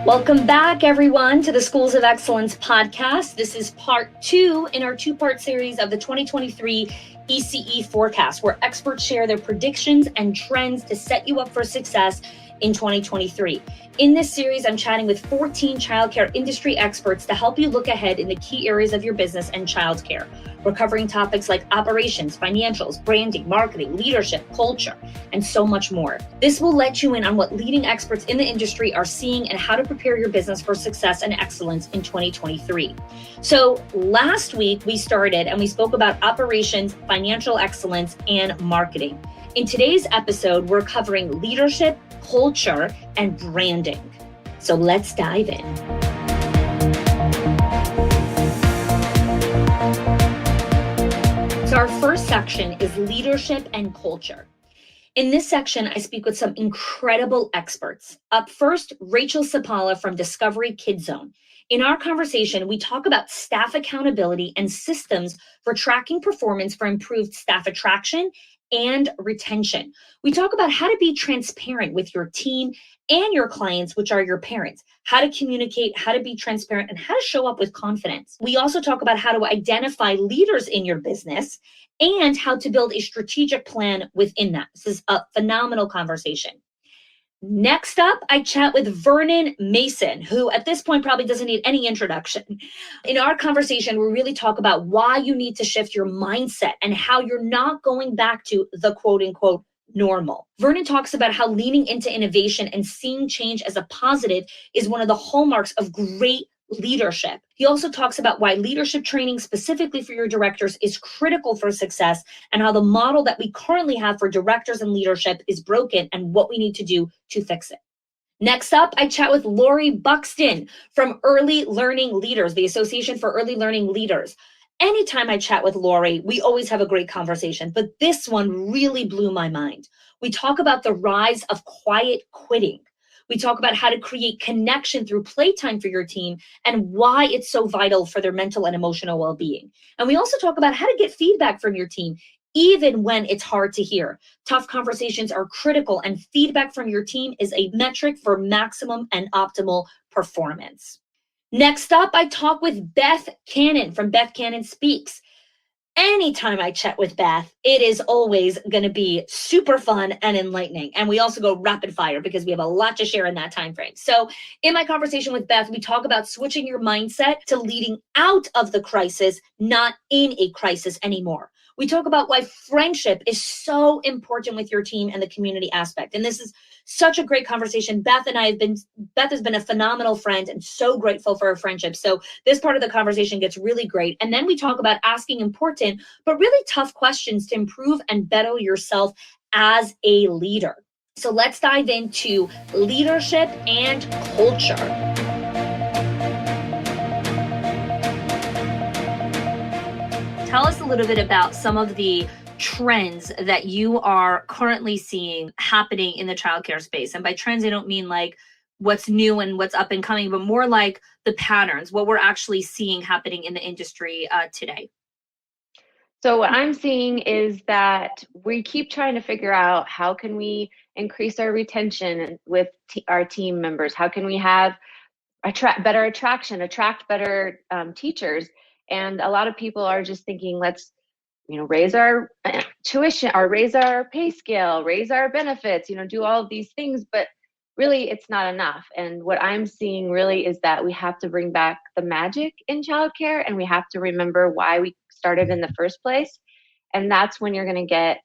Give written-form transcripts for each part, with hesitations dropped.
Welcome back, everyone, to the Schools of Excellence podcast. This is part 2 in our 2-part series of the 2023 ECE forecast, where experts share their predictions and trends to set you up for success in 2023. In this series, I'm chatting with 14 childcare industry experts to help you look ahead in the key areas of your business and childcare. We're covering topics like operations, financials, branding, marketing, leadership, culture, and so much more. This will let you in on what leading experts in the industry are seeing and how to prepare your business for success and excellence in 2023. So last week we started and we spoke about operations, financial excellence, and marketing. In today's episode, we're covering leadership, culture, and branding. So let's dive in. So our first section is leadership and culture. In this section, I speak with some incredible experts. Up first, Rachel Sapala from Discovery Kid Zone. In our conversation, we talk about staff accountability and systems for tracking performance for improved staff attraction and retention. We talk about how to be transparent with your team and your clients, which are your parents, how to communicate, how to be transparent, and how to show up with confidence. We also talk about how to identify leaders in your business and how to build a strategic plan within that. This is a phenomenal conversation. Next up, I chat with Vernon Mason, who at this point probably doesn't need any introduction. In our conversation, we really talk about why you need to shift your mindset and how you're not going back to the quote unquote normal. Vernon talks about how leaning into innovation and seeing change as a positive is one of the hallmarks of great leadership. He also talks about why leadership training specifically for your directors is critical for success and how the model that we currently have for directors and leadership is broken and what we need to do to fix it. Next up, I chat with Lori Buxton from Early Learning Leaders, the Association for Early Learning Leaders. Anytime I chat with Lori, we always have a great conversation, but this one really blew my mind. We talk about the rise of quiet quitting. We talk about how to create connection through playtime for your team and why it's so vital for their mental and emotional well-being. And we also talk about how to get feedback from your team, even when it's hard to hear. Tough conversations are critical, and feedback from your team is a metric for maximum and optimal performance. Next up, I talk with Beth Cannon from Beth Cannon Speaks. Anytime I chat with Beth, it is always going to be super fun and enlightening. And we also go rapid fire because we have a lot to share in that time frame. So in my conversation with Beth, we talk about switching your mindset to leading out of the crisis, not in a crisis anymore. We talk about why friendship is so important with your team and the community aspect. And this is such a great conversation. Beth has been a phenomenal friend and so grateful for her friendship. So this part of the conversation gets really great. And then we talk about asking important, but really tough questions to improve and better yourself as a leader. So let's dive into leadership and culture. Tell us a little bit about some of the trends that you are currently seeing happening in the childcare space. And by trends, I don't mean like what's new and what's up and coming, but more like the patterns, what we're actually seeing happening in the industry today. So what I'm seeing is that we keep trying to figure out how can we increase our retention with our team members? How can we have attract better teachers? And a lot of people are just thinking, let's, raise our tuition or raise our pay scale, raise our benefits, do all of these things, but really it's not enough. And what I'm seeing really is that we have to bring back the magic in childcare, and we have to remember why we started in the first place. And that's when you're going to get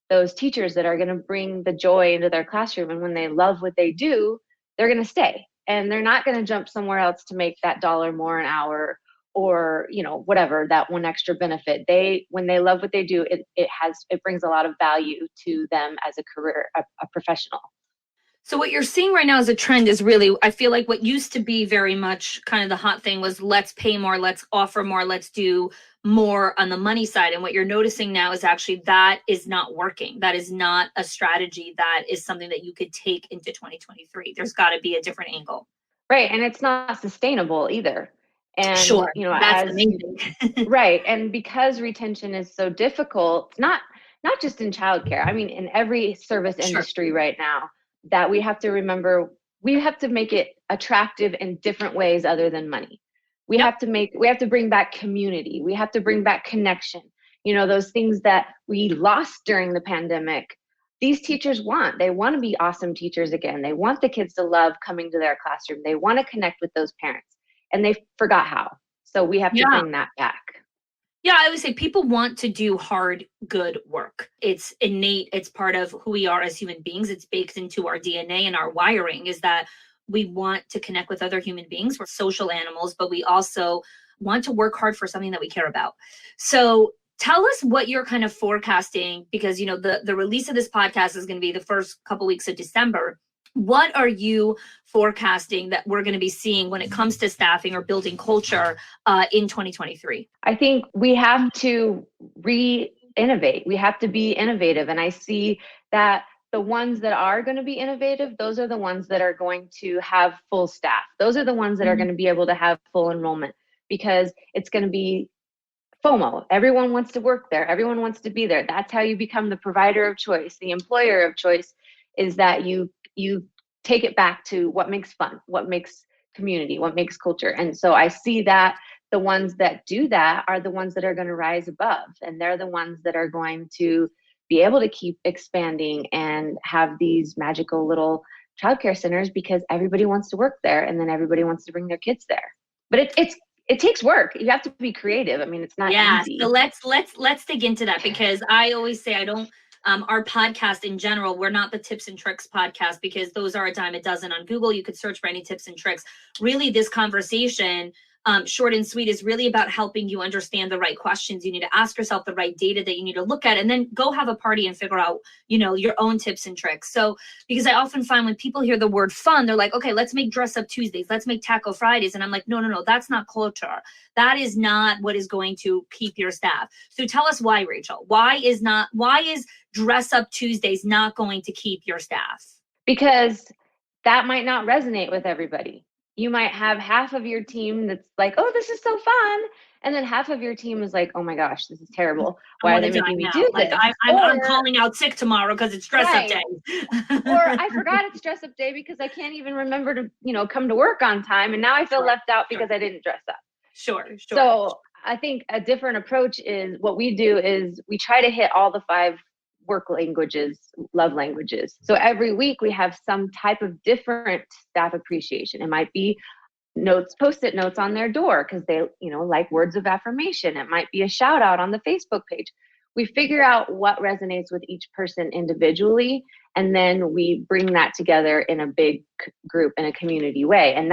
those teachers that are going to bring the joy into their classroom. And when they love what they do, they're going to stay, and they're not going to jump somewhere else to make that $1 more an hour or whatever, that one extra benefit. When they love what they do, it brings a lot of value to them as a career, a professional. So what you're seeing right now as a trend is really, I feel like what used to be very much kind of the hot thing was let's pay more, let's offer more, let's do more on the money side. And what you're noticing now is actually that is not working. That is not a strategy that is something that you could take into 2023. There's got to be a different angle. Right. And it's not sustainable either. And, sure, that's amazing. Right. And because retention is so difficult, not just in childcare, I mean, in every service industry right now, that we have to remember we have to make it attractive in different ways other than money. We Yep. have to bring back community. We have to bring back connection. Those things that we lost during the pandemic, these teachers they want to be awesome teachers again. They want the kids to love coming to their classroom. They want to connect with those parents, and they forgot how. So we have to bring that back. Yeah, I would say people want to do hard, good work. It's innate. It's part of who we are as human beings. It's baked into our DNA and our wiring is that we want to connect with other human beings. We're social animals, but we also want to work hard for something that we care about. So tell us what you're kind of forecasting, because the release of this podcast is going to be the first couple weeks of December. What are you forecasting that we're going to be seeing when it comes to staffing or building culture in 2023? I think we have to re-innovate. We have to be innovative. And I see that the ones that are going to be innovative, those are the ones that are going to have full staff. Those are the ones that are going to be able to have full enrollment, because it's going to be FOMO. Everyone wants to work there. Everyone wants to be there. That's how you become the provider of choice, the employer of choice, is that you take it back to what makes fun, what makes community, what makes culture. And so I see that the ones that do that are the ones that are going to rise above, and they're the ones that are going to be able to keep expanding and have these magical little childcare centers, because everybody wants to work there, and then everybody wants to bring their kids there. But it takes work. You have to be creative. I mean, it's not easy. So let's dig into that, because I always say I don't our podcast in general, we're not the tips and tricks podcast, because those are a dime a dozen on Google. You could search for any tips and tricks. Really, this conversation, short and sweet, is really about helping you understand the right questions you need to ask yourself, the right data that you need to look at, and then go have a party and figure out, your own tips and tricks. So, because I often find when people hear the word fun, they're like, okay, let's make dress up Tuesdays, let's make taco Fridays. And I'm like, no, that's not culture. That is not what is going to keep your staff. So tell us why, Rachel. Why is dress up Tuesdays not going to keep your staff? Because that might not resonate with everybody. You might have half of your team that's like, oh, this is so fun. And then half of your team is like, oh my gosh, this is terrible. Why are they making me do this? I'm calling out sick tomorrow because it's dress up day. Or I forgot it's dress up day because I can't even remember to, come to work on time. And now I feel left out because I didn't dress up. Sure. So I think a different approach is what we do is we try to hit all the 5 work languages, love languages. So every week we have some type of different staff appreciation. It might be post-it notes on their door because they, like words of affirmation. It might be a shout out on the Facebook page. We figure out what resonates with each person individually, and then we bring that together in a big group in a community way. And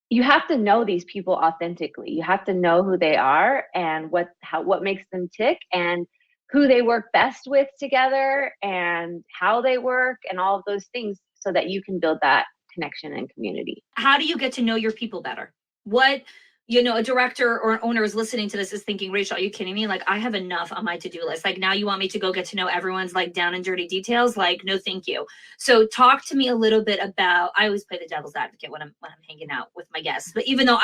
you have to know these people authentically. You have to know who they are and what makes them tick, and who they work best with together, and how they work, and all of those things, so that you can build that connection and community. How do you get to know your people better? What, a director or an owner is listening to this is thinking, Rachel, are you kidding me? Like, I have enough on my to-do list. Like, now you want me to go get to know everyone's like down and dirty details? Like, no, thank you. So talk to me a little bit about, I always play the devil's advocate when I'm hanging out with my guests, but even though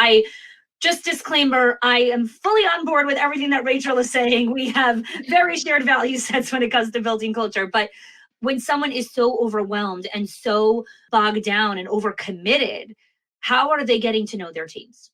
just disclaimer, I am fully on board with everything that Rachel is saying. We have very shared value sets when it comes to building culture. But when someone is so overwhelmed and so bogged down and overcommitted, how are they getting to know their teams?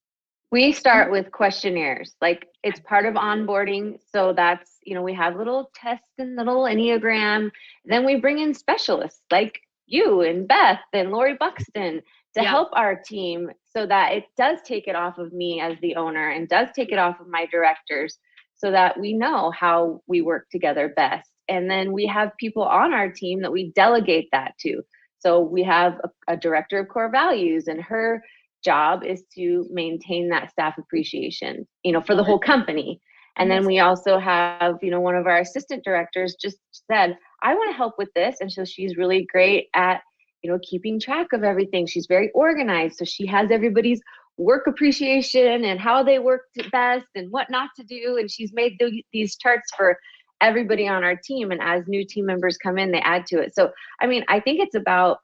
We start with questionnaires. Like, it's part of onboarding. So that's, we have little tests and little Enneagram. Then we bring in specialists like you and Beth and Lori Buxton to help our team, so that it does take it off of me as the owner and does take it off of my directors, so that we know how we work together best. And then we have people on our team that we delegate that to. So we have a director of core values, and her job is to maintain that staff appreciation, for the whole company. And then we also have, one of our assistant directors just said, I want to help with this. And so she's really great at keeping track of everything. She's very organized. So she has everybody's work appreciation and how they worked best and what not to do. And she's made these charts for everybody on our team. And as new team members come in, they add to it. So, I think it's about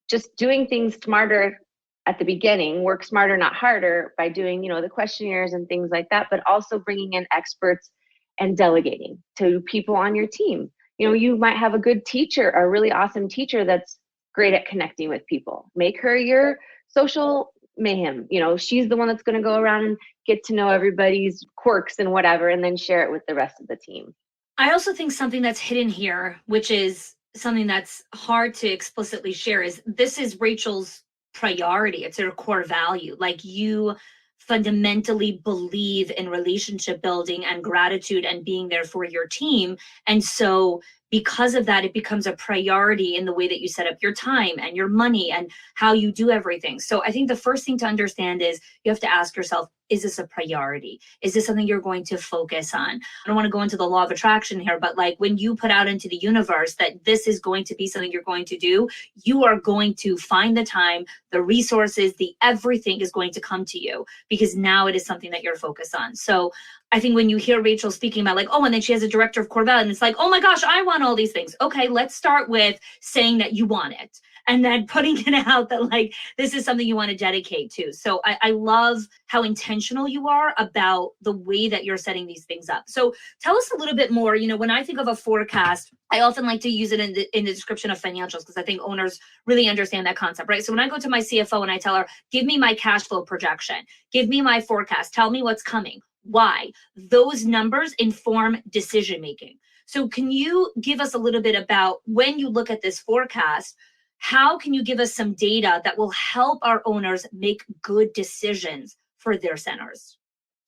just doing things smarter at the beginning, work smarter, not harder, by doing, the questionnaires and things like that, but also bringing in experts and delegating to people on your team. You might have a good teacher, a really awesome teacher that's great at connecting with people. Make her your social mayhem. She's the one that's going to go around and get to know everybody's quirks and whatever, and then share it with the rest of the team. I also think something that's hidden here, which is something that's hard to explicitly share, is this is Rachel's priority. It's her core value. Like, you fundamentally believe in relationship building and gratitude and being there for your team. And so because of that, it becomes a priority in the way that you set up your time and your money and how you do everything. So I think the first thing to understand is you have to ask yourself, is this a priority? Is this something you're going to focus on? I don't want to go into the law of attraction here, but like, when you put out into the universe that this is going to be something you're going to do, you are going to find the time, the resources, the everything is going to come to you, because now it is something that you're focused on. So I think when you hear Rachel speaking about like, oh, and then she has a director of core value, and it's like, oh my gosh, I want all these things. Okay, let's start with saying that you want it, and then putting it out that like, this is something you want to dedicate to. So I love how intentional you are about the way that you're setting these things up. So tell us a little bit more. When I think of a forecast, I often like to use it in the description of financials, because I think owners really understand that concept, right? So when I go to my CFO and I tell her, give me my cash flow projection, give me my forecast, tell me what's coming. Why? Those numbers inform decision making. So can you give us a little bit about, when you look at this forecast, how can you give us some data that will help our owners make good decisions for their centers?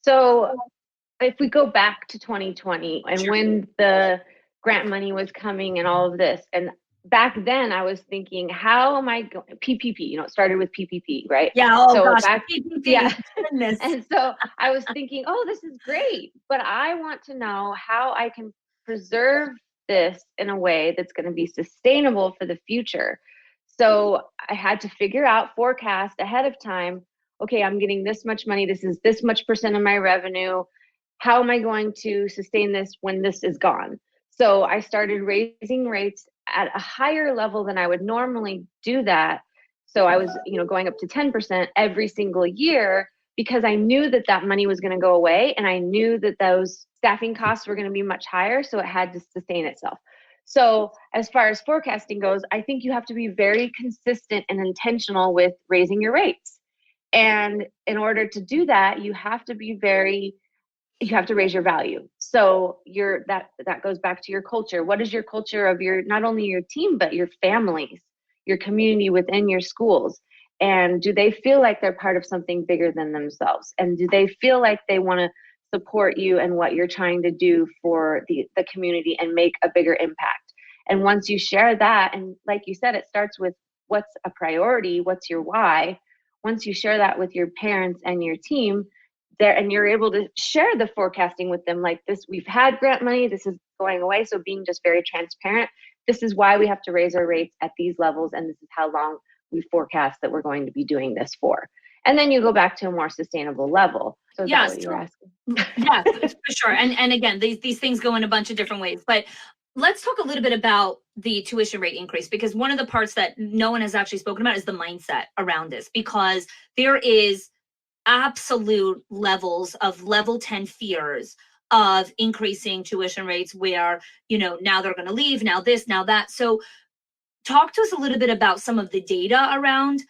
So if we go back to 2020 and Sure. when the grant money was coming and all of this, and back then I was thinking, how am I going, PPP, it started with PPP, right? Yeah. Oh So gosh. PPP, yeah. Goodness. And so I was thinking, oh, this is great, but I want to know how I can preserve this in a way that's going to be sustainable for the future. So I had to figure out, forecast ahead of time. Okay, I'm getting this much money. This is this much percent of my revenue. How am I going to sustain this when this is gone? So I started raising rates at a higher level than I would normally do that. So I was, going up to 10% every single year, because I knew that that money was going to go away, and I knew that those staffing costs were going to be much higher. So it had to sustain itself. So as far as forecasting goes, I think you have to be very consistent and intentional with raising your rates. And in order to do that, you have to raise your value. So that goes back to your culture. What is your culture of not only your team, but your families, your community within your schools? And do they feel like they're part of something bigger than themselves? And do they feel like they want to support you and what you're trying to do for the community and make a bigger impact? And once you share that, and like you said, it starts with what's a priority, what's your why. Once you share that with your parents and your team, and you're able to share the forecasting with them, like this, we've had grant money, this is going away. So being just very transparent, this is why we have to raise our rates at these levels, and this is how long we forecast that we're going to be doing this for. And then you go back to a more sustainable level. So is that what you're asking? Yeah, for sure. And again, these things go in a bunch of different ways. But let's talk a little bit about the tuition rate increase, because one of the parts that no one has actually spoken about is the mindset around this, because there is absolute levels of level 10 fears of increasing tuition rates where, now they're going to leave, now this, now that. So talk to us a little bit about some of the data around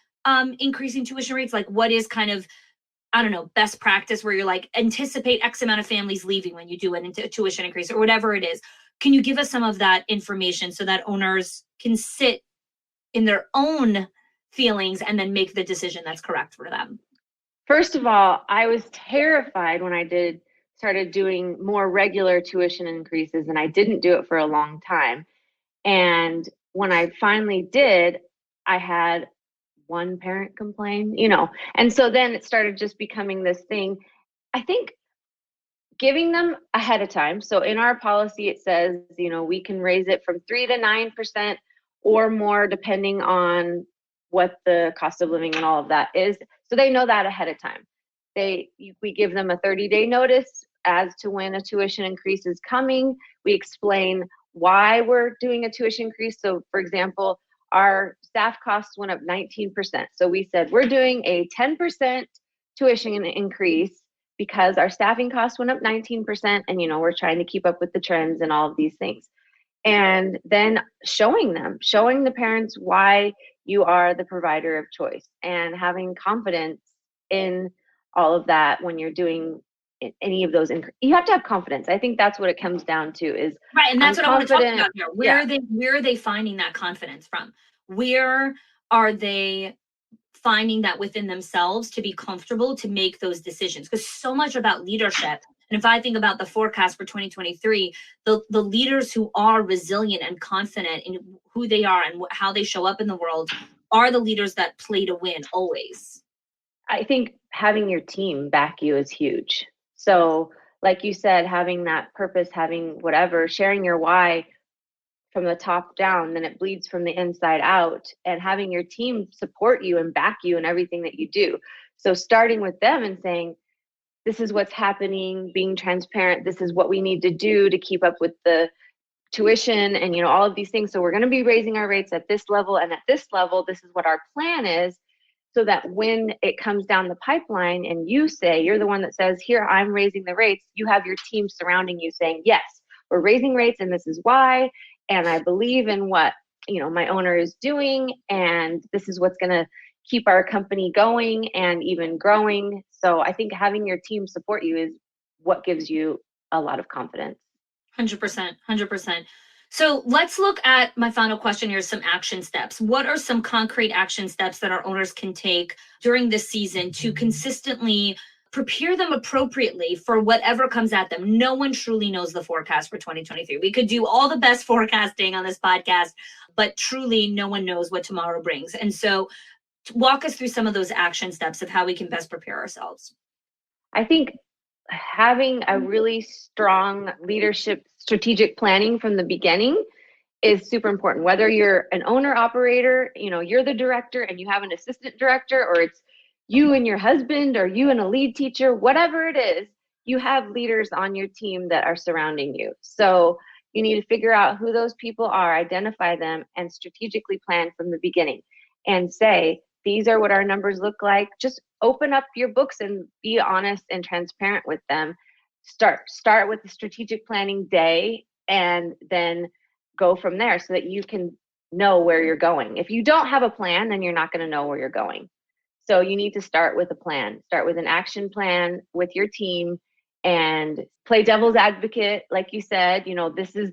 increasing tuition rates. Like, what is kind of, I don't know, best practice where you're like, anticipate X amount of families leaving when you do an tuition increase or whatever it is. Can you give us some of that information so that owners can sit in their own feelings and then make the decision that's correct for them? First of all, I was terrified when I started doing more regular tuition increases, and I didn't do it for a long time. And when I finally did, I had one parent complain, and so then it started just becoming this thing. I think giving them ahead of time. So in our policy, it says, we can raise it from 3 to 9% or more, depending on what the cost of living and all of that is. So they know that ahead of time. We give them a 30-day notice as to when a tuition increase is coming. We explain why we're doing a tuition increase. So for example, our staff costs went up 19%. So we said, we're doing a 10% tuition increase because our staffing costs went up 19%. And, we're trying to keep up with the trends and all of these things. and then showing the parents why you are the provider of choice, and having confidence in all of that when you're doing any of those. You have to have confidence. I think that's what it comes down to is right. And that's I'm what I want to talk confident. about here. Where are they finding that confidence from? Where are they finding that within themselves to be comfortable to make those decisions? Because so much about leadership, and if I think about the forecast for 2023, the leaders who are resilient and confident in who they are and how they show up in the world are the leaders that play to win always. I think having your team back you is huge. So, like you said, having that purpose, having whatever, sharing your why from the top down, then it bleeds from the inside out, and having your team support you and back you in everything that you do. So, starting with them and saying, this is what's happening, being transparent, this is what we need to do to keep up with the tuition and all of these things. So we're going to be raising our rates at this level, and at this level, this is what our plan is, so that when it comes down the pipeline and you're the one that says, here, I'm raising the rates, you have your team surrounding you saying, yes, we're raising rates and this is why, and I believe in what my owner is doing, and this is what's going to keep our company going and even growing. So I think having your team support you is what gives you a lot of confidence. 100%, 100%. So let's look at my final question here, some action steps. What are some concrete action steps that our owners can take during this season to consistently prepare them appropriately for whatever comes at them? No one truly knows the forecast for 2023. We could do all the best forecasting on this podcast, but truly no one knows what tomorrow brings. And so walk us through some of those action steps of how we can best prepare ourselves. I think having a really strong leadership strategic planning from the beginning is super important. Whether you're an owner operator, you're the director and you have an assistant director, or it's you and your husband, or you and a lead teacher, whatever it is, you have leaders on your team that are surrounding you. So you need to figure out who those people are, identify them, and strategically plan from the beginning and say, these are what our numbers look like. Just open up your books and be honest and transparent with them. Start with the strategic planning day, and then go from there so that you can know where you're going. If you don't have a plan, then you're not going to know where you're going. So you need to start with a plan. Start with an action plan with your team and play devil's advocate. Like you said, this is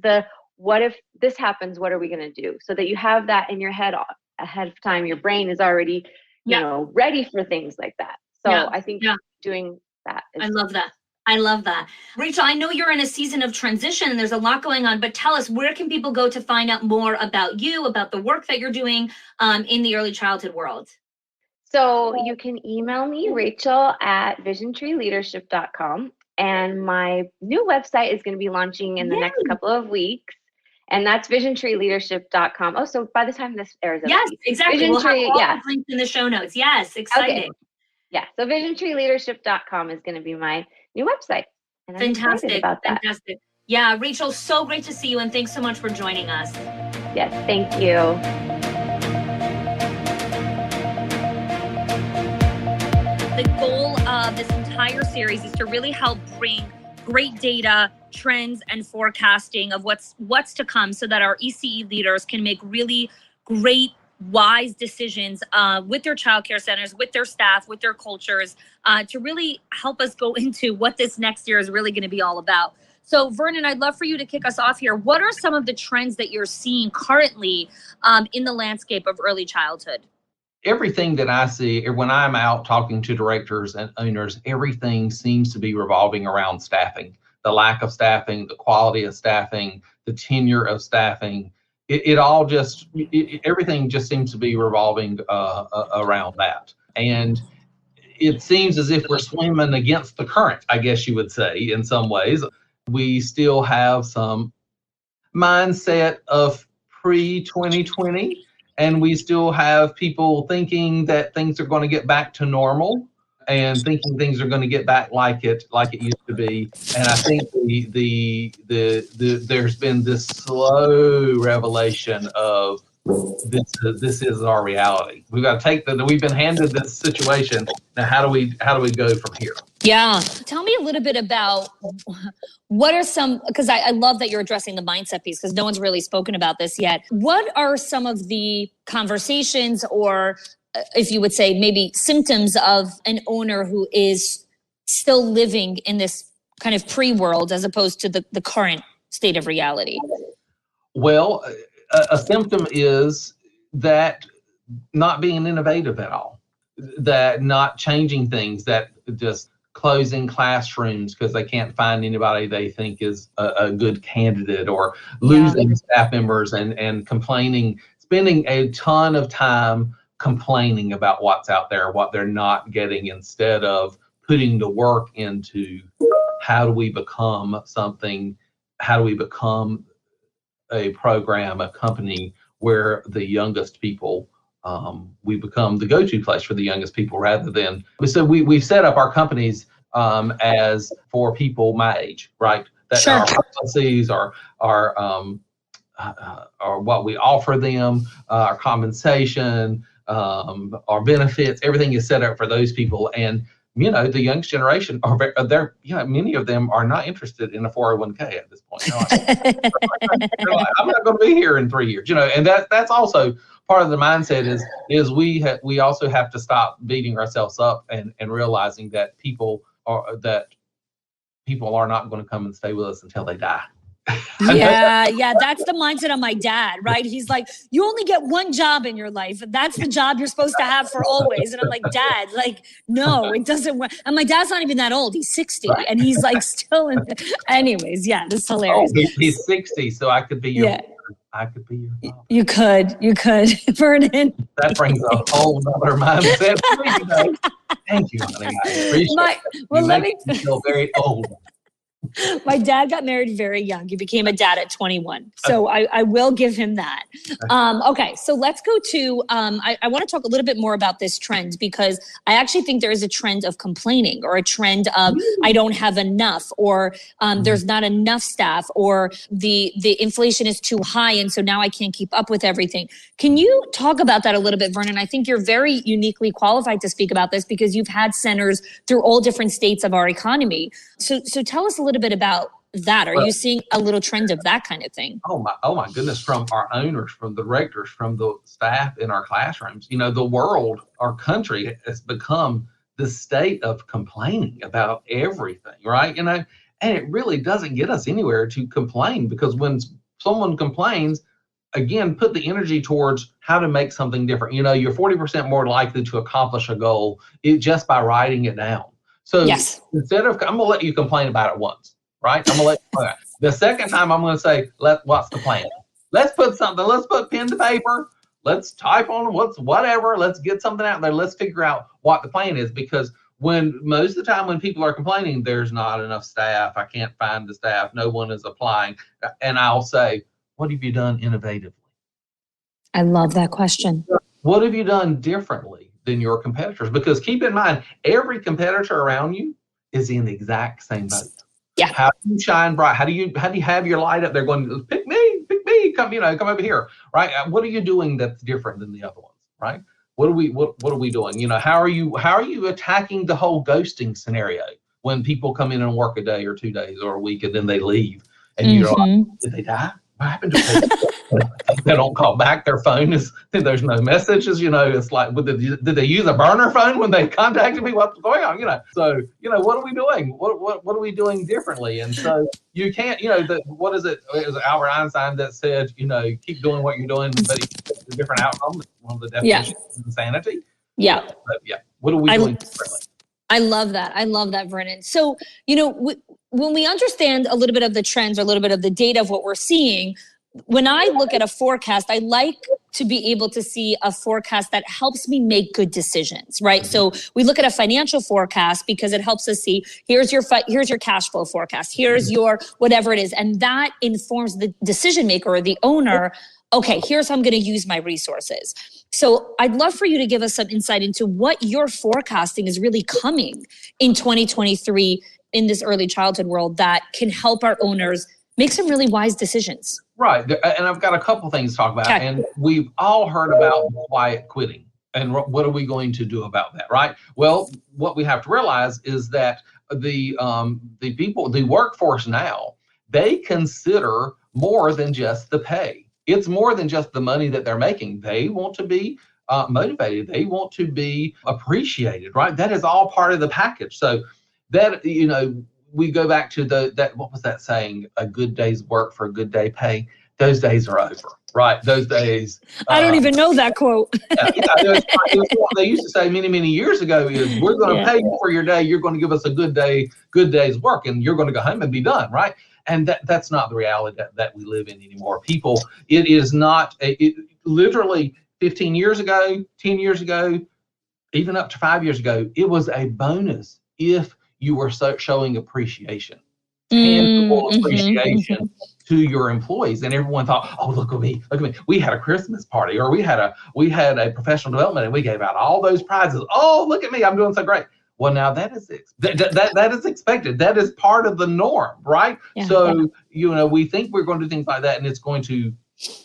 what if this happens, what are we going to do? So that you have that in your head ahead of time. Your brain is already, ready for things like that. So I think doing that I love that. I love that. Rachel, I know you're in a season of transition and there's a lot going on, but tell us, where can people go to find out more about you, about the work that you're doing in the early childhood world? So you can email me, Rachel, at visiontreeleadership.com. And my new website is going to be launching in the next couple of weeks. And that's visiontreeleadership.com. Oh, so by the time this airs, yes, exactly. We'll have all the links in the show notes. Yes, exciting. Okay. Yeah, so visiontreeleadership.com is going to be my new website. And I'm excited about that. Fantastic. Yeah, Rachel, so great to see you, and thanks so much for joining us. Yes, thank you. The goal of this entire series is to really help bring great data, trends, and forecasting of what's to come, so that our ECE leaders can make really great, wise decisions with their childcare centers, with their staff, with their cultures, to really help us go into what this next year is really going to be all about. So Vernon, I'd love for you to kick us off here. What are some of the trends that you're seeing currently in the landscape of early childhood? Everything that I see when I'm out talking to directors and owners, everything seems to be revolving around staffing, the lack of staffing, the quality of staffing, the tenure of staffing. Everything just seems to be revolving around that. And it seems as if we're swimming against the current, I guess you would say, in some ways. We still have some mindset of pre-2020, and we still have people thinking that things are going to get back to normal and thinking things are going to get back like it used to be. And I think there's been this slow revelation of this is our reality. We've got to take we've been handed this situation. Now, how do we go from here? Yeah. Tell me a little bit about what are some, because I love that you're addressing the mindset piece, because no one's really spoken about this yet. What are some of the conversations, or if you would say maybe symptoms of an owner who is still living in this kind of pre-world as opposed to the current state of reality? Well, a symptom is that not being innovative at all, that not changing things, that just closing classrooms because they can't find anybody they think is a good candidate, or losing staff members and complaining, spending a ton of time complaining about what's out there, what they're not getting, instead of putting the work into how do we become something, how do we become a program, a company where the youngest people, we become the go-to place for the youngest people, rather than, so we've set up our companies as for people my age, right? That Sure. Our policies are what we offer them, our compensation, our benefits, everything is set up for those people. And the youngest generation many of them are not interested in a 401k at this point. They're like, I'm not going to be here in 3 years, and that's also part of the mindset is we also have to stop beating ourselves up and realizing that people are not going to come and stay with us until they die. Yeah, that's the mindset of my dad, right? He's like, you only get one job in your life, and that's the job you're supposed to have for always. And I'm like, Dad, no, it doesn't work. And my dad's not even that old. He's 60, right. And he's still in. Anyways, yeah, this is hilarious. Oh, he's 60, so I could be your. Yeah. I could be your mom. You could, Vernon. That brings a whole other mindset. Thank you, honey. I appreciate it. Let me feel very old. My dad got married very young. He became a dad at 21. So I will give him that. Okay, so let's go to, I want to talk a little bit more about this trend, because I actually think there is a trend of complaining, or a trend of I don't have enough, or there's not enough staff, or the inflation is too high, and so now I can't keep up with everything. Can you talk about that a little bit, Vernon? I think you're very uniquely qualified to speak about this, because you've had centers through all different states of our economy. So tell us a little bit about that. Are you seeing a little trend of that kind of thing? Oh my goodness, from our owners, from the directors, from the staff in our classrooms. The world, our country has become the state of complaining about everything, right? And it really doesn't get us anywhere to complain, because when someone complains, again, put the energy towards how to make something different. You're 40% more likely to accomplish a goal just by writing it down. So instead of, I'm going to let you complain about it once, right? I'm going to let you, the second time I'm going to say, what's the plan? Let's put pen to paper. Let's type on whatever. Let's get something out there. Let's figure out what the plan is, because most of the time when people are complaining, there's not enough staff. I can't find the staff. No one is applying. And I'll say, what have you done innovatively? I love that question. What have you done differently than your competitors? Because keep in mind, every competitor around you is in the exact same boat. Yeah. How do you shine bright? How do you have your light up there going, pick me, come over here, right? What are you doing that's different than the other ones, right? What are we doing? How are you attacking the whole ghosting scenario when people come in and work a day or 2 days or a week and then they leave, and you're like, did they die? What happened to them? They don't call back. Their phone there's no messages. It's like, did they use a burner phone when they contacted me? What's going on? So what are we doing? What are we doing differently? And so you can't. What is it? It was Albert Einstein that said, keep doing what you're doing, but it's a different outcome. One of the definitions of insanity. Yeah. But what are we doing differently? I love that, Vernon. So, when we understand a little bit of the trends, or a little bit of the data of what we're seeing, when I look at a forecast, I like to be able to see a forecast that helps me make good decisions, right? Mm-hmm. So we look at a financial forecast because it helps us see, here's your cash flow forecast, here's your whatever it is. And that informs the decision maker or the owner, okay, here's how I'm going to use my resources. So I'd love for you to give us some insight into what your forecasting is really coming in 2023 in this early childhood world that can help our owners make some really wise decisions. Right. And I've got a couple things to talk about. Okay. And we've all heard about quiet quitting. And what are we going to do about that, right? Well, what we have to realize is that the people, the workforce now, they consider more than just the pay. It's more than just the money that they're making. They want to be motivated. They want to be appreciated, right? That is all part of the package. So that, we go back to that, what was that saying? A good day's work for a good day pay. Those days are over, right? Those days. I don't even know that quote. It was what they used to say many, many years ago is, we're going to pay you for your day. You're going to give us a good day's work, and you're going to go home and be done, right? And that's not the reality that we live in anymore. People, it is not, literally 15 years ago, 10 years ago, even up to 5 years ago, it was a bonus if you were showing appreciation, tangible appreciation to your employees, and everyone thought, "Oh, look at me! We had a Christmas party, or we had a professional development, and we gave out all those prizes. Oh, look at me! I'm doing so great." Well, now that is that is expected. That is part of the norm, right? Yeah, so we think we're going to do things like that, and it's going to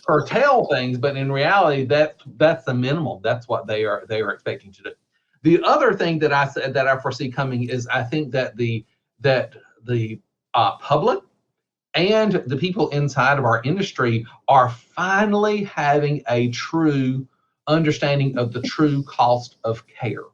curtail things, but in reality, that's the minimum. That's what they are expecting to do. The other thing that I said that I foresee coming is, I think that the public and the people inside of our industry are finally having a true understanding of the true cost of care.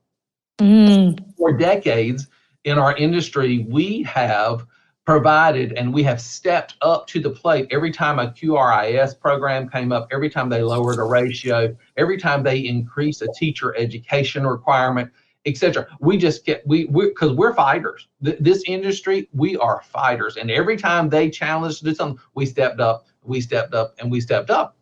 For decades in our industry, we have provided and we have stepped up to the plate every time a QRIS program came up, every time they lowered a ratio, every time they increased a teacher education requirement, etc. We just get, because we're fighters. This industry, we are fighters. And every time they challenged to do something, we stepped up, and we stepped up.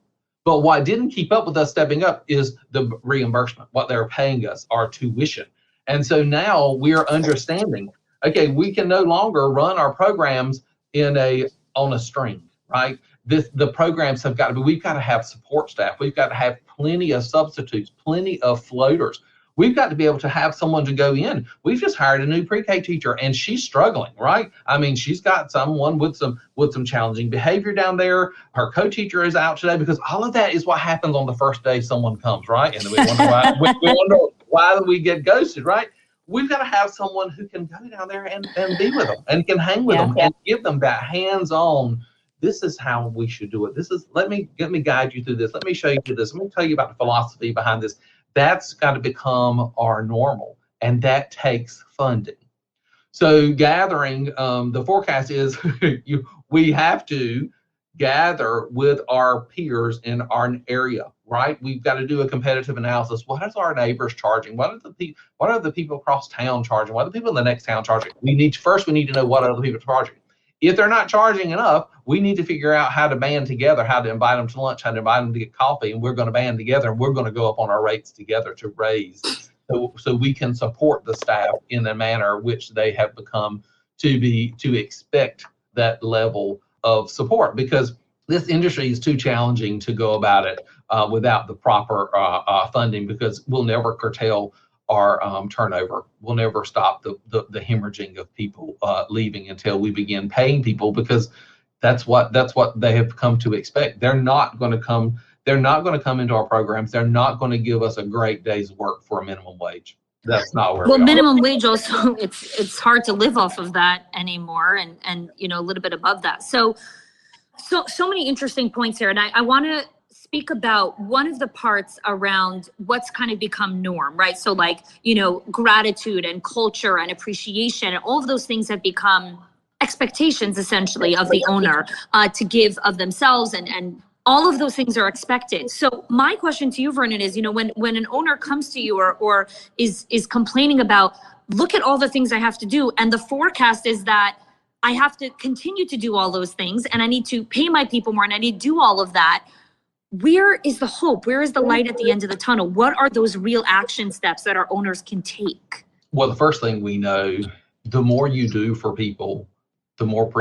But what didn't keep up with us stepping up is the reimbursement, what they're paying us, our tuition. And so now we're understanding, okay, we can no longer run our programs on a string, right? The programs have got to be, we've got to have support staff. We've got to have plenty of substitutes, plenty of floaters. We've got to be able to have someone to go in. We've just hired a new pre-K teacher, and she's struggling, right? I mean, she's got someone with some challenging behavior down there. Her co-teacher is out today, because all of that is what happens on the first day someone comes, right? And we wonder why we wonder why we get ghosted, right? We've got to have someone who can go down there and be with them, and can hang with them, and give them that hands-on. This is how we should do it. Let me guide you through this. Let me show you this. Let me tell you about the philosophy behind this. That's got to become our normal, and that takes funding. So gathering, the forecast is we have to gather with our peers in our area, right? We've got to do a competitive analysis. What is our neighbors charging? What are the people across town charging? What are the people in the next town charging? We need to know what other people are charging. If they're not charging enough, we need to figure out how to band together, how to invite them to lunch, how to invite them to get coffee, and we're going to band together, and we're going to go up on our rates together to raise, so we can support the staff in a manner which they have become to expect that level of support, because this industry is too challenging to go about it without the proper funding, because we'll never curtail our turnover. We'll never stop the hemorrhaging of people leaving until we begin paying people, because that's what they have come to expect. They're not going to come into our programs. They're not going to give us a great day's work for a minimum wage. That's not where we are. Well, minimum wage also, it's hard to live off of that anymore, and a little bit above that. So many interesting points here, and I want to speak about one of the parts around what's kind of become norm, right? So gratitude and culture and appreciation, and all of those things have become expectations essentially of the owner to give of themselves, and all of those things are expected. So my question to you, Vernon, is, when an owner comes to you or is complaining about, look at all the things I have to do, and the forecast is that I have to continue to do all those things, and I need to pay my people more, and I need to do all of that. Where is the hope? Where is the light at the end of the tunnel? What are those real action steps that our owners can take? Well, the first thing we know, the more you do for people, the more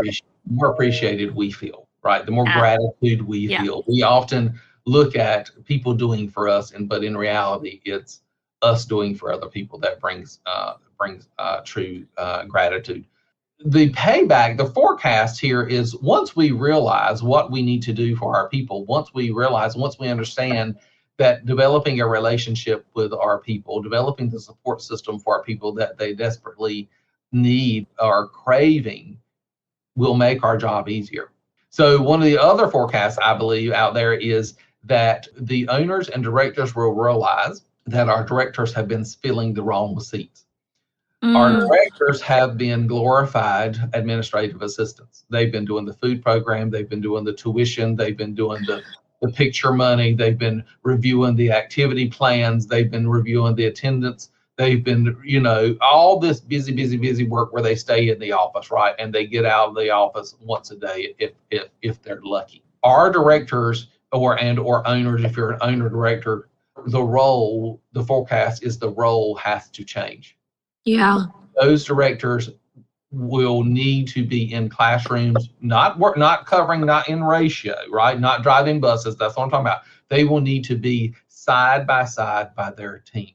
appreciated we feel, right? The more gratitude we feel. We often look at people doing for us, but in reality, it's us doing for other people that brings true gratitude. the payback, the forecast here is once we realize what we need to do for our people, once we understand that developing a relationship with our people, developing the support system for our people that they desperately need or craving will make our job easier. So one of the other forecasts I believe out there is that the owners and directors will realize that our directors have been filling the wrong seats. Our directors have been glorified administrative assistants. They've been doing the food program, they've been doing the tuition, they've been doing the picture money, they've been reviewing the activity plans, they've been reviewing the attendance, they've been, all this busy work where they stay in the office, right? And they get out of the office once a day if they're lucky. Our directors or owners, if you're an owner director, the forecast is the role has to change. Yeah. Those directors will need to be in classrooms, not in ratio, right? Not driving buses. That's what I'm talking about. They will need to be side by side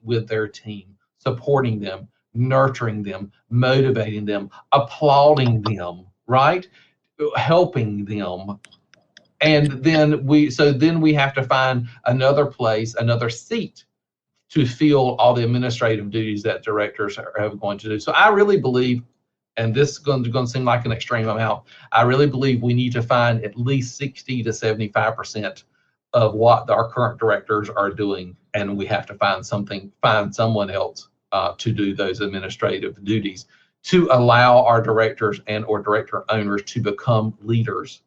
with their team, supporting them, nurturing them, motivating them, applauding them, right? Helping them. And then we have to find another place, another seat to fill all the administrative duties that directors are going to do. So I really believe, and this is going to seem like an extreme amount, I really believe we need to find at least 60 to 75% of what our current directors are doing, and we have to find someone else to do those administrative duties to allow our directors and or director owners to become leaders.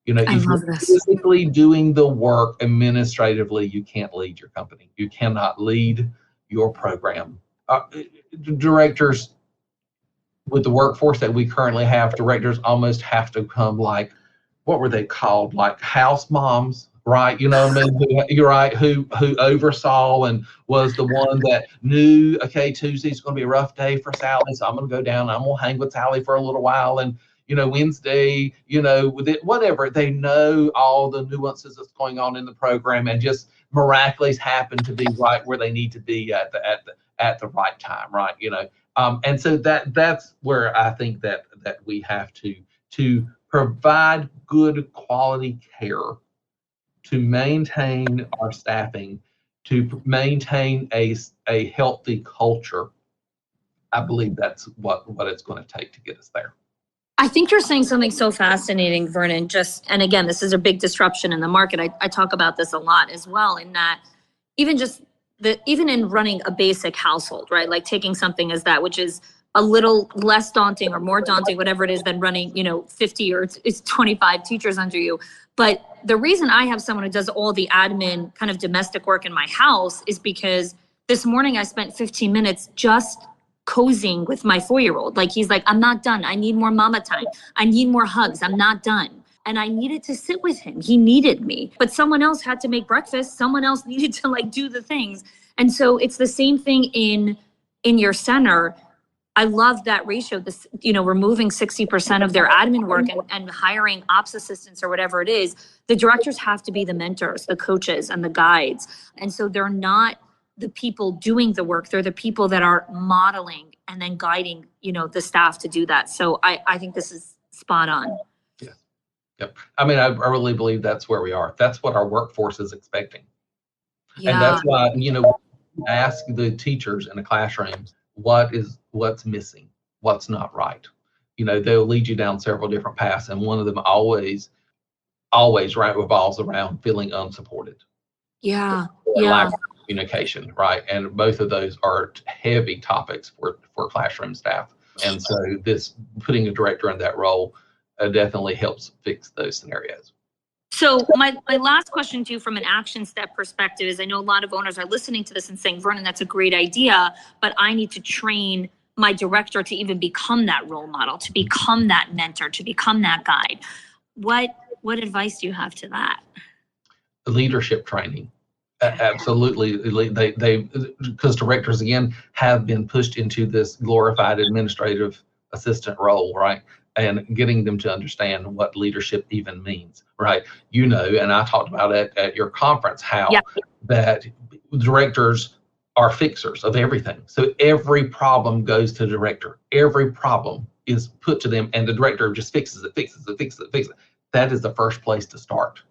If you're physically doing the work administratively, you can't lead your company. You cannot lead your program. Directors, with the workforce that we currently have, directors almost have to become like, what were they called? Like house moms, right? You know what I mean? You're right, who oversaw and was the one that knew, okay, Tuesday's going to be a rough day for Sally, so I'm going to go down, I'm going to hang with Sally for a little while, and Wednesday, with it, whatever, they know all the nuances that's going on in the program and just miraculously happen to be right where they need to be at the right time, right? And so that's where I think that we have to provide good quality care, to maintain our staffing, to maintain a healthy culture. I believe that's what it's going to take to get us there. I think you're saying something so fascinating, Vernon. And again, this is a big disruption in the market. I talk about this a lot as well, in that even in running a basic household, right? Like taking something as that, which is a little less daunting or more daunting, whatever it is, than running, 50 or it's 25 teachers under you. But the reason I have someone who does all the admin kind of domestic work in my house is because this morning I spent 15 minutes just cozying with my 4-year-old. Like, he's like, I'm not done. I need more mama time. I need more hugs. I'm not done. And I needed to sit with him. He needed me. But someone else had to make breakfast. Someone else needed to do the things. And so it's the same thing in your center. I love that ratio, this, removing 60% of their admin work and hiring ops assistants or whatever it is. The directors have to be the mentors, the coaches, and the guides. And so they're not the people doing the work. They're the people that are modeling and then guiding, the staff to do that. So I think this is spot on. Yeah. Yep. I mean, I really believe that's where we are. That's what our workforce is expecting. Yeah. And that's why, ask the teachers in the classroom, what's missing, what's not right. They'll lead you down several different paths, and one of them always right revolves around feeling unsupported. Yeah. Lack of communication, right? And both of those are heavy topics for classroom staff. And so this putting a director in that role definitely helps fix those scenarios. So my last question to you from an action step perspective is, I know a lot of owners are listening to this and saying, Vernon, that's a great idea, but I need to train my director to even become that role model, to become that mentor, to become that guide. What advice do you have to that? Leadership training. Absolutely. They because directors, again, have been pushed into this glorified administrative assistant role, right? And getting them to understand what leadership even means, right? And I talked about it at your conference, how that directors are fixers of everything. So every problem goes to the director. Every problem is put to them, and the director just fixes it. That is the first place to start,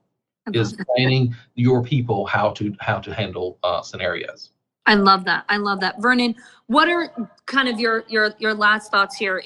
is training your people how to handle scenarios. I love that. I love that. Vernon, what are kind of your last thoughts here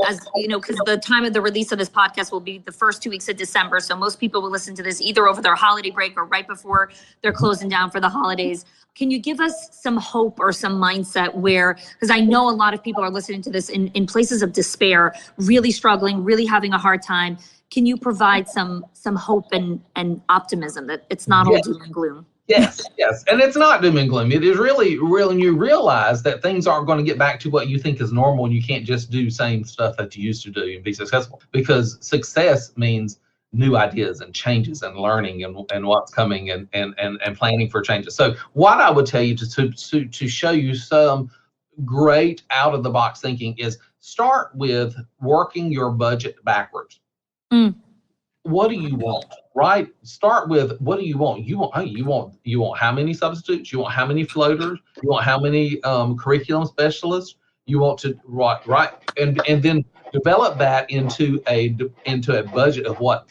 as you know, because the time of the release of this podcast will be the first 2 weeks of December. So most people will listen to this either over their holiday break or right before they're closing down for the holidays. Can you give us some hope or some mindset because I know a lot of people are listening to this in places of despair, really struggling, really having a hard time. Can you provide some hope and optimism that it's not all doom and gloom? Yes. And it's not doom and gloom. It is really, when you realize that things aren't going to get back to what you think is normal, and you can't just do same stuff that you used to do and be successful, because success means new ideas and changes and learning and what's coming and planning for changes. So what I would tell you to show you some great out of the box thinking is start with working your budget backwards. What do you want? Right? Start with, what do you want? You want how many substitutes? You want how many floaters? You want how many curriculum specialists? You want to right, and then develop that into a budget of what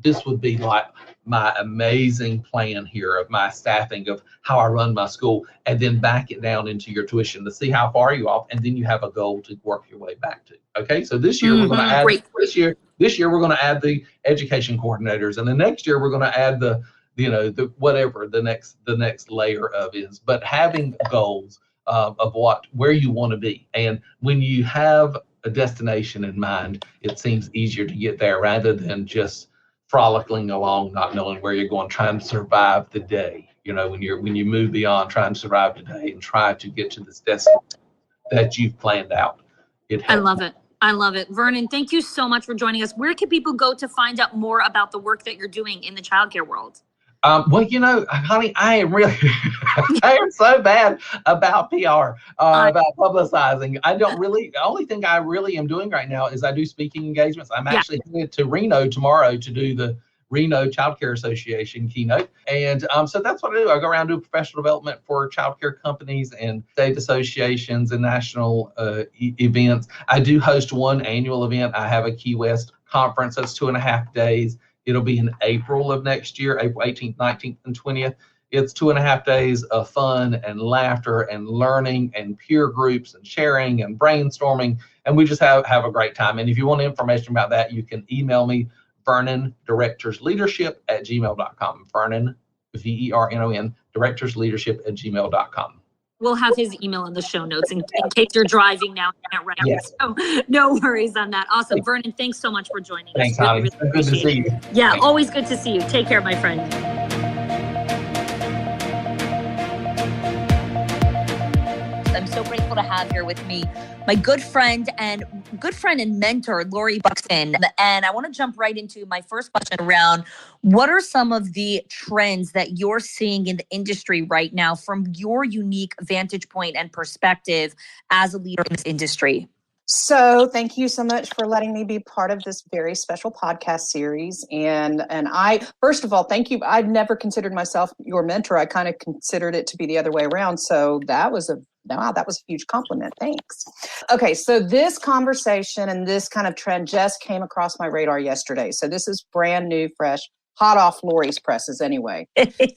this would be like my amazing plan here of my staffing, of how I run my school, and then back it down into your tuition to see how far you off, and then you have a goal to work your way back to. Okay, so this year we're going to add this year we're going to add the education coordinators, and the next year we're going to add the whatever the next layer of is. But having goals of where you want to be, and when you have a destination in mind, it seems easier to get there rather than just frolicking along, not knowing where you're going, trying to survive the day. You know, when you move beyond trying to survive today and try to get to this destination that you've planned out. I love it. I love it. Vernon, thank you so much for joining us. Where can people go to find out more about the work that you're doing in the childcare world? Well, you know, honey, I am really, I am so bad about PR, about publicizing. The only thing I really am doing right now is I do speaking engagements. I'm actually headed to Reno tomorrow to do the Reno Child Care Association keynote. And so that's what I do. I go around and do professional development for child care companies and state associations and national events. I do host one annual event. I have a Key West conference that's 2.5 days. It'll be in April of next year, April 18th, 19th, and 20th. It's 2.5 days of fun and laughter and learning and peer groups and sharing and brainstorming. And we just have a great time. And if you want information about that, you can email me, Vernon, directorsleadership@gmail.com. Vernon, VERNON, directorsleadership directorsleadership@gmail.com. We'll have his email in the show notes in case you're driving now. Yes. So no worries on that. Awesome. Vernon, thanks so much for joining us. Thanks, honey. Really good to see you. Yeah, always good to see you. Take care, my friend. I'm so grateful to have here with me my good friend and mentor, Lori Buxton. And I want to jump right into my first question around what are some of the trends that you're seeing in the industry right now from your unique vantage point and perspective as a leader in this industry? So thank you so much for letting me be part of this very special podcast series. And I, first of all, thank you. I've never considered myself your mentor. I kind of considered it to be the other way around. So that was a huge compliment. Thanks. Okay. So this conversation and this kind of trend just came across my radar yesterday. So this is brand new, fresh, hot off Lori's presses anyway.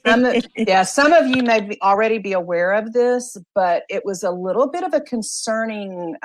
Some of you may already be aware of this, but it was a little bit of a concerning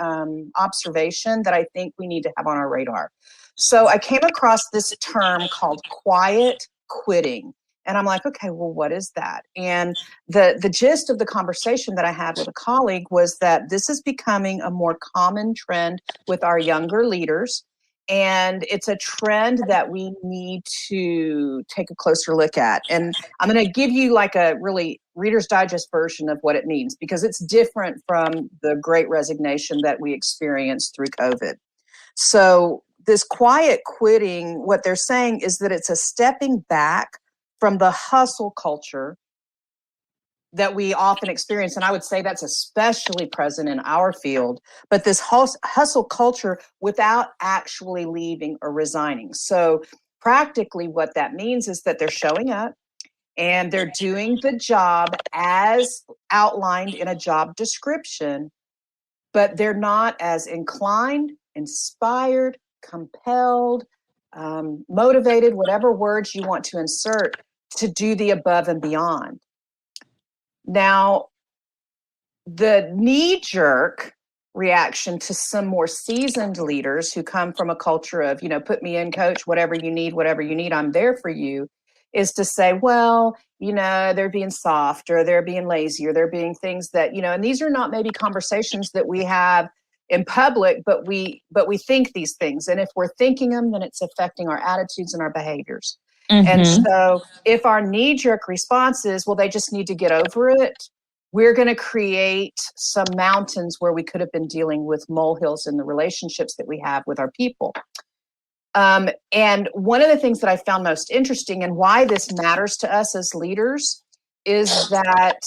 observation that I think we need to have on our radar. So I came across this term called quiet quitting. And I'm like, okay, well, what is that? And the gist of the conversation that I had with a colleague was that this is becoming a more common trend with our younger leaders. And it's a trend that we need to take a closer look at. And I'm going to give you like a really Reader's Digest version of what it means, because it's different from the Great Resignation that we experienced through COVID. So this quiet quitting, what they're saying is that it's a stepping back from the hustle culture that we often experience. And I would say that's especially present in our field, but this hustle culture without actually leaving or resigning. So practically what that means is that they're showing up and they're doing the job as outlined in a job description, but they're not as inclined inspired, compelled, motivated, whatever words you want to insert, to do the above and beyond. Now, the knee-jerk reaction to some more seasoned leaders who come from a culture of, put me in, coach, whatever you need, I'm there for you, is to say, well, they're being soft, or they're being lazy, or they're being things that, and these are not maybe conversations that we have in public, but we think these things. And if we're thinking them, then it's affecting our attitudes and our behaviors. And so if our knee-jerk response is, well, they just need to get over it, we're going to create some mountains where we could have been dealing with molehills in the relationships that we have with our people. And one of the things that I found most interesting, and why this matters to us as leaders, is that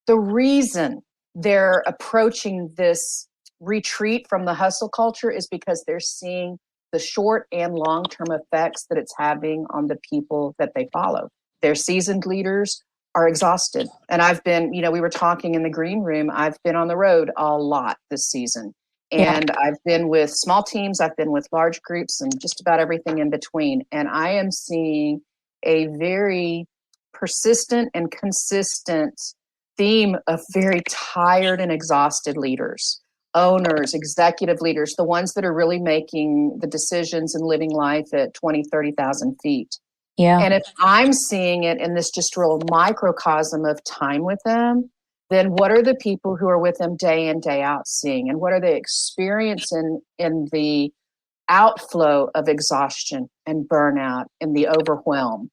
the reason they're approaching this retreat from the hustle culture is because they're seeing the short and long-term effects that it's having on the people that they follow. Their seasoned leaders are exhausted. And I've been, we were talking in the green room, I've been on the road a lot this season. And I've been with small teams, I've been with large groups, and just about everything in between. And I am seeing a very persistent and consistent theme of very tired and exhausted leaders, owners, executive leaders, the ones that are really making the decisions and living life at 20, 30,000 feet. Yeah. And if I'm seeing it in this just real microcosm of time with them, then what are the people who are with them day in, day out seeing? And what are they experiencing in the outflow of exhaustion and burnout and the overwhelm?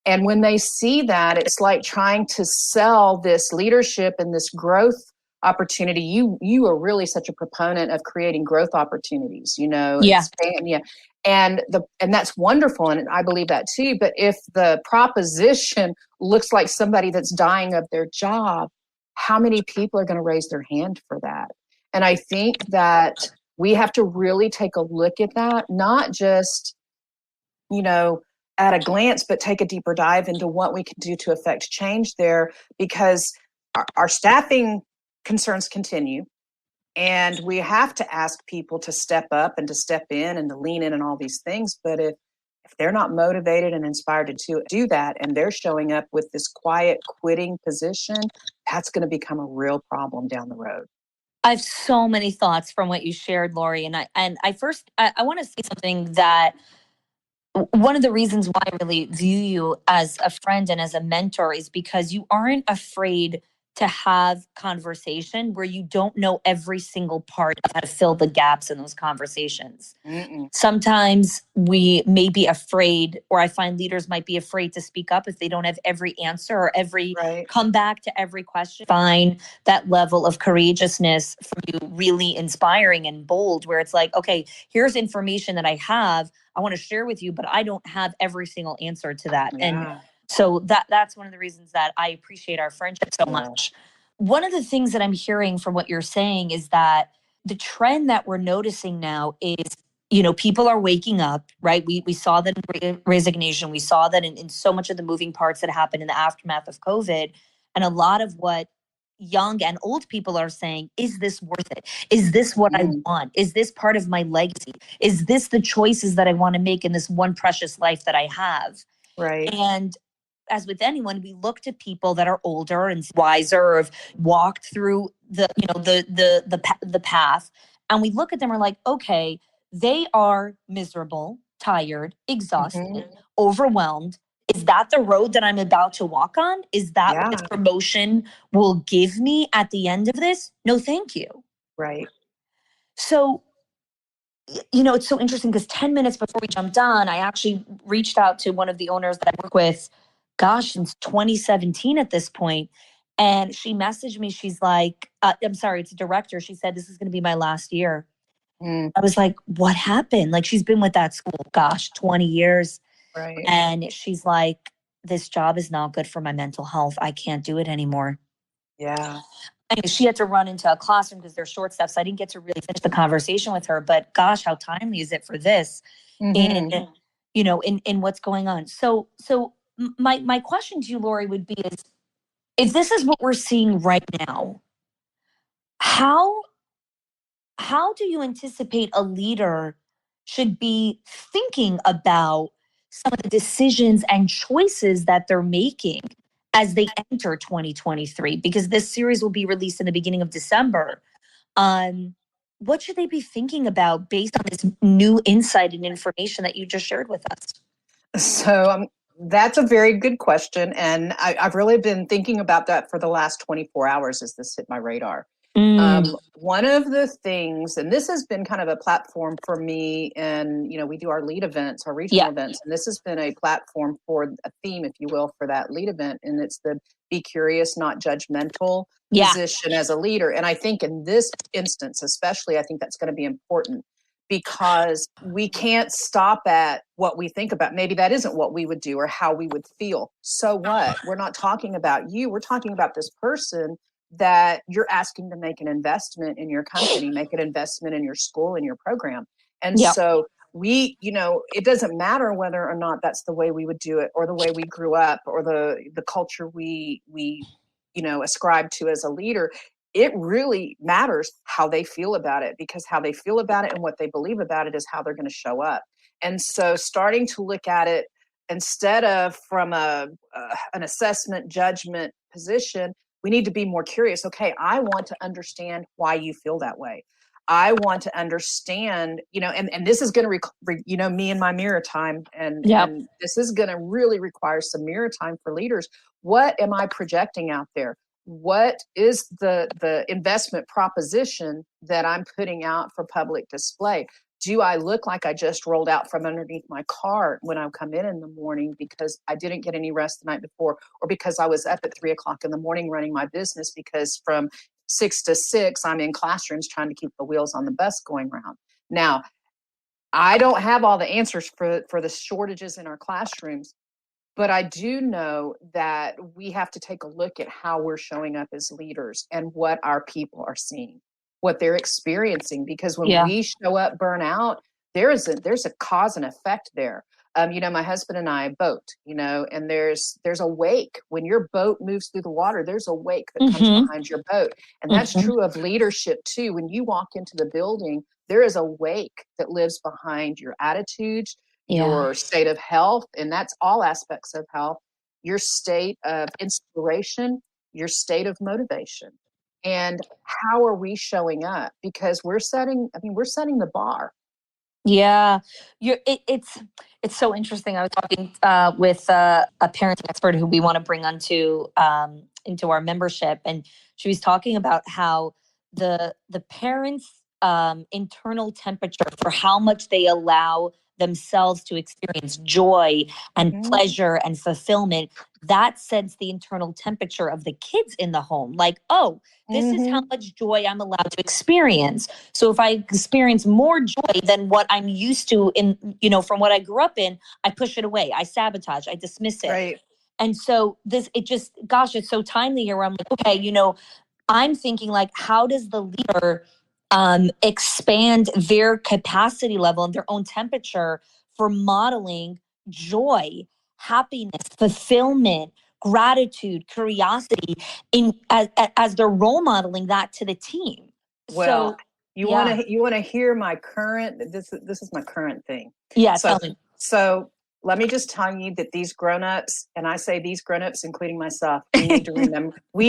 And when they see that, it's like trying to sell this leadership and this growth opportunity. You are really such a proponent of creating growth opportunities, expand, and that's wonderful, and I believe that too. But if the proposition looks like somebody that's dying of their job, how many people are going to raise their hand for that? And I think that we have to really take a look at that, not just, at a glance, but take a deeper dive into what we can do to affect change there, because our staffing concerns continue. And we have to ask people to step up and to step in and to lean in and all these things. But if they're not motivated and inspired to do that, and they're showing up with this quiet quitting position, that's going to become a real problem down the road. I have so many thoughts from what you shared, Lori. And I want to say something, that one of the reasons why I really view you as a friend and as a mentor is because you aren't afraid to have conversation where you don't know every single part of how to fill the gaps in those conversations. Sometimes we may be afraid, or I find leaders might be afraid to speak up if they don't have every answer or every come back to every question. Find that level of courageousness from you really inspiring and bold, where it's like, okay, here's information that I have, I want to share with you, but I don't have every single answer to that. And so that's one of the reasons that I appreciate our friendship so much. One of the things that I'm hearing from what you're saying is that the trend that we're noticing now is, people are waking up, right? We saw that in resignation. We saw that in so much of the moving parts that happened in the aftermath of COVID. And a lot of what young and old people are saying, is this worth it? Is this what I want? Is this part of my legacy? Is this the choices that I want to make in this one precious life that I have? Right. And as with anyone, we look to people that are older and wiser, or have walked through the path, and we look at them and we're like, okay, they are miserable, tired, exhausted, overwhelmed. Is that the road that I'm about to walk on? Is that what this promotion will give me at the end of this? No, thank you. Right. So, it's so interesting because 10 minutes before we jumped on, I actually reached out to one of the owners that I work with, since 2017 at this point. And she messaged me. She's like, I'm sorry, it's a director. She said, this is going to be my last year. I was like, what happened? Like, she's been with that school, 20 years. Right. And she's like, this job is not good for my mental health. I can't do it anymore. Yeah. Anyway, she had to run into a classroom because they're short staffed. So I didn't get to really finish the conversation with her. But gosh, how timely is it for this? And in what's going on. So my question to you, Lori, would be is, if this is what we're seeing right now, how how do you anticipate a leader should be thinking about some of the decisions and choices that they're making as they enter 2023? Because this series will be released in the beginning of December. What should they be thinking about based on this new insight and information that you just shared with us? So that's a very good question. And I've really been thinking about that for the last 24 hours as this hit my radar. One of the things, and this has been kind of a platform for me, and we do our lead events, our regional events, and this has been a platform for a theme, if you will, for that lead event, and it's the be curious, not judgmental position as a leader. And I think in this instance, especially, I think that's going to be important because we can't stop at what we think about. Maybe that isn't what we would do or how we would feel. So what? We're not talking about you. We're talking about this person that you're asking to make an investment in your company, make an investment in your school, in your program. And so it doesn't matter whether or not that's the way we would do it or the way we grew up or the culture we ascribe to as a leader. It really matters how they feel about it, because how they feel about it and what they believe about it is how they're going to show up. And so starting to look at it instead of from an assessment judgment position, we need to be more curious. Okay, I want to understand why you feel that way. I want to understand, and this is going to, me and my mirror time. And this is going to really require some mirror time for leaders. What am I projecting out there? What is the investment proposition that I'm putting out for public display? Do I look like I just rolled out from underneath my car when I come in the morning because I didn't get any rest the night before, or because I was up at 3 o'clock in the morning running my business because from 6 to 6, I'm in classrooms trying to keep the wheels on the bus going round. Now, I don't have all the answers for the shortages in our classrooms, but I do know that we have to take a look at how we're showing up as leaders and what our people are seeing, what they're experiencing. Because when we show up burnout, there's a cause and effect there. My husband and I boat, and there's a wake. When your boat moves through the water, there's a wake that comes behind your boat. And that's true of leadership too. When you walk into the building, there is a wake that lives behind your attitudes, your state of health, and that's all aspects of health, your state of inspiration, your state of motivation. And how are we showing up? Because we're setting the bar. Yeah, it's so interesting. I was talking with a parenting expert who we want to bring onto into our membership, and she was talking about how the parents' internal temperature for how much they allow themselves to experience joy and pleasure and fulfillment, that sets the internal temperature of the kids in the home. Like, oh, this is how much joy I'm allowed to experience. So if I experience more joy than what I'm used to from what I grew up in, I push it away. I sabotage, I dismiss it. Right. And so it's so timely here where I'm like, okay, I'm thinking like, how does the leader expand their capacity level and their own temperature for modeling joy, happiness, fulfillment, gratitude, curiosity as they're role modeling that to the team. Well, so you want to hear my current, this is my current thing. Yeah. So let me just tell you that these grownups, and I say these grownups, including myself, we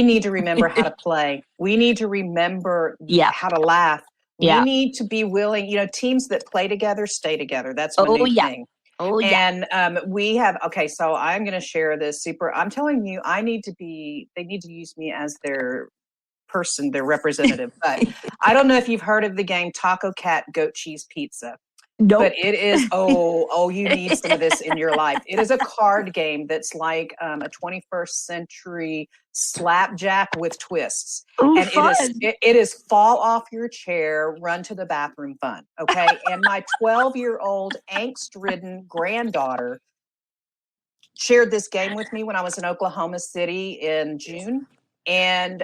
need to remember how to play. We need to remember how to laugh. We need to be willing, teams that play together, stay together. That's my new thing. Oh, yeah. And we have, so I'm going to share this I'm telling you, they need to use me as their person, their representative. But I don't know if you've heard of the game Taco Cat Goat Cheese Pizza. Nope. But it is, you need some of this in your life. It is a card game that's like a 21st century slapjack with twists. Ooh, and fun. It is fall off your chair, run to the bathroom fun. Okay. And my 12-year-old angst-ridden granddaughter shared this game with me when I was in Oklahoma City in June. And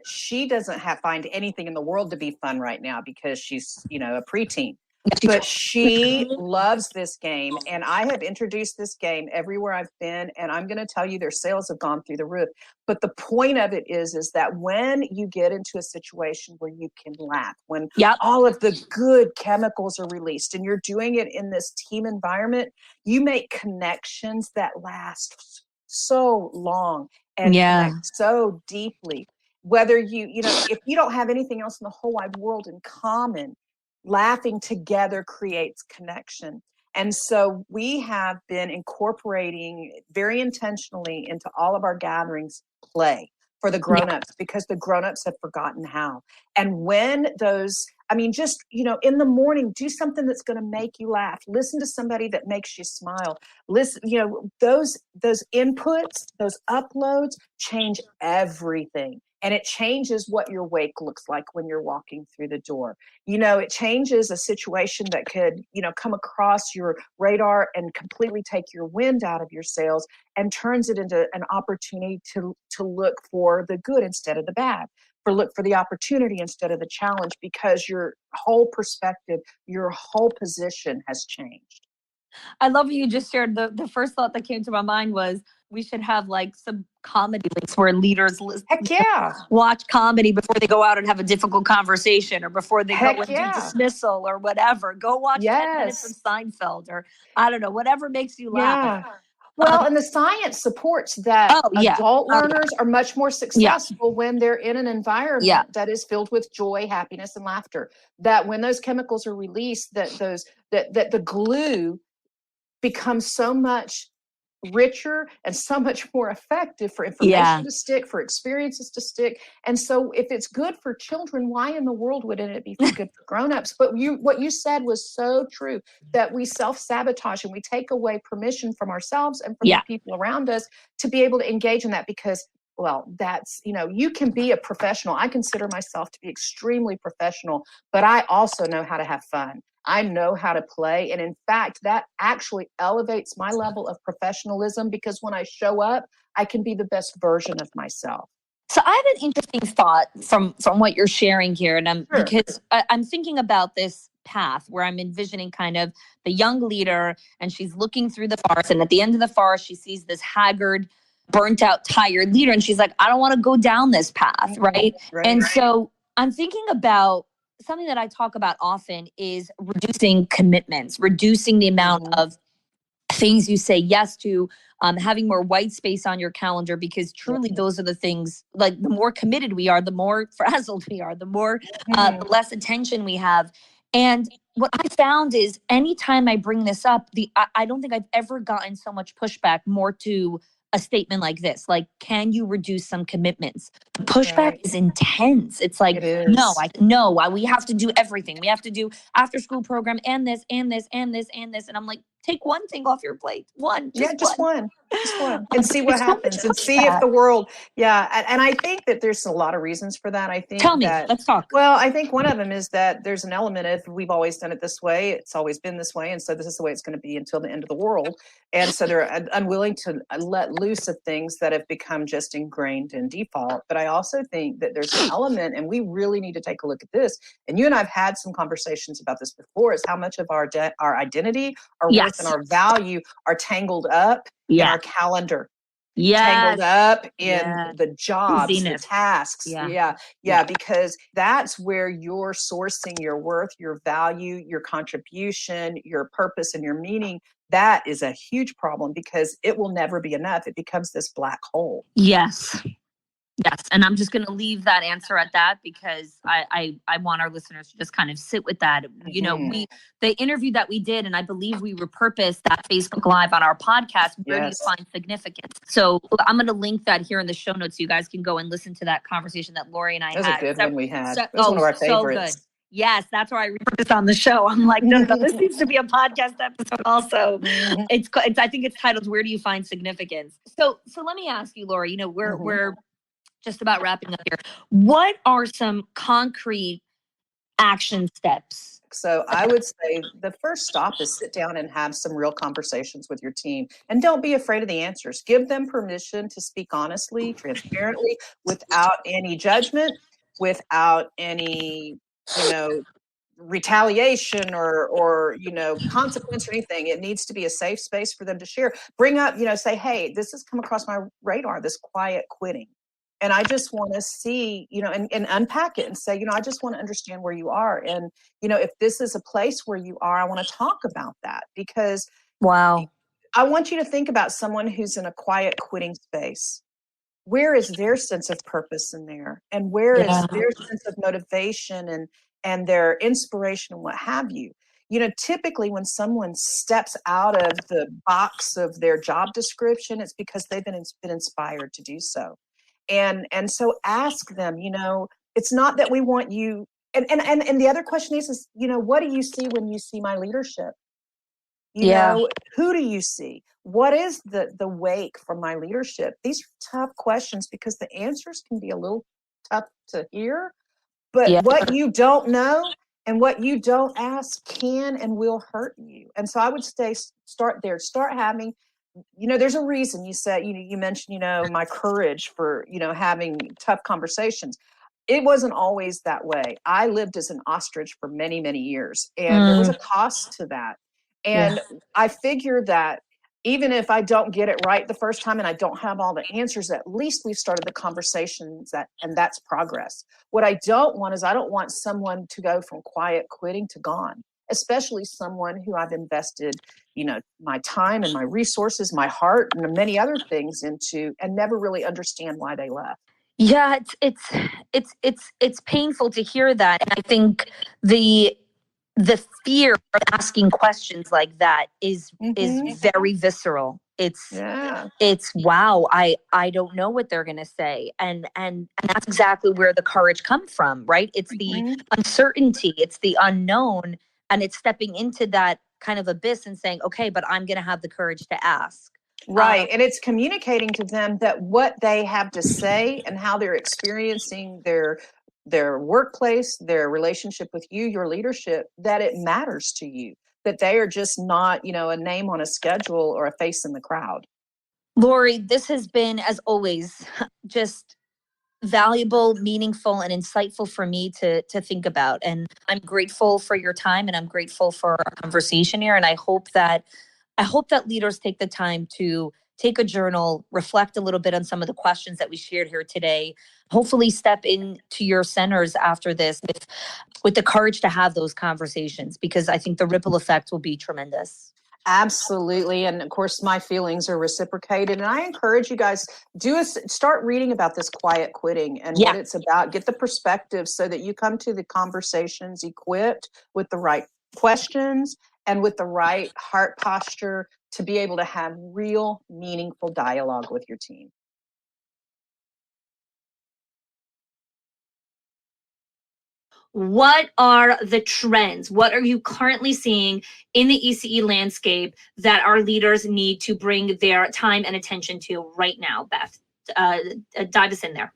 she doesn't find anything in the world to be fun right now because she's, a preteen. But she loves this game, and I have introduced this game everywhere I've been, and I'm going to tell you their sales have gone through the roof. But the point of it is that when you get into a situation where you can laugh, when all of the good chemicals are released and you're doing it in this team environment, you make connections that last so long and connect so deeply. Whether if you don't have anything else in the whole wide world in common, laughing together creates connection. And so we have been incorporating very intentionally into all of our gatherings play for the grown-ups, because the grown-ups have forgotten how. And when those, just, in the morning, do something that's going to make you laugh. Listen to somebody that makes you smile. Listen, those inputs, those uploads change everything. And it changes what your wake looks like when you're walking through the door. It changes a situation that could, come across your radar and completely take your wind out of your sails, and turns it into an opportunity to look for the good instead of the bad, look for the opportunity instead of the challenge, because your whole perspective, your whole position has changed. I love what you just shared. The first thought that came to my mind was we should have like some comedy links where leaders watch comedy before they go out and have a difficult conversation, or before they go and do dismissal or whatever. Go watch 10 minutes of Seinfeld, or I don't know, whatever makes you laugh. Well, and the science supports that adult learners are much more successful when they're in an environment that is filled with joy, happiness, and laughter. That when those chemicals are released, that the glue becomes so much richer and so much more effective for information to stick, for experiences to stick. And so if it's good for children, why in the world wouldn't it be good for grown-ups? But what you said was so true, that we self-sabotage and we take away permission from ourselves and from the people around us to be able to engage in that, because that's, you can be a professional. I consider myself to be extremely professional, but I also know how to have fun. I know how to play. And in fact, that actually elevates my level of professionalism, because when I show up, I can be the best version of myself. So I have an interesting thought from what you're sharing here. And because I'm thinking about this path where I'm envisioning kind of the young leader, and she's looking through the forest, and at the end of the forest, she sees this haggard, burnt out, tired leader. And she's like, I don't want to go down this path. Right. And so I'm thinking about something that I talk about often is reducing commitments, reducing the amount of things you say yes to, having more white space on your calendar, because truly those are the things, like the more committed we are, the more frazzled we are, the more, the less attention we have. And what I found is anytime I bring this up, I don't think I've ever gotten so much pushback more to a statement like this, like, can you reduce some commitments? The pushback is intense. It's like, we have to do everything. We have to do after school program and this, and this, and this, and this. And I'm like, take one thing off your plate. Just one. And see what happens, and see if the world, and I think that there's a lot of reasons for that. I think let's talk. Well, I think one of them is that there's an element of, we've always done it this way, it's always been this way, and so this is the way it's going to be until the end of the world. And so they're unwilling to let loose of things that have become just ingrained in default. But I also think that there's an element, and we really need to take a look at this, and you and I've had some conversations about this before, is how much of our identity, our worth, and our value are tangled up in our calendar, tangled up in the jobs, the tasks. Because that's where you're sourcing your worth, your value, your contribution, your purpose, and your meaning. That is a huge problem, because it will never be enough. It becomes this black hole. Yes. And I'm just going to leave that answer at that, because I want our listeners to just kind of sit with that. The interview that we did, and I believe we repurposed that Facebook Live on our podcast, Where Do You Find Significance? So I'm going to link that here in the show notes. So you guys can go and listen to that conversation that Lori and I had. That was a good one we had. It was one of our favorites. So good. Yes, that's why I repurposed on the show. I'm like, no, this needs to be a podcast episode also. It's I think it's titled, Where Do You Find Significance? So let me ask you, Lori, we're just about wrapping up here. What are some concrete action steps? So I would say the first stop is sit down and have some real conversations with your team. And don't be afraid of the answers. Give them permission to speak honestly, transparently, without any judgment, without any, retaliation or consequence or anything. It needs to be a safe space for them to share. Bring up, say, hey, this has come across my radar, this quiet quitting. And I just want to see, and unpack it and say, I just want to understand where you are. And, if this is a place where you are, I want to talk about that, because Wow. I want you to think about someone who's in a quiet quitting space. Where is their sense of purpose in there? And where is their sense of motivation and their inspiration and what have you? Typically when someone steps out of the box of their job description, it's because they've been inspired to do so. And so ask them, it's not that we want you. And the other question is, what do you see when you see my leadership? Who do you see? What is the wake from my leadership? These are tough questions because the answers can be a little tough to hear, but what you don't know and what you don't ask can and will hurt you. And so I would say, start there. Start having, there's a reason you said, you mentioned, my courage for, having tough conversations. It wasn't always that way. I lived as an ostrich for many, many years, and there was a cost to that. And I figured that even if I don't get it right the first time and I don't have all the answers, at least we've started the conversations and that's progress. What I don't want is I don't want someone to go from quiet quitting to gone, especially someone who I've invested, my time and my resources, my heart and many other things into, and never really understand why they left. Yeah, it's painful to hear that. And I think the fear of asking questions like that is very visceral. It's wow, I don't know what they're going to say. And that's exactly where the courage comes from, right? It's the uncertainty, it's the unknown, and it's stepping into that kind of abyss and saying, okay, but I'm going to have the courage to ask. Right. And it's communicating to them that what they have to say and how they're experiencing their workplace, their relationship with you, your leadership, that it matters to you, that they are just not, a name on a schedule or a face in the crowd. Lori, this has been, as always, just valuable, meaningful, and insightful for me to think about. And I'm grateful for your time, and I'm grateful for our conversation here. And I hope that leaders take the time to take a journal, reflect a little bit on some of the questions that we shared here today, hopefully step into your centers after this with the courage to have those conversations, because I think the ripple effect will be tremendous. Absolutely. And of course, my feelings are reciprocated. And I encourage you guys, start reading about this quiet quitting and what it's about. Get the perspective so that you come to the conversations equipped with the right questions and with the right heart posture to be able to have real, meaningful dialogue with your team. What are the trends? What are you currently seeing in the ECE landscape that our leaders need to bring their time and attention to right now, Beth? Dive us in there.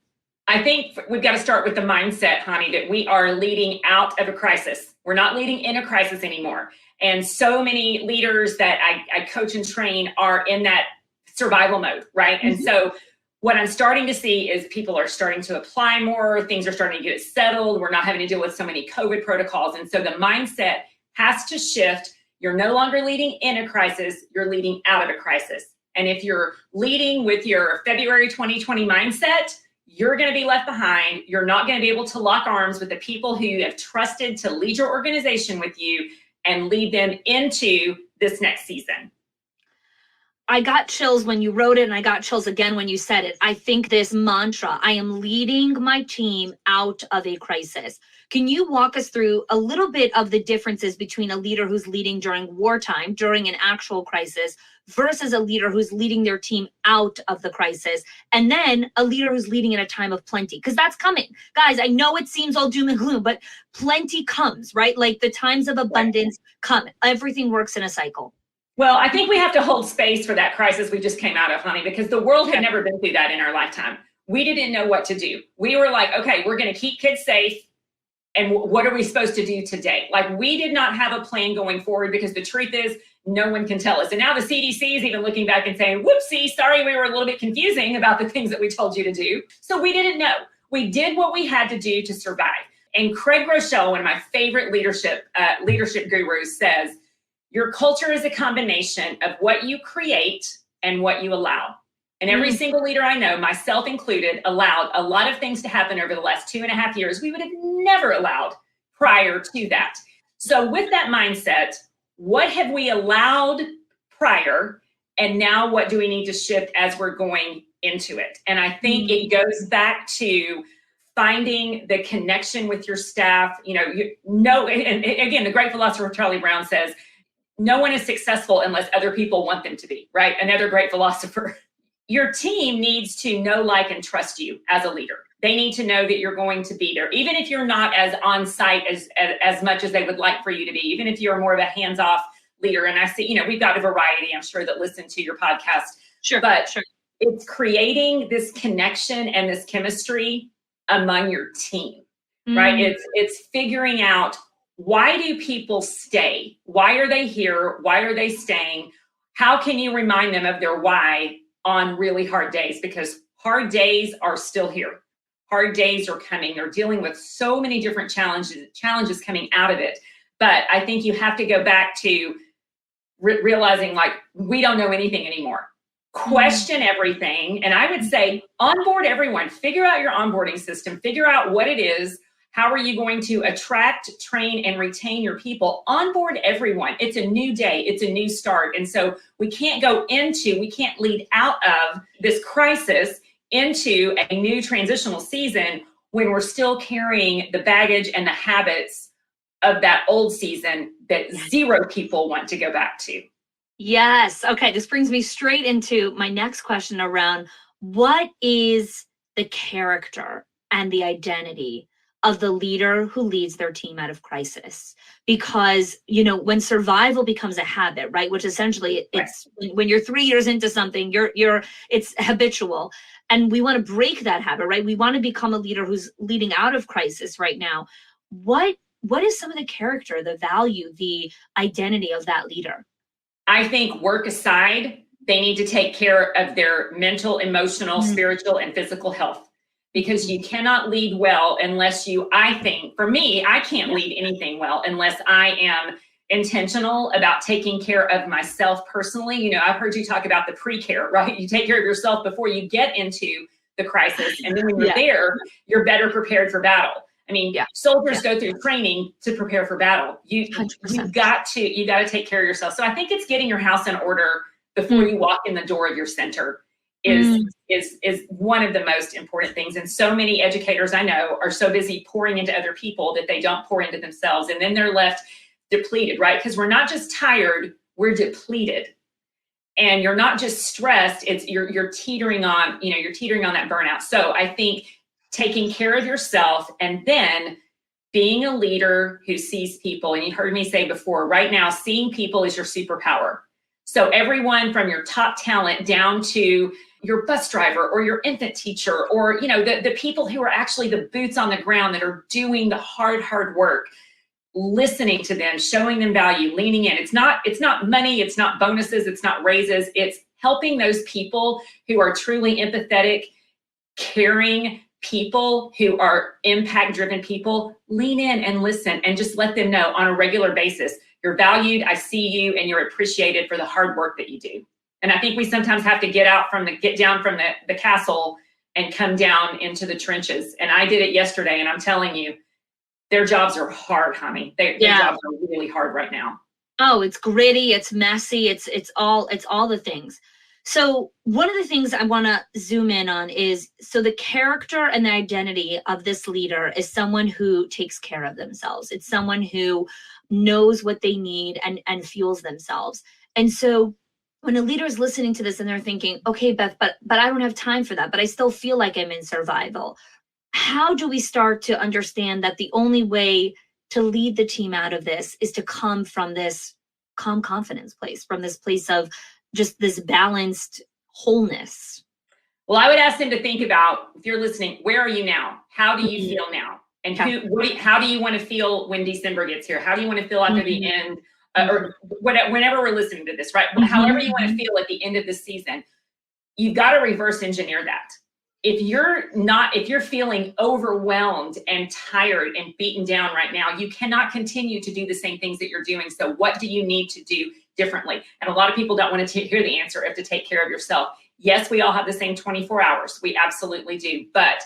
I think we've got to start with the mindset, Hani, that we are leading out of a crisis. We're not leading in a crisis anymore. And so many leaders that I coach and train are in that survival mode, right? And so what I'm starting to see is people are starting to apply more. Things are starting to get settled. We're not having to deal with so many COVID protocols. And so the mindset has to shift. You're no longer leading in a crisis. You're leading out of a crisis. And if you're leading with your February 2020 mindset, you're going to be left behind. You're not going to be able to lock arms with the people who you have trusted to lead your organization with you and lead them into this next season. I got chills when you wrote it, and I got chills again when you said it. I think this mantra, I am leading my team out of a crisis. Can you walk us through a little bit of the differences between a leader who's leading during wartime, during an actual crisis, versus a leader who's leading their team out of the crisis, and then a leader who's leading in a time of plenty? Because that's coming. Guys, I know it seems all doom and gloom, but plenty comes, right? Like the times of abundance come. Everything works in a cycle. Well, I think we have to hold space for that crisis we just came out of, Honey, because the world had never been through that in our lifetime. We didn't know what to do. We were like, okay, we're going to keep kids safe. And what are we supposed to do today? Like, we did not have a plan going forward, because the truth is no one can tell us. And now the CDC is even looking back and saying, whoopsie, sorry, we were a little bit confusing about the things that we told you to do. So we didn't know. We did what we had to do to survive. And Craig Rochelle, one of my favorite leadership gurus, says, your culture is a combination of what you create and what you allow. And every single leader I know, myself included, allowed a lot of things to happen over the last 2.5 years we would have never allowed prior to that. So with that mindset, what have we allowed prior? And now what do we need to shift as we're going into it? And I think it goes back to finding the connection with your staff. And again, the great philosopher Charlie Brown says, no one is successful unless other people want them to be, right? Another great philosopher. Your team needs to know, like, and trust you as a leader. They need to know that you're going to be there, even if you're not as on site as much as they would like for you to be, even if you're more of a hands-off leader. And I see, we've got a variety, I'm sure, that listen to your podcast. Sure. But it's creating this connection and this chemistry among your team, right? It's figuring out, why do people stay? Why are they here? Why are they staying? How can you remind them of their why on really hard days? Because hard days are still here. Hard days are coming. They're dealing with so many different challenges coming out of it. But I think you have to go back to realizing, like, we don't know anything anymore. Question everything. And I would say onboard everyone. Figure out your onboarding system. Figure out what it is. How are you going to attract, train, and retain your people? Onboard everyone. It's a new day. It's a new start. And so we can't lead out of this crisis into a new transitional season when we're still carrying the baggage and the habits of that old season that zero people want to go back to. Yes. Okay. This brings me straight into my next question around, what is the character and the identity of the leader who leads their team out of crisis? Because, when survival becomes a habit, right, which essentially it's when you're 3 years into something, it's habitual, and we want to break that habit, right? We want to become a leader who's leading out of crisis right now. What is some of the character, the value, the identity of that leader? I think, work aside, they need to take care of their mental, emotional, spiritual, and physical health. Because you cannot lead well unless I think, for me, I can't lead anything well unless I am intentional about taking care of myself personally. I've heard you talk about the pre-care, right? You take care of yourself before you get into the crisis. And then when you're there, you're better prepared for battle. Soldiers go through training to prepare for battle. You've got to take care of yourself. So I think it's getting your house in order before you walk in the door of your center is one of the most important things. And so many educators I know are so busy pouring into other people that they don't pour into themselves. And then they're left depleted, right? Because we're not just tired, we're depleted. And you're not just stressed, you're teetering on that burnout. So I think taking care of yourself and then being a leader who sees people. And you heard me say before, right now, seeing people is your superpower. So everyone from your top talent down to your bus driver or your infant teacher, or the people who are actually the boots on the ground that are doing the hard work, listening to them, showing them value, leaning in. It's not money, it's not bonuses, it's not raises. It's helping those people who are truly empathetic, caring people, who are impact-driven people. Lean in and listen and just let them know on a regular basis, you're valued, I see you, and you're appreciated for the hard work that you do. And I think we sometimes have to get down from the castle and come down into the trenches. And I did it yesterday, and I'm telling you, their jobs are hard, honey. Their jobs are really hard right now. Oh, it's gritty, it's messy, it's all the things. So one of the things I want to zoom in on is, so the character and the identity of this leader is someone who takes care of themselves. It's someone who knows what they need and fuels themselves. And so when a leader is listening to this and they're thinking, okay, Beth, but I don't have time for that, but I still feel like I'm in survival. How do we start to understand that the only way to lead the team out of this is to come from this calm confidence place, from this place of just this balanced wholeness? Well, I would ask them to think about, if you're listening, where are you now? How do you feel now? And how do you want to feel when December gets here? How do you want to feel after the end? Or whenever we're listening to this, right? However you want to feel at the end of the season, you've got to reverse engineer that. if you're feeling overwhelmed and tired and beaten down right now, you cannot continue to do the same things that you're doing. So what do you need to do differently? And a lot of people don't want to hear the answer of to take care of yourself. Yes, we all have the same 24 hours. We absolutely do. But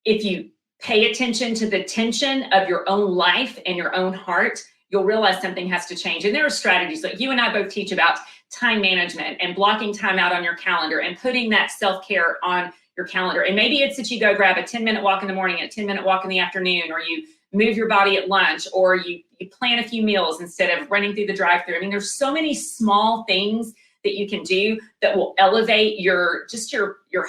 if you pay attention to the tension of your own life and your own heart, you'll realize something has to change. And there are strategies like you and I both teach about time management and blocking time out on your calendar and putting that self-care on your calendar. And maybe it's that you go grab a 10-minute walk in the morning, a 10-minute walk in the afternoon, or you move your body at lunch, or you plan a few meals instead of running through the drive-thru. I mean, there's so many small things that you can do that will elevate your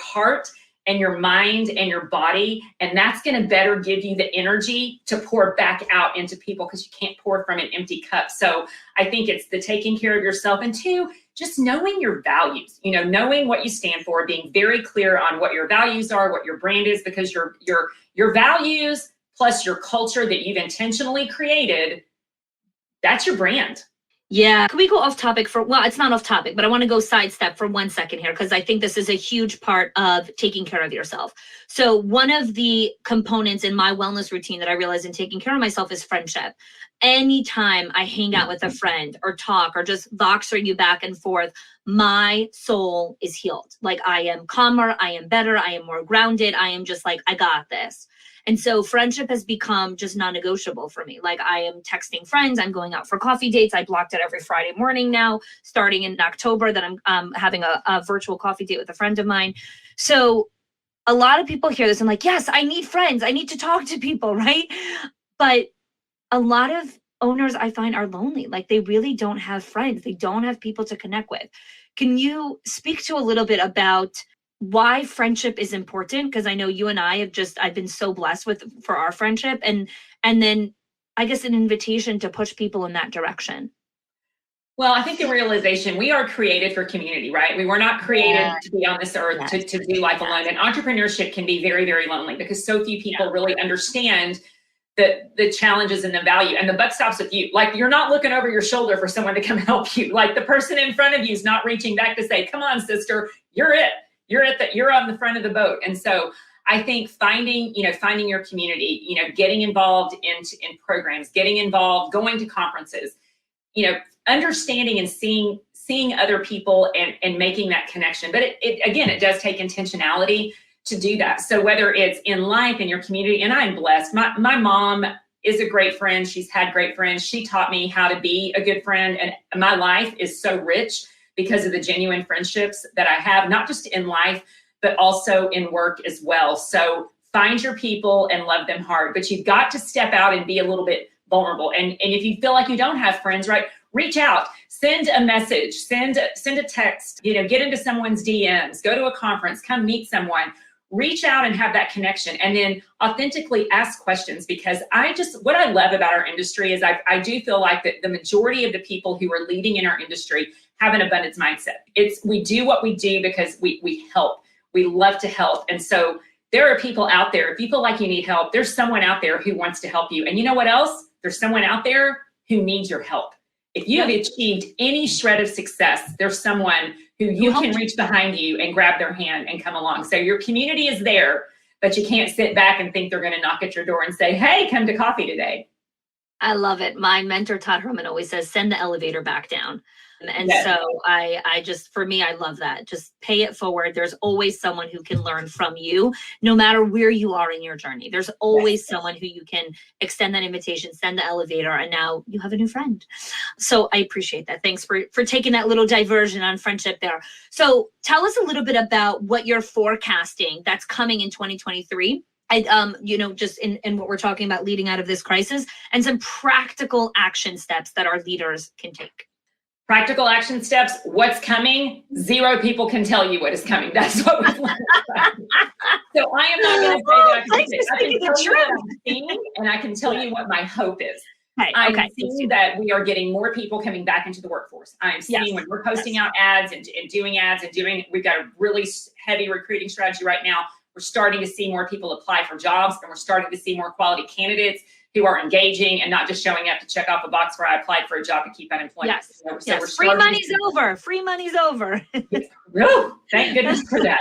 heart and your mind and your body. And that's going to better give you the energy to pour back out into people, because you can't pour from an empty cup. So I think it's the taking care of yourself. And two, just knowing your values, knowing what you stand for, being very clear on what your values are, what your brand is, because your values plus your culture that you've intentionally created, that's your brand. Yeah. Can we go off topic well, it's not off topic, but I want to go sidestep for 1 second here, because I think this is a huge part of taking care of yourself. So one of the components in my wellness routine that I realize in taking care of myself is friendship. Anytime I hang out with a friend or talk or just Voxer you back and forth, my soul is healed. Like, I am calmer, I am better, I am more grounded. I am just like, I got this. And so friendship has become just non-negotiable for me. Like, I am texting friends, I'm going out for coffee dates. I blocked it every Friday morning now, starting in October, that I'm having a virtual coffee date with a friend of mine. So a lot of people hear this and like, yes, I need friends. I need to talk to people, right? But a lot of owners I find are lonely. Like, they really don't have friends. They don't have people to connect with. Can you speak to a little bit about why friendship is important? Because I know you and I I've been so blessed for our friendship, and then I guess an invitation to push people in that direction. Well, I think the realization, we are created for community, right? We were not created to be on this earth to do life alone. And entrepreneurship can be very, very lonely, because so few people really understand the challenges and the value, and the buck stops with you. Like, you're not looking over your shoulder for someone to come help you. Like, the person in front of you is not reaching back to say, come on, sister, you're it. You're on the front of the boat. And so I think finding your community, getting involved in programs, getting involved, going to conferences, understanding and seeing other people and making that connection. But it does take intentionality to do that. So whether it's in life, in your community, and I'm blessed. My mom is a great friend. She's had great friends. She taught me how to be a good friend. And my life is so rich because of the genuine friendships that I have, not just in life, but also in work as well. So find your people and love them hard, but you've got to step out and be a little bit vulnerable. And if you feel like you don't have friends, right, reach out, send a message, send a text, get into someone's DMs, go to a conference, come meet someone, reach out and have that connection, and then authentically ask questions. Because what I love about our industry is I do feel like that the majority of the people who are leading in our industry have an abundance mindset. We do what we do because we help. We love to help. And so there are people out there, if you feel like you need help, there's someone out there who wants to help you. And you know what else? There's someone out there who needs your help. If you have achieved any shred of success, there's someone who you can reach behind you and grab their hand and come along. So your community is there, but you can't sit back and think they're going to knock at your door and say, hey, come to coffee today. I love it. My mentor, Todd Herman, always says, send the elevator back down. And yes. So for me, I love that. Just pay it forward. There's always someone who can learn from you, no matter where you are in your journey. There's always someone who you can extend that invitation, send the elevator, and now you have a new friend. So I appreciate that. Thanks for taking that little diversion on friendship there. So tell us a little bit about what you're forecasting that's coming in 2023. Just in what we're talking about leading out of this crisis, and some practical action steps that our leaders can take. Practical action steps, what's coming? 0 people can tell you what is coming. That's what we've learned. So I am not going to say that I can tell you what I'm seeing, and I can tell you what my hope is. I'm seeing that we are getting more people coming back into the workforce. I'm seeing when we're posting out ads and doing ads and we've got a really heavy recruiting strategy right now. We're starting to see more people apply for jobs, and we're starting to see more quality candidates who are engaging and not just showing up to check off a box where I applied for a job and keep unemployment. Yes. So Yes. we're Free money's over. Free money's over. Woo, thank goodness for that.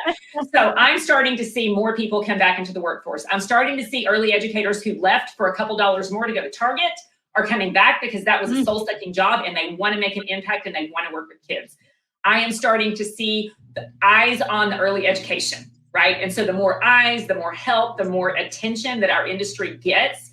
So I'm starting to see more people come back into the workforce. I'm starting to see early educators who left for a couple dollars more to go to Target are coming back because that was a soul-sucking job and they want to make an impact and they want to work with kids. I am starting to see the eyes on the early education, right? And so the more eyes, the more help, the more attention that our industry gets,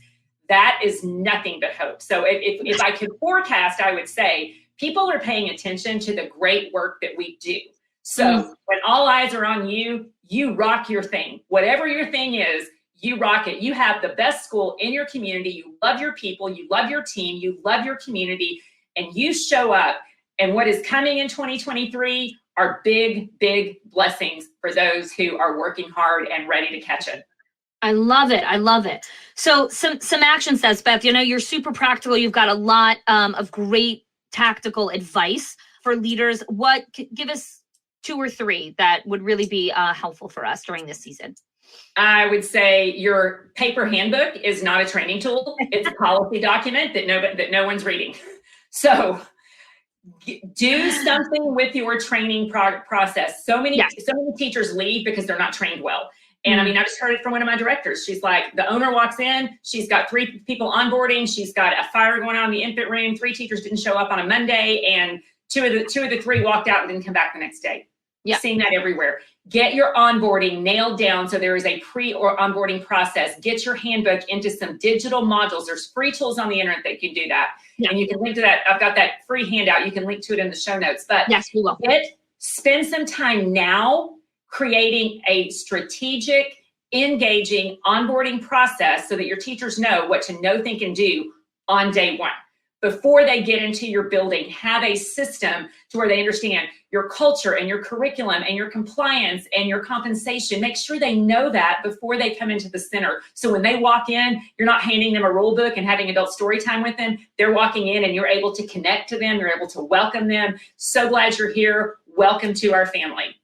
that is nothing but hope. So if I could forecast, I would say people are paying attention to the great work that we do. So when all eyes are on you, you rock your thing. Whatever your thing is, you rock it. You have the best school in your community. You love your people. You love your team. You love your community. And you show up. And what is coming in 2023 are big, big blessings for those who are working hard and ready to catch it. I love it. I love it. So some action steps, Beth. You know, you're super practical. You've got a lot of great tactical advice for leaders. Give us 2 or 3 that would really be helpful for us during this season. I would say your paper handbook is not a training tool. It's a policy document that no one's reading. So do something with your training process. So many teachers leave because they're not trained well. And I mean, I just heard it from one of my directors. She's like, the owner walks in, she's got 3 people onboarding, she's got a fire going on in the infant room, 3 teachers didn't show up on a Monday, and two of the 3 walked out and didn't come back the next day. Yeah. Seeing that everywhere. Get your onboarding nailed down so there is a or onboarding process. Get your handbook into some digital modules. There's free tools on the internet that can do that. Yeah. And you can link to that. I've got that free handout. You can link to it in the show notes. But yes, we will. Spend some time now creating a strategic, engaging onboarding process so that your teachers know what to know, think, and do on day 1. Before they get into your building, have a system to where they understand your culture and your curriculum and your compliance and your compensation. Make sure they know that before they come into the center. So when they walk in, you're not handing them a rule book and having adult story time with them. They're walking in and you're able to connect to them. You're able to welcome them. So glad you're here. Welcome to our family.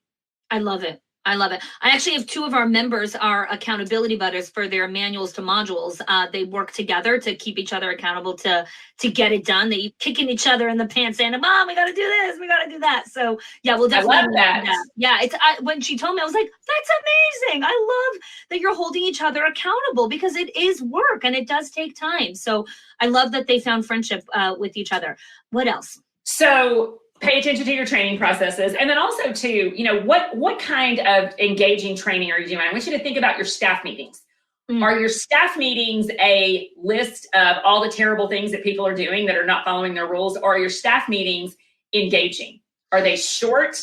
I love it. I love it. I actually have 2 of our members are accountability buddies for their manuals to modules. They work together to keep each other accountable to get it done. They kicking each other in the pants saying, Mom, we got to do this. We got to do that. So yeah, we'll definitely. I love that. Yeah. When she told me, I was like, that's amazing. I love that you're holding each other accountable because it is work and it does take time. So I love that they found friendship with each other. What else? So pay attention to your training processes. And then also to, what kind of engaging training are you doing? I want you to think about your staff meetings. Are your staff meetings a list of all the terrible things that people are doing that are not following their rules? Or are your staff meetings engaging? Are they short,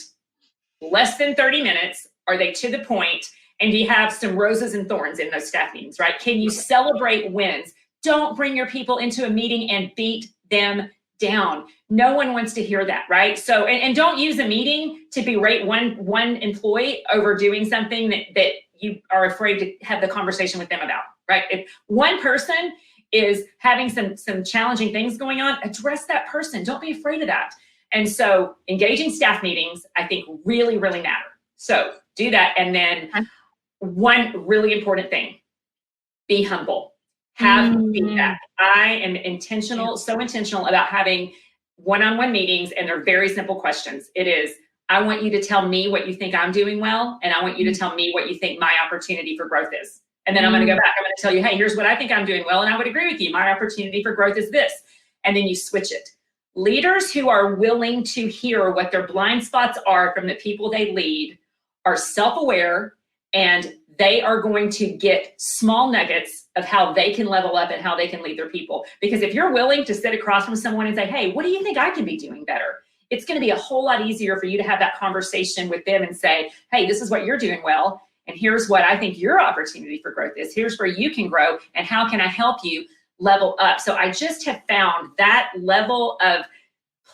less than 30 minutes? Are they to the point? And do you have some roses and thorns in those staff meetings, right? Can you celebrate wins? Don't bring your people into a meeting and beat them down. No one wants to hear that, right? So, and don't use a meeting to berate one employee over doing something that you are afraid to have the conversation with them about, right? If one person is having some challenging things going on, address that person. Don't be afraid of that. And so engaging staff meetings, I think really, really matter. So do that. And then one really important thing, be humble. Have feedback. I am so intentional about having one-on-one meetings, and they're very simple questions. It is, I want you to tell me what you think I'm doing well, and I want you to tell me what you think my opportunity for growth is. And then I'm going to go back. I'm going to tell you, hey, here's what I think I'm doing well, and I would agree with you. My opportunity for growth is this. And then you switch it. Leaders who are willing to hear what their blind spots are from the people they lead are self-aware, and they are going to get small nuggets of how they can level up and how they can lead their people. Because if you're willing to sit across from someone and say, hey, what do you think I can be doing better? It's going to be a whole lot easier for you to have that conversation with them and say, hey, this is what you're doing well. And here's what I think your opportunity for growth is. Here's where you can grow. And how can I help you level up? So I just have found that level of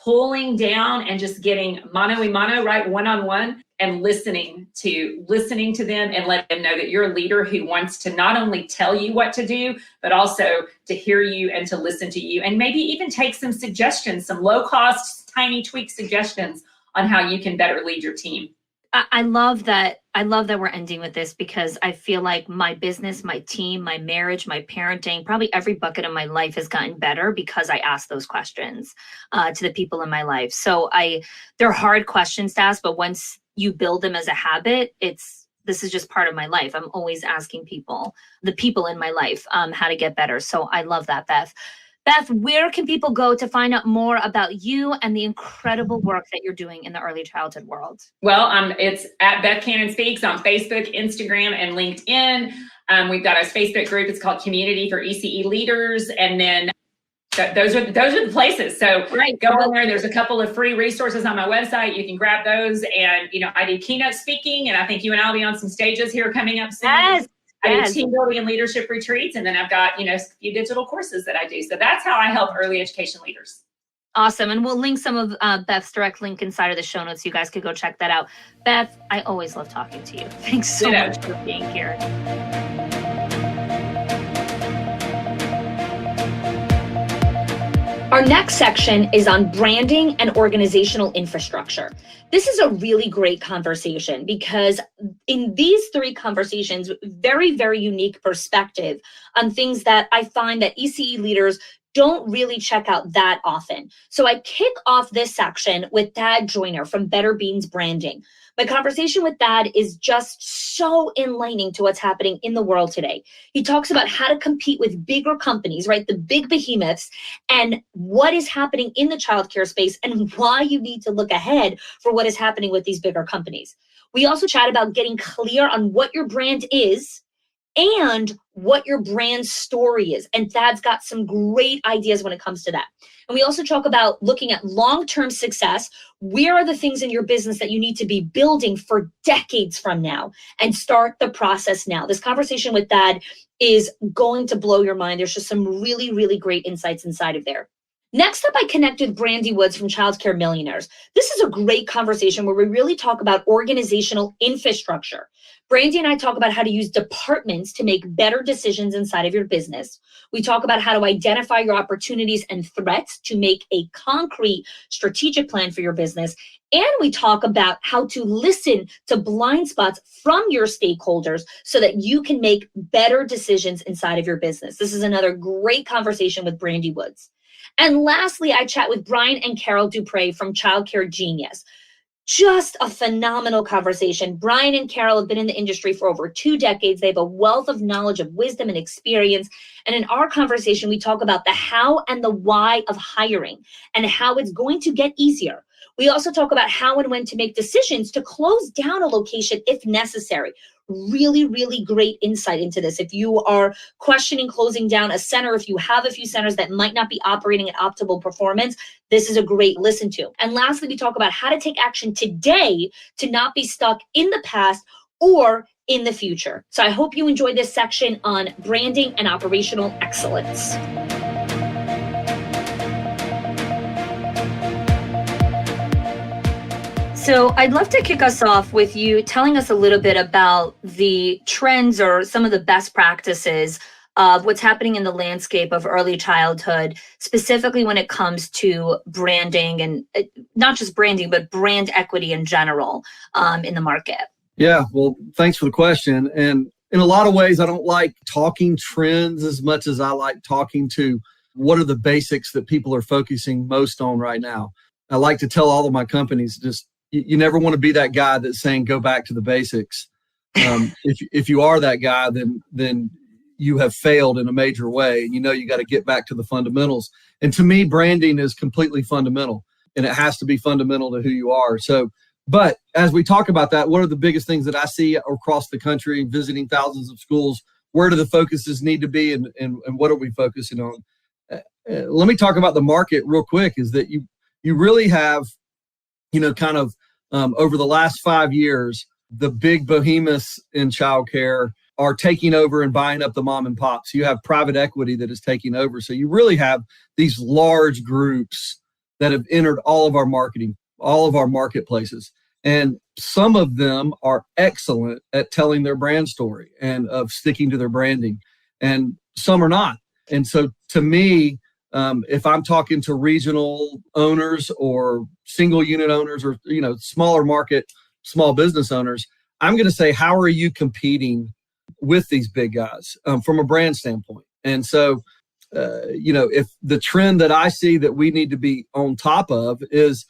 pulling down and just getting mano a mano, right? One-on-one, and listening to them and let them know that you're a leader who wants to not only tell you what to do, but also to hear you and to listen to you, and maybe even take some suggestions, some low-cost, tiny tweak suggestions on how you can better lead your team. I love that. I love that we're ending with this because I feel like my business, my team, my marriage, my parenting, probably every bucket of my life has gotten better because I ask those questions to the people in my life. So they're hard questions to ask, but once you build them as a habit, this is just part of my life. I'm always asking the people in my life, how to get better. So I love that, Beth. Beth, where can people go to find out more about you and the incredible work that you're doing in the early childhood world? Well, it's at Beth Cannon Speaks on Facebook, Instagram, and LinkedIn. We've got a Facebook group. It's called Community for ECE Leaders. And then those are the places. So go on there. There's a couple of free resources on my website. You can grab those. And, I do keynote speaking, and I think you and I will be on some stages here coming up soon. Yes. I do team building and leadership retreats, and then I've got, a few digital courses that I do. So that's how I help early education leaders. Awesome. And we'll link some of Beth's direct link inside of the show notes. You guys could go check that out. Beth, I always love talking to you. Thanks so much for being here. Our next section is on branding and organizational infrastructure. This is a really great conversation because in these three conversations, very, very unique perspective on things that I find that ECE leaders don't really check out that often. So I kick off this section with Thad Joyner from Better Beans Branding. My conversation with Thad is just so enlightening to what's happening in the world today. He talks about how to compete with bigger companies, right? The big behemoths, and what is happening in the childcare space and why you need to look ahead for what is happening with these bigger companies. We also chat about getting clear on what your brand is and what your brand story is. And Thad's got some great ideas when it comes to that. And we also talk about looking at long-term success. Where are the things in your business that you need to be building for decades from now, and start the process now? This conversation with Thad is going to blow your mind. There's just some really, really great insights inside of there. Next up, I connect with Brandy Woods from Childcare Millionaires. This is a great conversation where we really talk about organizational infrastructure. Brandy and I talk about how to use departments to make better decisions inside of your business. We talk about how to identify your opportunities and threats to make a concrete strategic plan for your business. And we talk about how to listen to blind spots from your stakeholders so that you can make better decisions inside of your business. This is another great conversation with Brandy Woods. And lastly, I chat with Brian and Carol Dupre from Childcare Genius. Just a phenomenal conversation. Brian and Carol have been in the industry for over 2 decades. They have a wealth of knowledge, of wisdom, and experience. And in our conversation, we talk about the how and the why of hiring and how it's going to get easier. We also talk about how and when to make decisions to close down a location if necessary. Really, really great insight into this. If you are questioning closing down a center, if you have a few centers that might not be operating at optimal performance, this is a great listen to. And lastly, we talk about how to take action today to not be stuck in the past or in the future. So I hope you enjoyed this section on branding and operational excellence. So I'd love to kick us off with you telling us a little bit about the trends or some of the best practices of what's happening in the landscape of early childhood, specifically when it comes to branding, and not just branding, but brand equity in general in the market. Yeah, well, thanks for the question. And in a lot of ways, I don't like talking trends as much as I like talking to what are the basics that people are focusing most on right now. I like to tell all of my companies, just you never want to be that guy that's saying go back to the basics. If you are that guy, then you have failed in a major way. You got to get back to the fundamentals. And to me, branding is completely fundamental, and it has to be fundamental to who you are. So, but as we talk about that, what are the biggest things that I see across the country, visiting thousands of schools? Where do the focuses need to be, and what are we focusing on? Let me talk about the market real quick. Is that you really have, over the last 5 years, the big behemoths in childcare are taking over and buying up the mom and pops. You have private equity that is taking over. So you really have these large groups that have entered all of our marketing, all of our marketplaces. And some of them are excellent at telling their brand story and of sticking to their branding, and some are not. And so to me, if I'm talking to regional owners or single unit owners or, smaller market small business owners, I'm going to say, how are you competing with these big guys from a brand standpoint? And so, if the trend that I see that we need to be on top of is,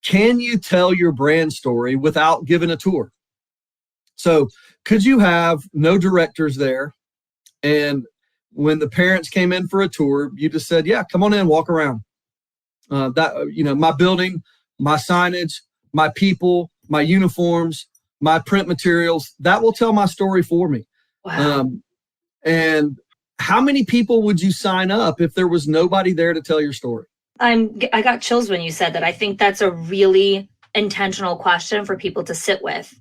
can you tell your brand story without giving a tour? So could you have no directors there? And when the parents came in for a tour, you just said, yeah, come on in, walk around. My building, my signage, my people, my uniforms, my print materials, that will tell my story for me. Wow. And how many people would you sign up if there was nobody there to tell your story? I got chills when you said that. I think that's a really intentional question for people to sit with.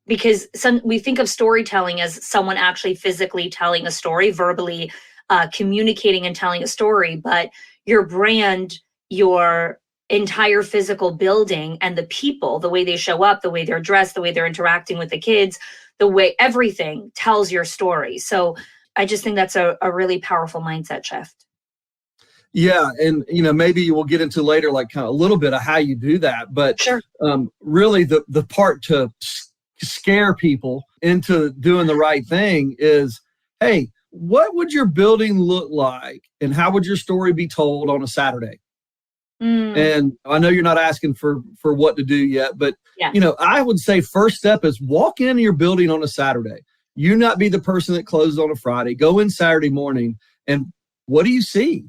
Because we think of storytelling as someone actually physically telling a story, verbally communicating and telling a story, but your brand, your entire physical building and the people, the way they show up, the way they're dressed, the way they're interacting with the kids, the way everything tells your story. So I just think that's a really powerful mindset shift. Yeah. And, maybe we'll get into later, like kind of a little bit of how you do that. But sure. Really the part to scare people into doing the right thing is, hey, what would your building look like and how would your story be told on a Saturday? And I know you're not asking for what to do yet, but, yeah. I would say first step is walk into your building on a Saturday. You not be the person that closes on a Friday. Go in Saturday morning and what do you see?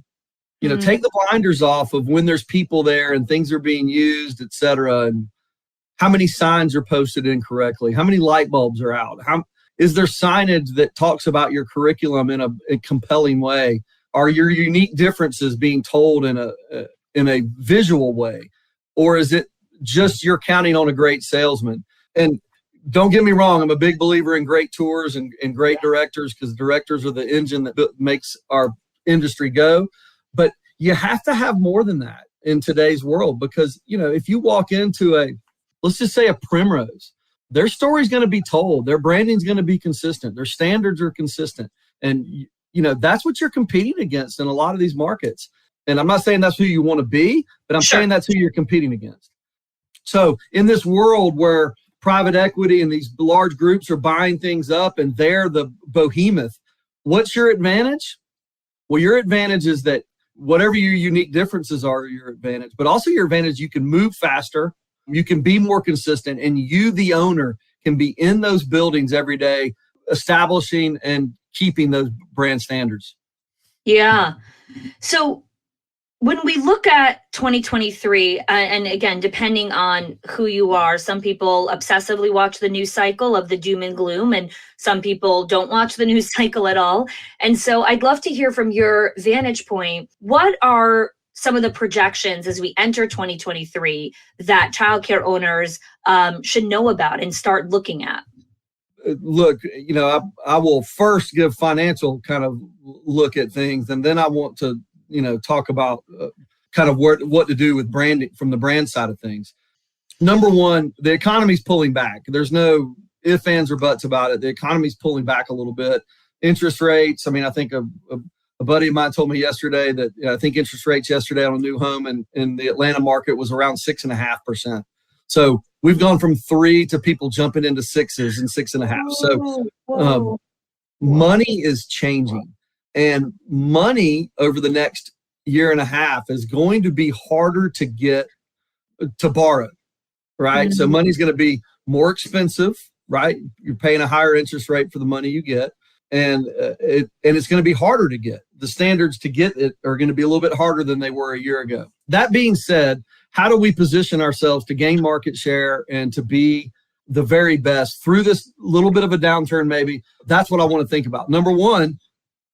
Take the blinders off of when there's people there and things are being used, et cetera. And how many signs are posted incorrectly? How many light bulbs are out? Is there signage that talks about your curriculum in a compelling way? Are your unique differences being told in a visual way? Or is it just you're counting on a great salesman? And don't get me wrong, I'm a big believer in great tours and great directors, because directors are the engine that makes our industry go. But you have to have more than that in today's world, because, if you walk into let's just say a Primrose, their story's going to be told. Their branding's going to be consistent. Their standards are consistent. And, that's what you're competing against in a lot of these markets. And I'm not saying that's who you want to be, but I'm saying that's who you're competing against. So in this world where private equity and these large groups are buying things up and they're the behemoth, what's your advantage? Well, your advantage is that whatever your unique differences are your advantage, but also your advantage, you can move faster, you can be more consistent, and you, the owner, can be in those buildings every day, establishing and keeping those brand standards. Yeah. So when we look at 2023, and again, depending on who you are, some people obsessively watch the news cycle of the doom and gloom, and some people don't watch the news cycle at all. And so I'd love to hear from your vantage point, what are some of the projections as we enter 2023 that childcare owners should know about and start looking at? Look, I will first give financial kind of look at things, and then I want to talk about kind of what to do with branding from the brand side of things. Number one, the economy's pulling back. There's no ifs, ands, or buts about it. The economy's pulling back a little bit. Interest rates, I think a buddy of mine told me yesterday that I think interest rates yesterday on a new home in the Atlanta market was around 6.5%. So we've gone from 3 to people jumping into 6s and 6.5. So money is changing. And money over the next year and a half is going to be harder to get to borrow, right? So money's going to be more expensive, right? You're paying a higher interest rate for the money you get, and it's going to be harder to get. The standards to get it are going to be a little bit harder than they were a year ago. That being said, how do we position ourselves to gain market share and to be the very best through this little bit of a downturn? Maybe that's what I want to think about. Number one,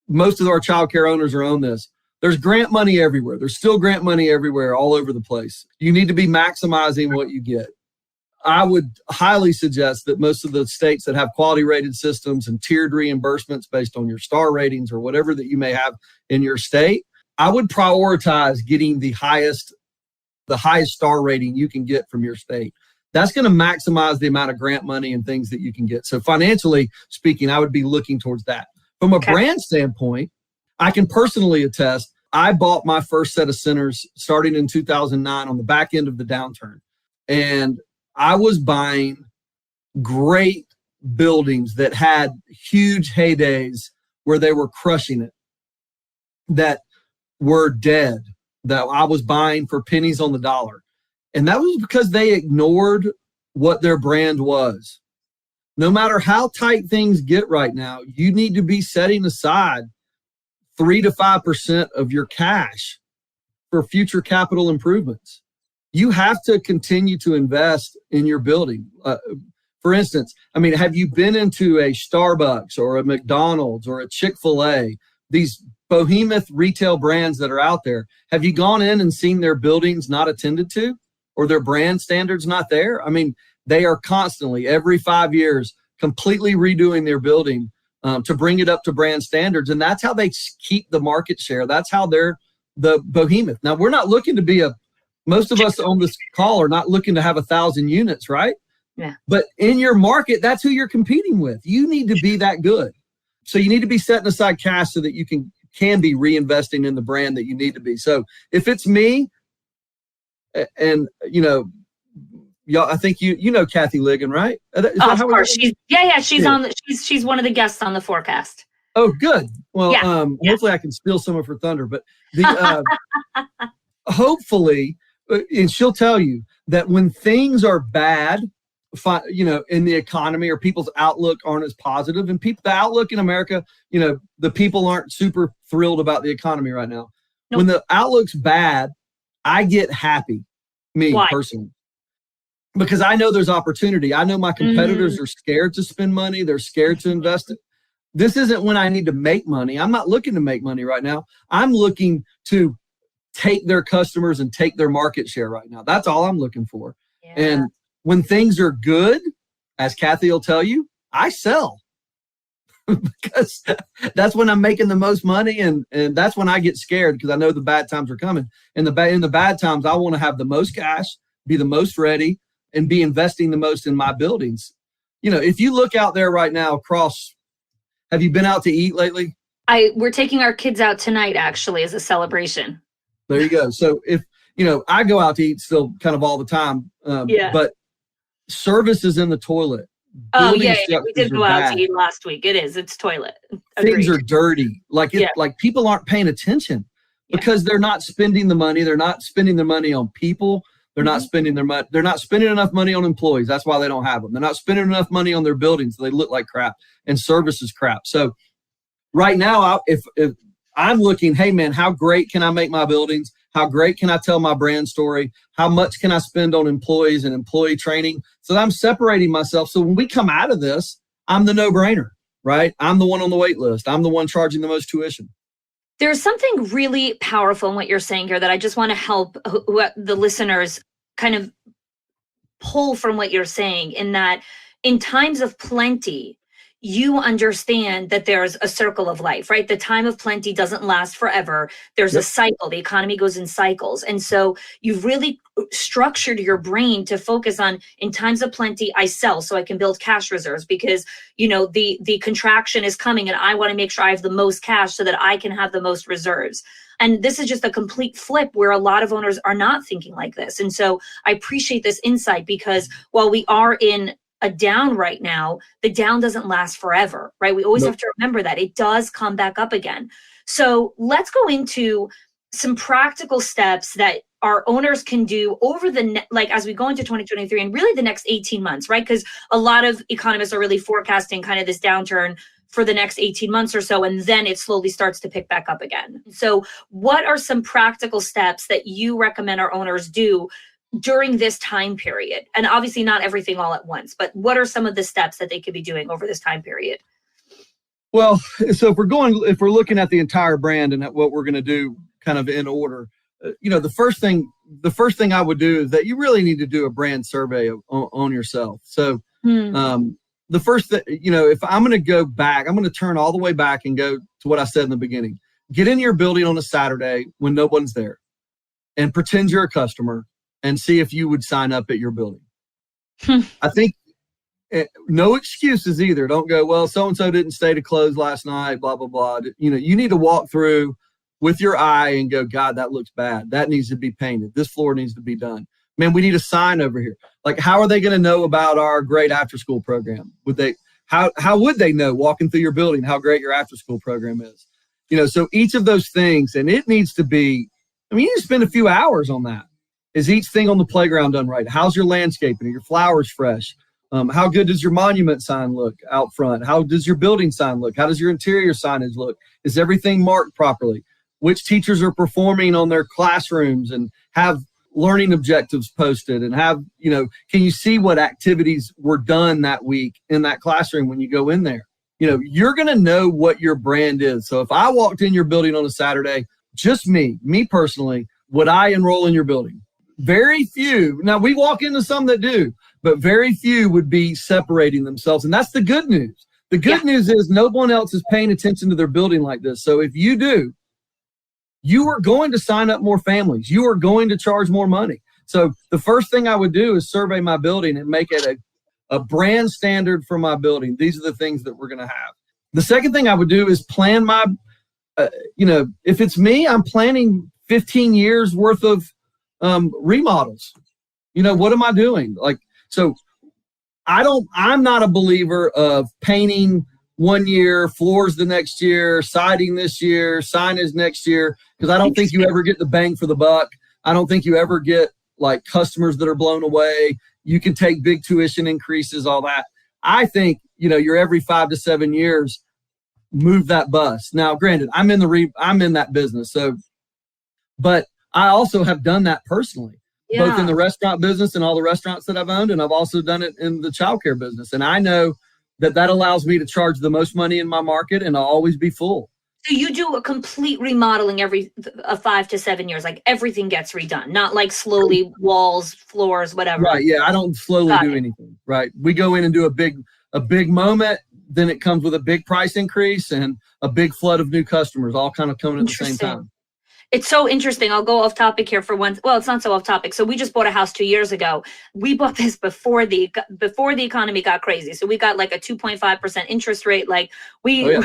most of our childcare owners are on this. There's grant money everywhere. There's still grant money everywhere, all over the place. You need to be maximizing what you get. I would highly suggest that most of the states that have quality rated systems and tiered reimbursements based on your star ratings or whatever that you may have in your state, I would prioritize getting the highest star rating you can get from your state. That's going to maximize the amount of grant money and things that you can get. So financially speaking, I would be looking towards that. From a brand standpoint, I can personally attest, I bought my first set of centers starting in 2009 on the back end of the downturn. And I was buying great buildings that had huge heydays where they were crushing it, that were dead, that I was buying for pennies on the dollar. And that was because they ignored what their brand was. No matter how tight things get right now, you need to be setting aside 3 to 5% of your cash for future capital improvements. You have to continue to invest in your building. For instance, I mean, have you been into a Starbucks or a McDonald's or a Chick-fil-A, these behemoth retail brands that are out there? Have you gone in and seen their buildings not attended to or their brand standards not there? I mean, they are constantly, every 5 years, completely redoing their building to bring it up to brand standards. And that's how they keep the market share. That's how they're the behemoth. Now, we're not looking to be most of us on this call are not looking to have 1,000 units, right? Yeah. But in your market, that's who you're competing with. You need to be that good. So you need to be setting aside cash so that you can be reinvesting in the brand that you need to be. So if it's me, and y'all, I think you know Kathy Ligon, right? Of course, she's one of the guests on the forecast. Oh, good. Well, Yeah. Hopefully I can steal some of her thunder, but the hopefully, and she'll tell you that when things are bad, in the economy or people's outlook aren't as positive, and the outlook in America, the people aren't super thrilled about the economy right now. Nope. When the outlook's bad, I get happy, Why? personally, because I know there's opportunity. I know my competitors are scared to spend money. They're scared to invest it. This isn't when I need to make money. I'm not looking to make money right now. I'm looking to take their customers and take their market share right now. That's all I'm looking for. Yeah. And when things are good, as Kathy will tell you, I sell because that's when I'm making the most money. And that's when I get scared because I know the bad times are coming. And in the bad times, I want to have the most cash, be the most ready, and be investing the most in my buildings. If you look out there right now across, have you been out to eat lately? We're taking our kids out tonight, actually, as a celebration. There you go. So if, I go out to eat still kind of all the time, but service is in the toilet. Oh, Building yeah. We did go out bad. to eat last week. It's toilet. Things Agreed. are dirty. Like people aren't paying attention because they're not spending the money. They're not spending their money on people. They're not spending their money. They're not spending enough money on employees. That's why they don't have them. They're not spending enough money on their buildings. So they look like crap, and service is crap. So right now, if I'm looking, hey man, how great can I make my buildings? How great can I tell my brand story? How much can I spend on employees and employee training? So I'm separating myself. So when we come out of this, I'm the no-brainer, right? I'm the one on the wait list. I'm the one charging the most tuition. There's something really powerful in what you're saying here that I just want to help the listeners kind of pull from what you're saying, in that in times of plenty, you understand that there's a circle of life, right? The time of plenty doesn't last forever. There's a cycle. The economy goes in cycles. And so you've really structured your brain to focus on, in times of plenty, I sell so I can build cash reserves because, the contraction is coming and I want to make sure I have the most cash so that I can have the most reserves. And this is just a complete flip where a lot of owners are not thinking like this. And so I appreciate this insight because while we are in a down right now, the down doesn't last forever, right? We always have to remember that it does come back up again. So let's go into some practical steps that our owners can do over as we go into 2023 and really the next 18 months, right? Because a lot of economists are really forecasting kind of this downturn for the next 18 months or so, and then it slowly starts to pick back up again. So what are some practical steps that you recommend our owners do during this time period? And obviously not everything all at once, but what are some of the steps that they could be doing over this time period? Well, so if we're looking at the entire brand and at what we're going to do kind of in order, the first thing I would do is that you really need to do a brand survey on yourself. So the first thing, if I'm going to go back, I'm going to turn all the way back and go to what I said in the beginning. Get in your building on a Saturday when no one's there and pretend you're a customer and see if you would sign up at your building. I think no excuses either. Don't go, well, so-and-so didn't stay to close last night, blah, blah, blah. You need to walk through with your eye and go, God, that looks bad. That needs to be painted. This floor needs to be done. Man, we need a sign over here. Like, how are they going to know about our great after school program? How would they know walking through your building how great your after school program is? So each of those things, and it needs to be, you need to spend a few hours on that. Is each thing on the playground done right? How's your landscaping? Are your flowers fresh? How good does your monument sign look out front? How does your building sign look? How does your interior signage look? Is everything marked properly? Which teachers are performing on their classrooms and have learning objectives posted and have, can you see what activities were done that week in that classroom when you go in there? You're going to know what your brand is. So if I walked in your building on a Saturday, just me personally, would I enroll in your building? Very few. Now we walk into some that do, but very few would be separating themselves. And that's the good news. The good news is no one else is paying attention to their building like this. So if you do, you are going to sign up more families. You are going to charge more money. So the first thing I would do is survey my building and make it a brand standard for my building. These are the things that we're going to have. The second thing I would do is plan my, if it's me, I'm planning 15 years worth of remodels. What am I doing? I'm not a believer of painting one year, floors the next year, siding this year, signage next year, because I don't think you ever get the bang for the buck. I don't think you ever get customers that are blown away. You can take big tuition increases, all that. I think, you're every 5 to 7 years, move that bus. Now, granted, I'm in that business. So, but I also have done that personally, both in the restaurant business and all the restaurants that I've owned. And I've also done it in the childcare business. And I know that allows me to charge the most money in my market and I'll always be full. So you do a complete remodeling every 5 to 7 years, everything gets redone, not slowly walls, floors, whatever. Right. Yeah. I don't slowly do anything. Right. We go in and do a big moment. Then it comes with a big price increase and a big flood of new customers all kind of coming at the same time. It's so interesting. I'll go off topic here for once. Well, it's not so off topic. So we just bought a house 2 years ago. We bought this before the economy got crazy. So we got a 2.5% interest rate. We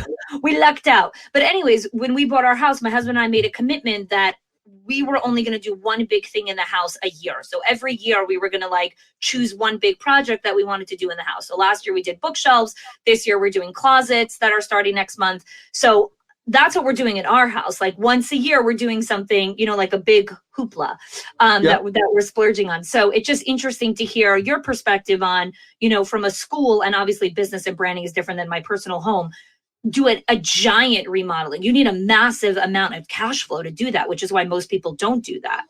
lucked out. But anyways, when we bought our house, my husband and I made a commitment that we were only going to do one big thing in the house a year. So every year we were going to choose one big project that we wanted to do in the house. So last year we did bookshelves. This year we're doing closets that are starting next month. So that's what we're doing in our house. Once a year, we're doing something, a big hoopla that we're splurging on. So it's just interesting to hear your perspective on, from a school, and obviously business and branding is different than my personal home, do a giant remodeling. You need a massive amount of cash flow to do that, which is why most people don't do that,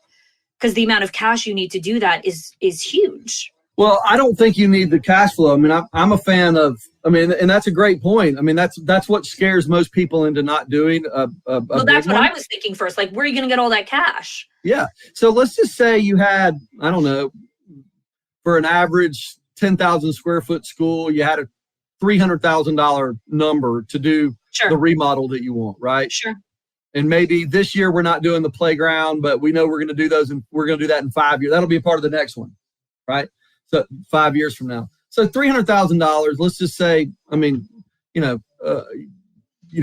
because the amount of cash you need to do that is huge. Well, I don't think you need the cash flow. I'm a fan of, and that's a great point. That's what scares most people into not doing well, that's what I was thinking first. Where are you going to get all that cash? Yeah. So let's just say you had, I don't know, for an average 10,000 square foot school, you had a $300,000 number to do the remodel that you want, right? Sure. And maybe this year we're not doing the playground, but we know we're going to do those and we're going to do that in 5 years. That'll be a part of the next one, right? So 5 years from now. So $300,000, let's just say,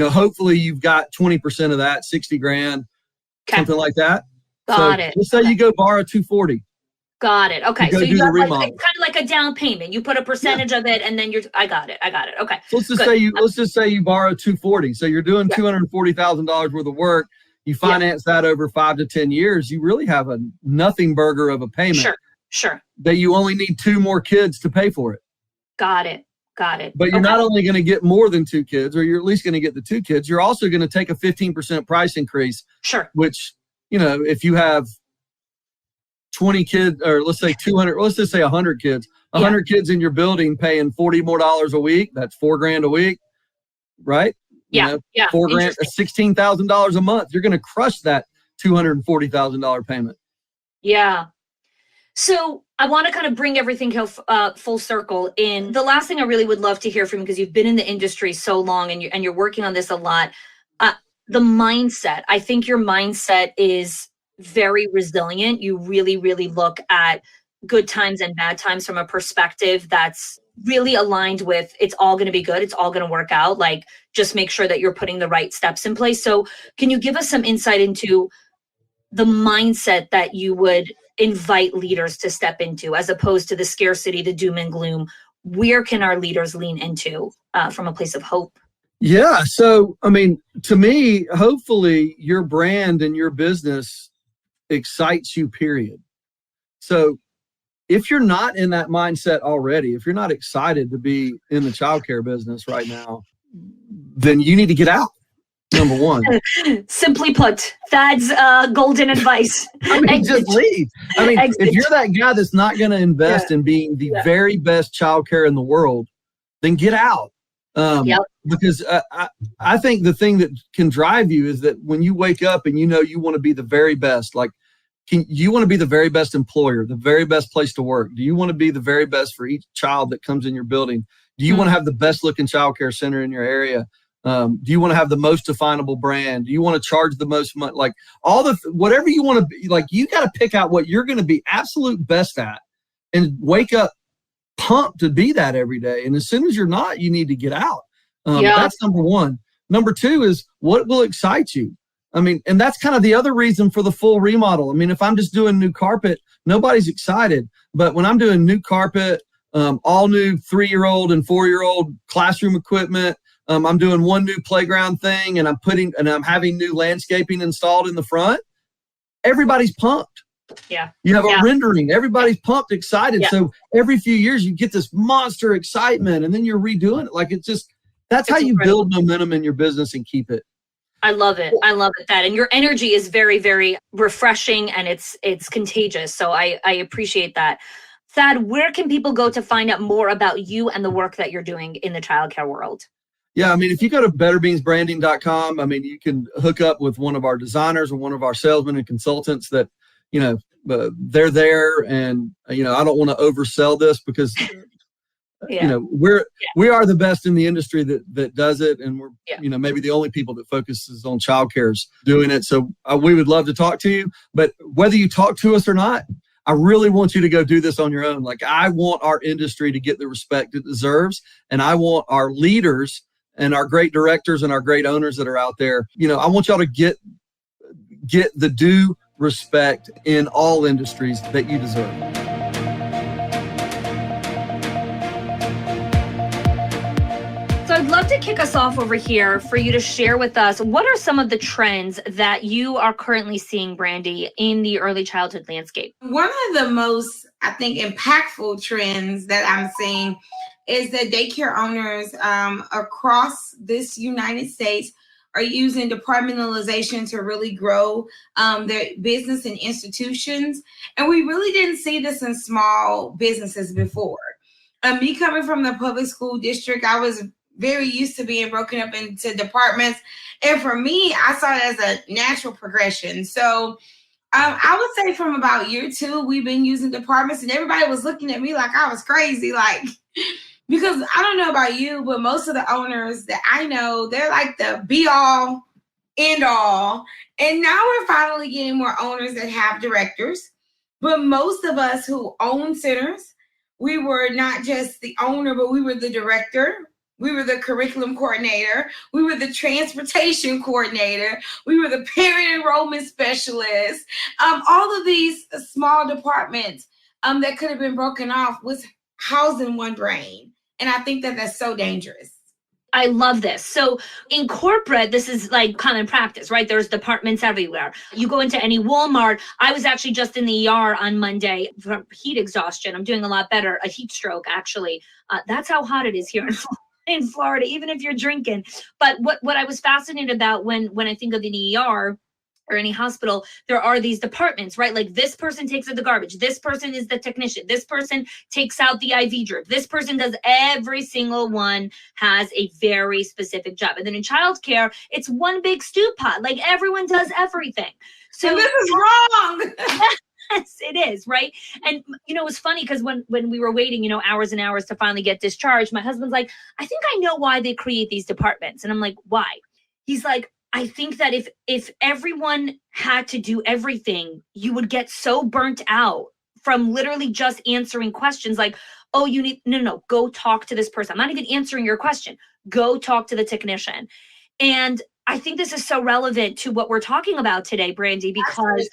hopefully you've got 20% of that, 60 grand, something like that. Got it. Let's say you go borrow 240. Got it. Okay. So you got it's kind of like a down payment. You put a percentage of it and then I got it. Okay. So let's just say you borrow 240. So you're doing $240,000 worth of work. You finance that over 5 to 10 years. You really have a nothing burger of a payment. Sure. That you only need 2 more kids to pay for it. Got it. But you're not only going to get more than 2 kids, or you're at least going to get the 2 kids. You're also going to take a 15% price increase. Sure. Which, if you have 20 kids, or let's say 200, let's just say 100 kids, 100 kids in your building paying $40 more a week. That's $4,000 a week, right? Yeah. $4,000, $16,000 a month. You're going to crush that $240,000 payment. Yeah. So I want to kind of bring everything full circle in. The last thing I really would love to hear from you, because you've been in the industry so long and you're working on this a lot, the mindset. I think your mindset is very resilient. You really, really look at good times and bad times from a perspective that's really aligned with it's all going to be good. It's all going to work out. Just make sure that you're putting the right steps in place. So can you give us some insight into the mindset that you would invite leaders to step into, as opposed to the scarcity, the doom and gloom? Where can our leaders lean into from a place of hope? Yeah. So, I mean, to me, hopefully your brand and your business excites you, period. So if you're not in that mindset already, if you're not excited to be in the childcare business right now, then you need to get out. Number one. Simply put, Thad's golden advice. I mean, just leave. I mean, Exit. if you're that guy that's not going to invest in being the very best childcare in the world, then get out. Because I think the thing that can drive you is that when you wake up and you know you want to be the very best, like, you want to be the very best employer, the very best place to work? Do you want to be the very best for each child that comes in your building? Do you want to have the best looking childcare center in your area? Do you want to have the most definable brand? Do you want to charge the most money? Like whatever you want to be, like, you got to pick out what you're going to be absolute best at and wake up pumped to be that every day. And as soon as you're not, you need to get out. That's number one. Number two is, what will excite you? I mean, and that's kind of the other reason for the full remodel. I mean, if I'm just doing new carpet, nobody's excited. But when I'm doing new carpet, all new 3-year-old and 4-year-old classroom equipment, I'm doing one new playground thing, and I'm having new landscaping installed in the front, everybody's pumped. Yeah. You have a rendering. Everybody's pumped, excited. Yeah. So every few years you get this monster excitement, and then you're redoing it. Like, that's how you build momentum in your business and keep it. I love it. I love it. And your energy is very, very refreshing, and it's contagious. So I appreciate that. Thad, where can people go to find out more about you and the work that you're doing in the childcare world? Yeah, I mean, if you go to betterbeansbranding.com, I mean, you can hook up with one of our designers or one of our salesmen and consultants that, they're there. And, I don't want to oversell this because, we are the best in the industry that does it. And we're, maybe the only people that focuses on childcares doing it. So we would love to talk to you. But whether you talk to us or not, I really want you to go do this on your own. Like, I want our industry to get the respect it deserves. And I want our leaders and our great directors and our great owners that are out there, I want y'all to get the due respect in all industries that you deserve. So I'd love to kick us off over here for you to share with us, what are some of the trends that you are currently seeing, Brandy, in the early childhood landscape? One of the most, I think, impactful trends that I'm seeing is that daycare owners across this United States are using departmentalization to really grow their business and institutions. And we really didn't see this in small businesses before. Me coming from the public school district, I was very used to being broken up into departments. And for me, I saw it as a natural progression. So I would say from about year 2, we've been using departments, and everybody was looking at me like I was crazy. Like, because I don't know about you, but most of the owners that I know, they're like the be all, end all. And now we're finally getting more owners that have directors. But most of us who own centers, we were not just the owner, but we were the director. We were the curriculum coordinator. We were the transportation coordinator. We were the parent enrollment specialist. All of these small departments that could have been broken off was housed in one brain. And I think that that's so dangerous. I love this. So in corporate, this is like common practice, right? There's departments everywhere. You go into any Walmart. I was actually just in the ER on Monday from heat exhaustion. I'm doing a lot better. A heat stroke, actually. That's how hot it is here in Florida, even if you're drinking. But what I was fascinated about when I think of an ER or any hospital, there are these departments, right? Like, this person takes out the garbage. This person is the technician. This person takes out the IV drip. This person does, every single one has a very specific job. And then in childcare, it's one big stew pot. Like, everyone does everything. So and this is wrong. Yes, it is, right? And, it was funny because when we were waiting, hours and hours to finally get discharged, my husband's like, I think I know why they create these departments. And I'm like, why? He's like, I think that if everyone had to do everything, you would get so burnt out from literally just answering questions like, oh, you need, no, go talk to this person. I'm not even answering your question. Go talk to the technician. And I think this is so relevant to what we're talking about today, Brandy, because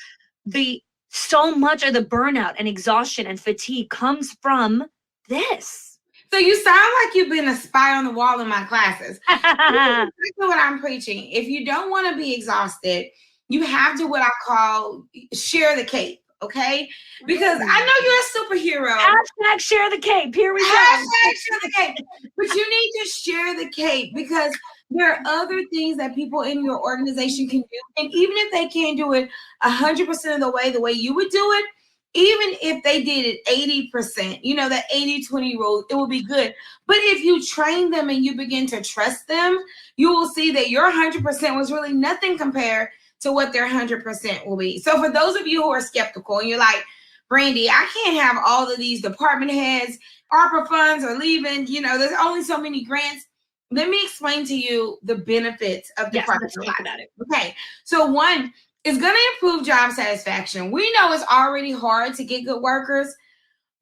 so much of the burnout and exhaustion and fatigue comes from this. So you sound like you've been a spy on the wall in my classes. That's what I'm preaching. If you don't want to be exhausted, you have to what I call share the cape. Okay, because I know you're a superhero. Hashtag share the cape. Here we go. Hashtag share the cape. But you need to share the cape because there are other things that people in your organization can do. And even if they can't do it 100% of the way you would do it, even if they did it 80%, that 80-20 rule, it will be good. But if you train them and you begin to trust them, you will see that your 100% was really nothing compared to what their 100% will be. So for those of you who are skeptical and you're like, Brandy, I can't have all of these department heads, ARPA funds are leaving, there's only so many grants. Let me explain to you the benefits of department. Let's talk about it. Okay, so one, it's going to improve job satisfaction. We know it's already hard to get good workers,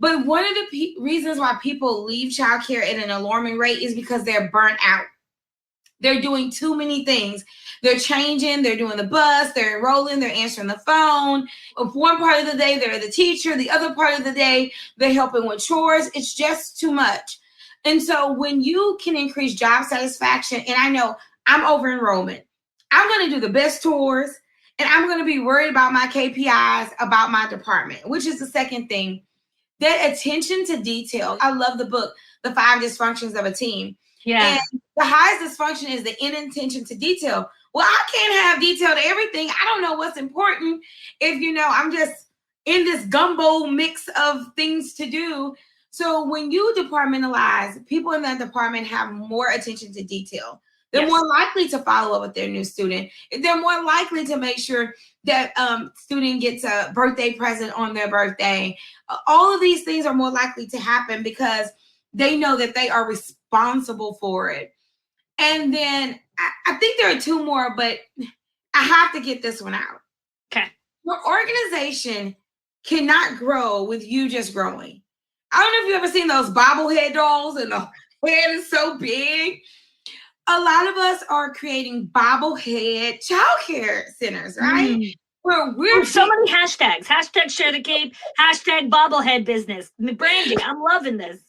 but one of the reasons why people leave childcare at an alarming rate is because they're burnt out. They're doing too many things. They're changing, they're doing the bus, they're enrolling, they're answering the phone. If one part of the day, they're the teacher. The other part of the day, they're helping with chores. It's just too much. And so when you can increase job satisfaction, and I know I'm over enrollment, I'm going to do the best tours, and I'm going to be worried about my KPIs, about my department, which is the second thing. That attention to detail. I love the book, The 5 Dysfunctions of a Team. Yeah. And the highest dysfunction is the inattention to detail. Well, I can't have detail to everything. I don't know what's important if, I'm just in this gumbo mix of things to do. So when you departmentalize, people in that department have more attention to detail. They're more likely to follow up with their new student. They're more likely to make sure that student gets a birthday present on their birthday. All of these things are more likely to happen because they know that they are responsible for it. And then I think there are two more, but I have to get this one out. Okay. Your organization cannot grow with you just growing. I don't know if you've ever seen those bobblehead dolls and the head is so big. A lot of us are creating bobblehead childcare centers, right? Where we're so many hashtags. Hashtag share the cape. Hashtag bobblehead business. Brandy, I'm loving this.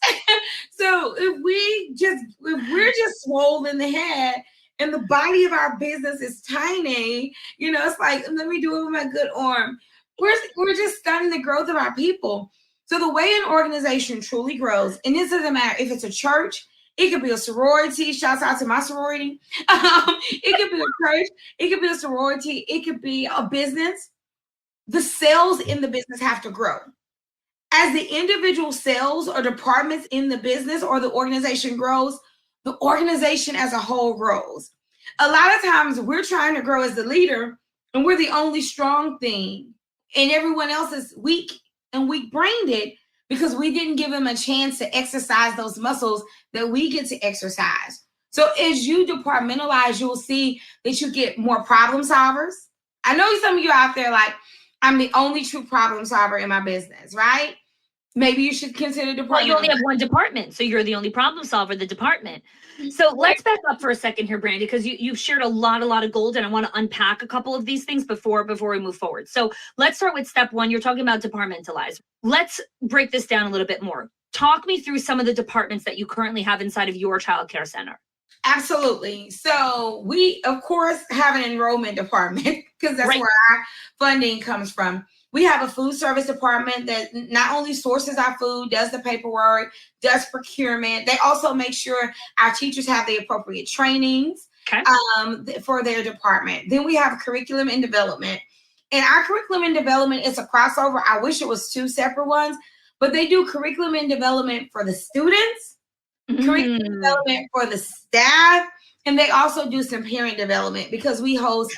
So if we're just swole in the head and the body of our business is tiny, it's like, let me do it with my good arm. We're just stunning the growth of our people. So the way an organization truly grows, and this doesn't matter if it's a church, it could be a sorority. Shouts out to my sorority. It could be a church. It could be a sorority. It could be a business. The sales in the business have to grow. As the individual sales or departments in the business or the organization grows, the organization as a whole grows. A lot of times we're trying to grow as the leader and we're the only strong thing and everyone else is weak and weak-brained because we didn't give them a chance to exercise those muscles that we get to exercise. So as you departmentalize, you'll see that you get more problem solvers. I know some of you out there like, I'm the only true problem solver in my business, right? Maybe you should consider department. Well, you only have one department, so you're the only problem solver, the department. So let's back up for a second here, Brandy, because you've shared a lot of gold, and I want to unpack a couple of these things before we move forward. So let's start with step one. You're talking about departmentalize. Let's break this down a little bit more. Talk me through some of the departments that you currently have inside of your childcare center. Absolutely. So we, of course, have an enrollment department because that's where our funding comes from. We have a food service department that not only sources our food, does the paperwork, does procurement. They also make sure our teachers have the appropriate trainings for their department. Then we have curriculum and development. And our curriculum and development is a crossover. I wish it was two separate ones, but they do curriculum and development for the students, curriculum development for the staff, and they also do some parent development because we host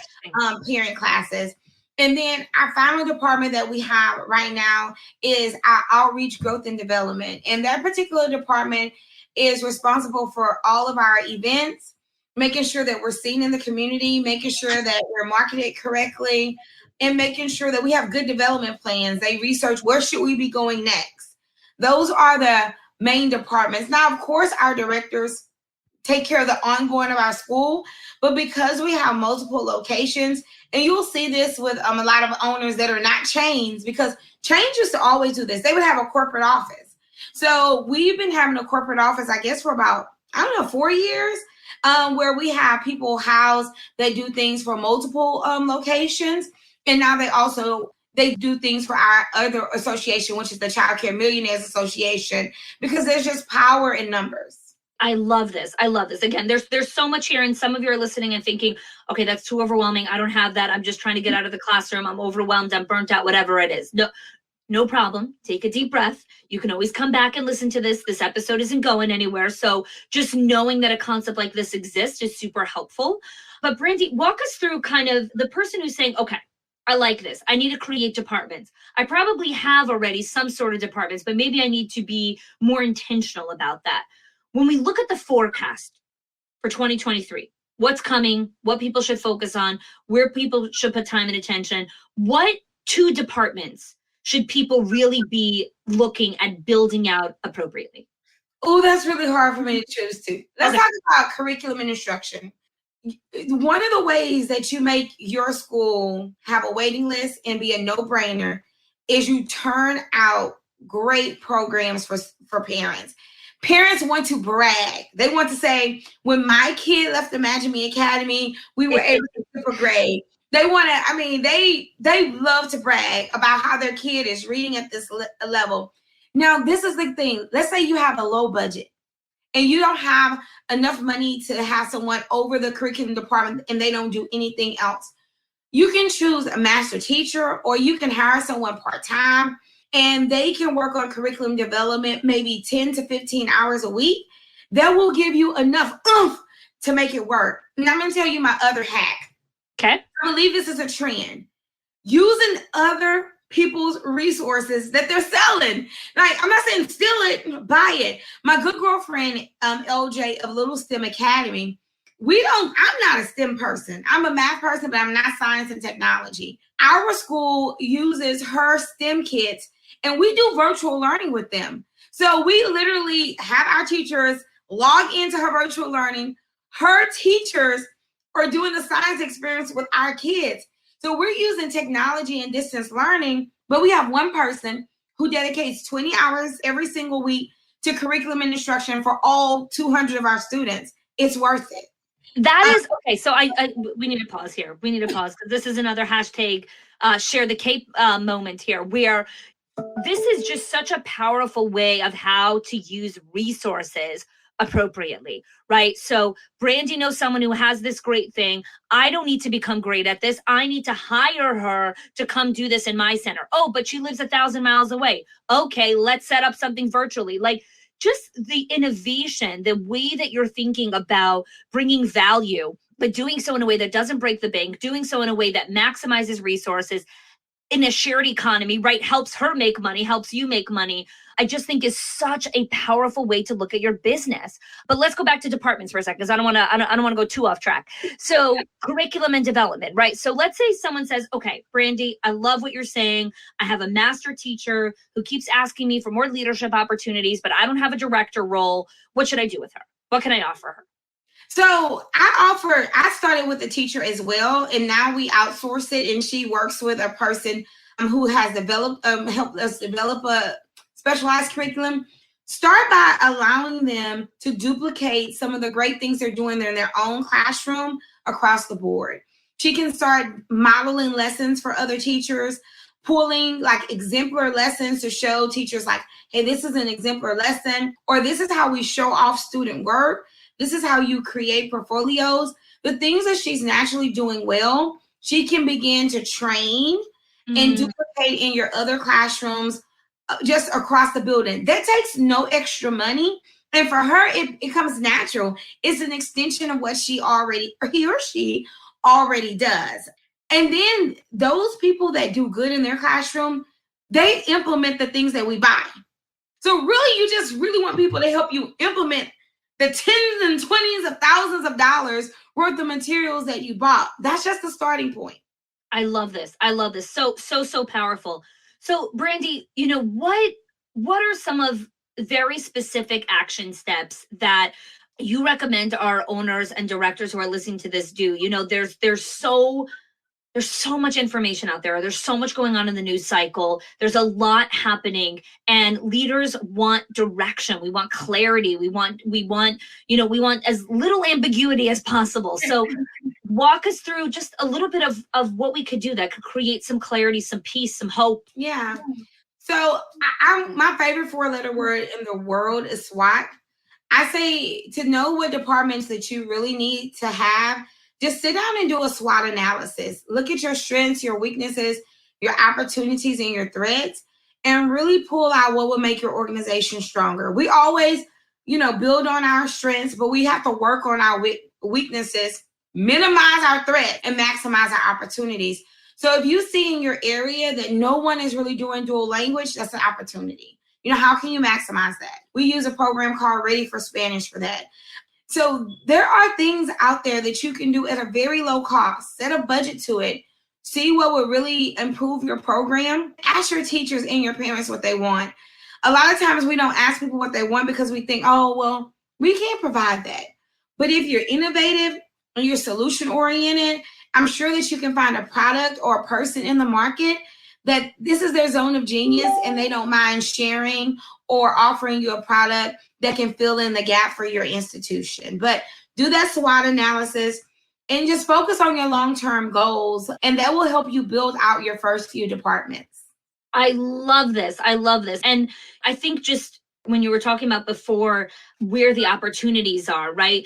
parent classes. And then our final department that we have right now is our outreach, growth, and development. And that particular department is responsible for all of our events, making sure that we're seen in the community, making sure that we're marketed correctly, and making sure that we have good development plans. They research where should we be going next. Those are the main departments. Now, of course, our directors take care of the ongoing of our school. But because we have multiple locations, and you'll see this with a lot of owners that are not chains, because chains used to always do this. They would have a corporate office. So we've been having a corporate office, I guess, for about, 4 years, where we have people housed that do things for multiple locations. And now they do things for our other association, which is the Child Care Millionaires Association, because there's just power in numbers. I love this. I love this. Again, there's so much here, and some of you are listening and thinking, okay, that's too overwhelming. I don't have that. I'm just trying to get out of the classroom. I'm overwhelmed. I'm burnt out, whatever it is. No problem. Take a deep breath. You can always come back and listen to this. This episode isn't going anywhere. So just knowing that a concept like this exists is super helpful. But Brandy, walk us through kind of the person who's saying, okay, I like this. I need to create departments. I probably have already some sort of departments, but maybe I need to be more intentional about that. When we look at the forecast for 2023, what's coming, what people should focus on, where people should put time and attention, what 2 departments should people really be looking at building out appropriately? Oh, that's really hard for me to choose to. Let's talk about curriculum and instruction. One of the ways that you make your school have a waiting list and be a no-brainer is you turn out great programs for parents. Parents want to brag. They want to say, when my kid left Imagine Me Academy, we were able to super grade. They want to, they love to brag about how their kid is reading at this level. Now, this is the thing. Let's say you have a low budget and you don't have enough money to have someone over the curriculum department and they don't do anything else. You can choose a master teacher, or you can hire someone part-time, and they can work on curriculum development maybe 10 to 15 hours a week. That will give you enough oomph to make it work. And I'm going to tell you my other hack. Okay. I believe this is a trend. Using other people's resources that they're selling. Like, I'm not saying steal it, buy it. My good girlfriend, LJ of Little STEM Academy, I'm not a STEM person. I'm a math person, but I'm not science and technology. Our school uses her STEM kits, and we do virtual learning with them. So we literally have our teachers log into her virtual learning. Her teachers are doing the science experience with our kids. So we're using technology and distance learning, but we have one person who dedicates 20 hours every single week to curriculum and instruction for all 200 of our students. It's worth it. That is okay. So we need to pause here. We need to pause because this is another hashtag share the cape moment here, where this is just such a powerful way of how to use resources appropriately, right? So Brandy knows someone who has this great thing. I don't need to become great at this. I need to hire her to come do this in my center. Oh, but she lives 1,000 miles away. Okay, let's set up something virtually. Like, just the innovation, the way that you're thinking about bringing value, but doing so in a way that doesn't break the bank, doing so in a way that maximizes resources in a shared economy, right? Helps her make money, helps you make money. I just think is such a powerful way to look at your business. But let's go back to departments for a second, because I don't want to go too off track. So curriculum and development, right? So let's say someone says, okay, Brandy, I love what you're saying. I have a master teacher who keeps asking me for more leadership opportunities, but I don't have a director role. What should I do with her? What can I offer her? So I started with a teacher as well, and now we outsource it, and she works with a person who has helped us develop a specialized curriculum. Start by allowing them to duplicate some of the great things they're doing in their own classroom across the board. She can start modeling lessons for other teachers, pulling like exemplar lessons to show teachers like, hey, this is an exemplar lesson, or this is how we show off student work. This is how you create portfolios. The things that she's naturally doing well, she can begin to train and duplicate in your other classrooms just across the building. That takes no extra money. And for her, it comes natural. It's an extension of what he or she already does. And then those people that do good in their classroom, they implement the things that we buy. So really, you just really want people to help you implement the tens and twenties of thousands of dollars worth of materials that you bought. That's just the starting point. I love this. I love this. So powerful. So Brandy, what are some of very specific action steps that you recommend our owners and directors who are listening to this do? You know, there's so much information out there. There's so much going on in the news cycle. There's a lot happening, and leaders want direction. We want clarity. We want as little ambiguity as possible. So walk us through just a little bit of what we could do that could create some clarity, some peace, some hope. Yeah. So I'm my favorite 4-letter word in the world is SWOT. I say to know what departments that you really need to have, just sit down and do a SWOT analysis. Look at your strengths, your weaknesses, your opportunities, and your threats, and really pull out what will make your organization stronger. We always, build on our strengths, but we have to work on our weaknesses, minimize our threat, and maximize our opportunities. So if you see in your area that no one is really doing dual language, that's an opportunity. How can you maximize that? We use a program called Ready for Spanish for that. So there are things out there that you can do at a very low cost. Set a budget to it. See what will really improve your program. Ask your teachers and your parents what they want. A lot of times we don't ask people what they want because we think, oh, well, we can't provide that. But if you're innovative and you're solution oriented, I'm sure that you can find a product or a person in the market that this is their zone of genius and they don't mind sharing or offering you a product that can fill in the gap for your institution. But do that SWOT analysis and just focus on your long-term goals, and that will help you build out your first few departments. I love this. And I think just when you were talking about before where the opportunities are, right?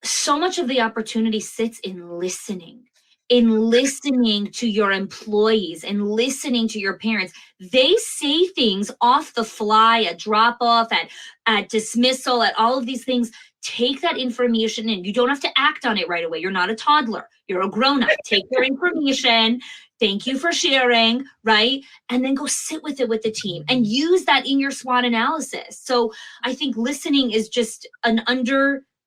So much of the opportunity sits in listening to your employees and listening to your parents. They say things off the fly, at drop off, at dismissal, at all of these things. Take that information in. You don't have to act on it right away. You're not a toddler. You're a grown-up. Take their information. Thank you for sharing, right? And then go sit with it with the team and use that in your SWOT analysis. So I think listening is just an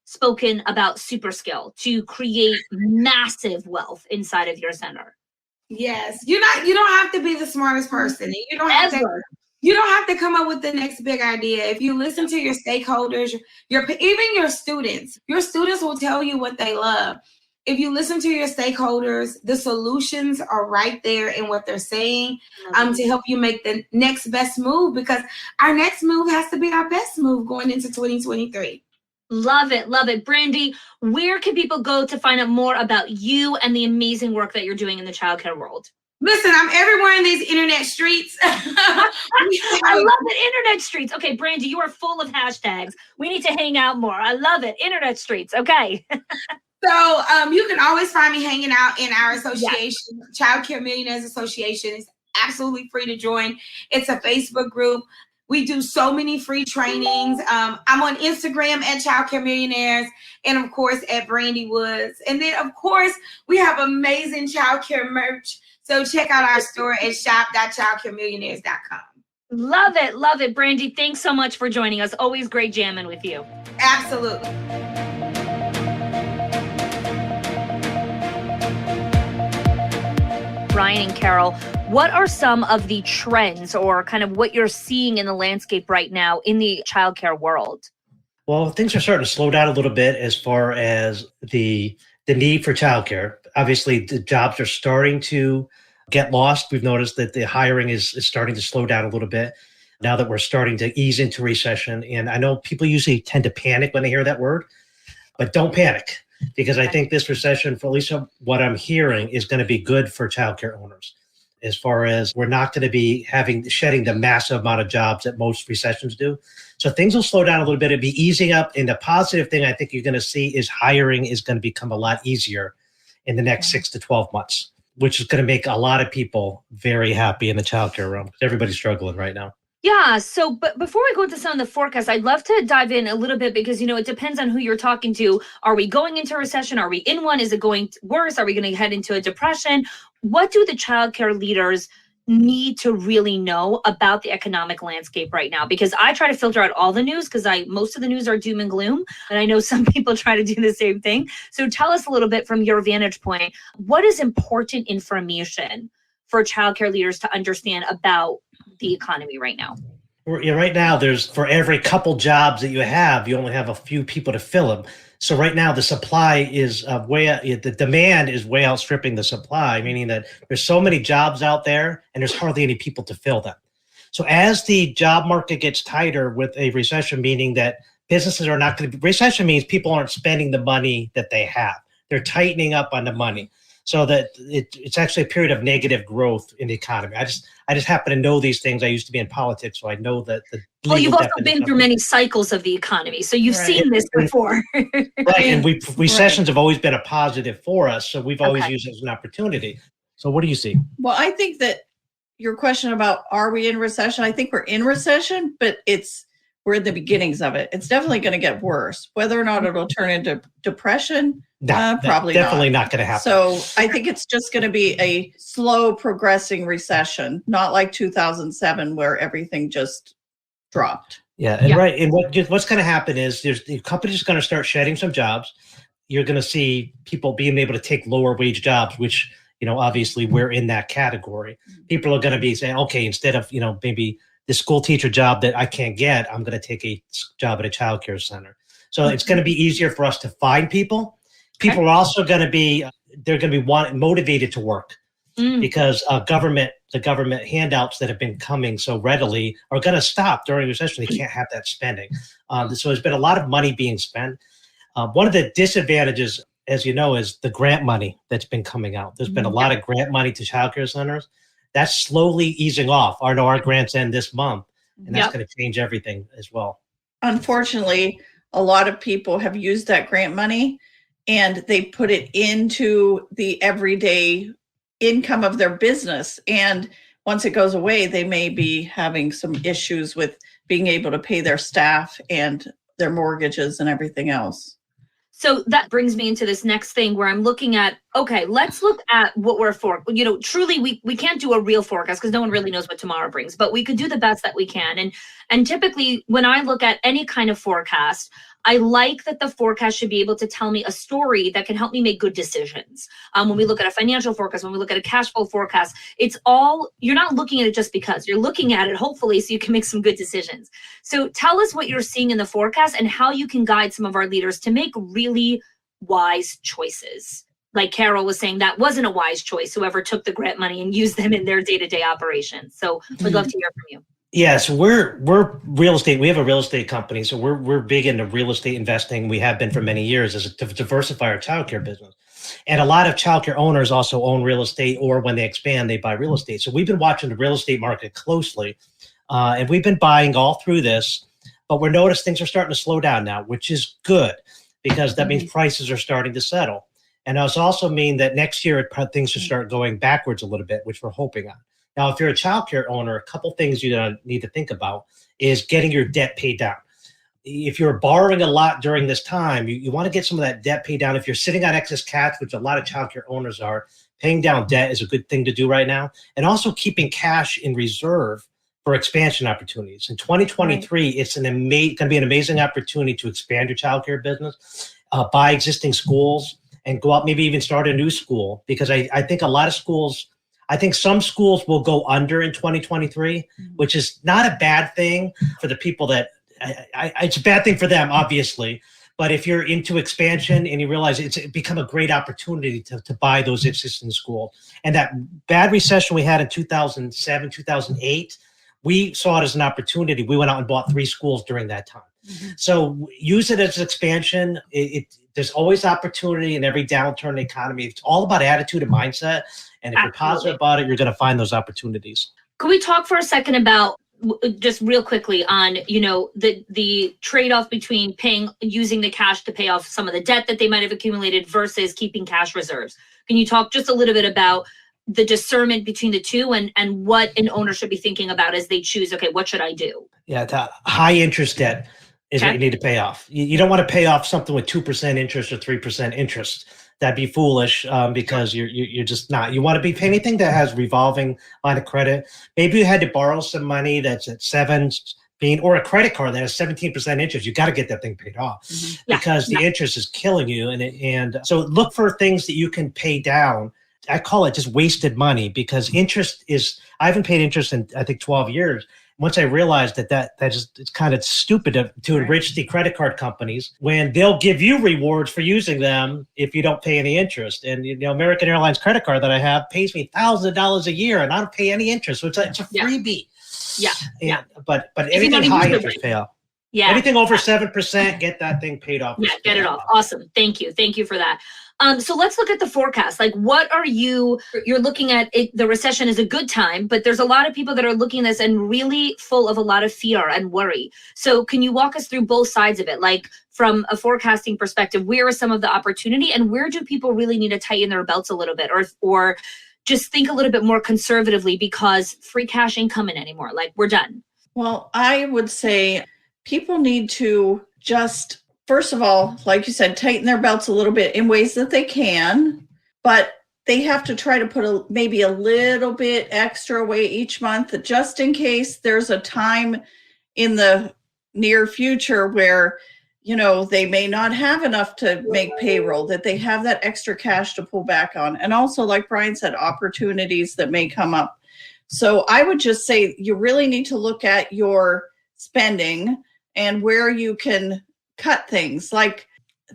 spoken about super skill to create massive wealth inside of your center. Yes. You don't have to be the smartest person. You don't have to come up with the next big idea. If you listen to your stakeholders, even your students will tell you what they love. If you listen to your stakeholders, the solutions are right there in what they're saying to help you make the next best move, because our next move has to be our best move going into 2023. Love it. Brandy, where can people go to find out more about you and the amazing work that you're doing in the childcare world? Listen, I'm everywhere in these internet streets. I love it, internet streets. Okay, Brandy, you are full of hashtags. We need to hang out more. I love it, internet streets. Okay. So you can always find me hanging out in our association, Childcare Millionaires Association. It's absolutely free to join. It's a Facebook group. We do so many free trainings. I'm on Instagram at Childcare Millionaires, and of course at Brandy Woods. And then of course we have amazing childcare merch. So check out our store at shop.childcaremillionaires.com. Love it. Brandy, thanks so much for joining us. Always great jamming with you. Absolutely. Brian and Carol, what are some of the trends or kind of what you're seeing in the landscape right now in the childcare world? Well, things are starting to slow down a little bit as far as the need for childcare. Obviously, the jobs are starting to get lost. We've noticed that the hiring is starting to slow down a little bit now that we're starting to ease into recession. And I know people usually tend to panic when they hear that word, but don't panic, because I think this recession, for at least what I'm hearing, is going to be good for childcare owners. As far as we're not going to be shedding the massive amount of jobs that most recessions do. So things will slow down a little bit. It'll be easing up. And the positive thing I think you're going to see is hiring is going to become a lot easier in the next 6 to 12 months, which is going to make a lot of people very happy in the childcare realm. Everybody's struggling right now. Yeah. So, but before we go into some of the forecasts, I'd love to dive in a little bit because, it depends on who you're talking to. Are we going into a recession? Are we in one? Is it going worse? Are we going to head into a depression? What do the childcare leaders need to really know about the economic landscape right now? Because I try to filter out all the news because most of the news are doom and gloom. And I know some people try to do the same thing. So tell us a little bit from your vantage point, what is important information for childcare leaders to understand about the economy right now? Right now, there's for every couple jobs that you only have a few people to fill them. So right now, the supply is the demand is way outstripping the supply, meaning that there's so many jobs out there and there's hardly any people to fill them. So as the job market gets tighter with a recession, meaning that businesses are not going to be, recession means people aren't spending the money that they have. They're tightening up on the money. So that it's actually a period of negative growth in the economy. I just happen to know these things. I used to be in politics, so I know that well, you've also been through many cycles of the economy, so you've seen this before. Right, and recessions have always been a positive for us, so we've always used it as an opportunity. So what do you see? Well, I think that your question about are we in recession? I think we're in recession, but we're in the beginnings of it. It's definitely going to get worse. Whether or not it'll turn into depression, probably definitely not going to happen. So I think it's just going to be a slow progressing recession, not like 2007 where everything just dropped. Yeah, and right. And what's going to happen is the company's going to start shedding some jobs. You're going to see people being able to take lower wage jobs, which, obviously we're in that category. People are going to be saying, okay, instead of, maybe the school teacher job that I can't get, I'm going to take a job at a childcare center. So it's going to be easier for us to find people. People are also going to be, motivated to work because the government handouts that have been coming so readily are going to stop during a recession. They can't have that spending. So there's been a lot of money being spent. One of the disadvantages, as you know, is the grant money that's been coming out. There's been a lot of grant money to childcare centers. That's slowly easing off. Our grants end this month, and that's going to change everything as well. Unfortunately, a lot of people have used that grant money and they put it into the everyday income of their business. And once it goes away, they may be having some issues with being able to pay their staff and their mortgages and everything else. So that brings me into this next thing where I'm looking at, okay, let's look at what we're for. Truly, we can't do a real forecast because no one really knows what tomorrow brings, but we could do the best that we can. And typically, when I look at any kind of forecast, I like that the forecast should be able to tell me a story that can help me make good decisions. When we look at a financial forecast, when we look at a cash flow forecast, you're not looking at it just because. You're looking at it, hopefully, so you can make some good decisions. So tell us what you're seeing in the forecast and how you can guide some of our leaders to make really wise choices. Like Carol was saying, that wasn't a wise choice, whoever took the grant money and used them in their day-to-day operations. So we'd love to hear from you. Yeah, so we're real estate. We have a real estate company, so we're big into real estate investing. We have been for many years to diversify our childcare business. And a lot of childcare owners also own real estate, or when they expand, they buy real estate. So we've been watching the real estate market closely, and we've been buying all through this. But we're noticing things are starting to slow down now, which is good because that means prices are starting to settle. And it also mean that next year things should start going backwards a little bit, which we're hoping on. Now, if you're a childcare owner, a couple things you need to think about is getting your debt paid down. If you're borrowing a lot during this time, you want to get some of that debt paid down. If you're sitting on excess cash, which a lot of childcare owners are, paying down debt is a good thing to do right now. And also keeping cash in reserve for expansion opportunities. In 2023, it's going to be an amazing opportunity to expand your childcare business, buy existing schools, and go out, maybe even start a new school. Because I think a lot of schools, I think some schools will go under in 2023, which is not a bad thing for the people that, it's a bad thing for them, obviously. But if you're into expansion and you realize it's become a great opportunity to buy those existing schools. And that bad recession we had in 2007, 2008, we saw it as an opportunity. We went out and bought 3 schools during that time. So use it as expansion. There's always opportunity in every downturn in the economy. It's all about attitude and mindset. And if you're positive about it, you're going to find those opportunities. Can we talk for a second about, just real quickly, on the trade-off between using the cash to pay off some of the debt that they might have accumulated versus keeping cash reserves? Can you talk just a little bit about the discernment between the two and what an owner should be thinking about as they choose, okay, what should I do? Yeah, the high interest debt is what you need to pay off. You don't want to pay off something with 2% interest or 3% interest. That'd be foolish because you're just not. You want to be anything that has revolving line of credit. Maybe you had to borrow some money that's at 7, or a credit card that has 17% interest. You got to get that thing paid off because the interest is killing you. And so look for things that you can pay down. I call it just wasted money because interest is. I haven't paid interest in I think 12 years, Once I realized that just, it's kind of stupid to enrich the credit card companies when they'll give you rewards for using them if you don't pay any interest. And American Airlines credit card that I have pays me thousands of dollars a year, and I don't pay any interest. So it's a freebie. Yeah. But anything high interest pay off. Yeah. Anything over 7%, get that thing paid off. Yeah, get it off. Awesome. Thank you for that. So let's look at the forecast. Like, what are you're looking at it, the recession is a good time, but there's a lot of people that are looking at this and really full of a lot of fear and worry. So can you walk us through both sides of it? Like, from a forecasting perspective, where is some of the opportunity and where do people really need to tighten their belts a little bit or just think a little bit more conservatively because free cash ain't coming anymore? Like, we're done. Well, I would say people need to just, first of all, like you said, tighten their belts a little bit in ways that they can, but they have to try to put maybe a little bit extra away each month, just in case there's a time in the near future where, they may not have enough to make payroll, that they have that extra cash to pull back on. And also, like Brian said, opportunities that may come up. So I would just say you really need to look at your spending and where you can cut things. Like,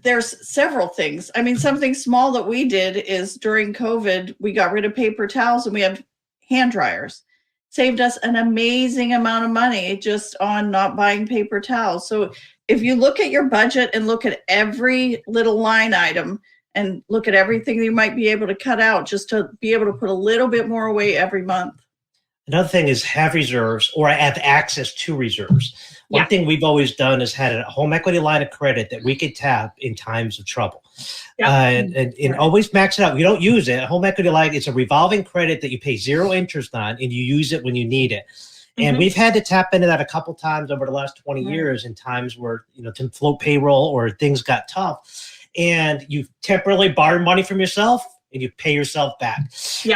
there's several things. I mean, something small that we did is during COVID, we got rid of paper towels and we have hand dryers. Saved us an amazing amount of money just on not buying paper towels. So if you look at your budget and look at every little line item and look at everything you might be able to cut out just to be able to put a little bit more away every month. Another thing is have reserves or have access to reserves. One thing we've always done is had a home equity line of credit that we could tap in times of trouble. And always max it out. You don't use it. A home equity line, it's a revolving credit that you pay zero interest on and you use it when you need it. And we've had to tap into that a couple times over the last 20 years in times where, to float payroll or things got tough. And you temporarily borrow money from yourself and you pay yourself back.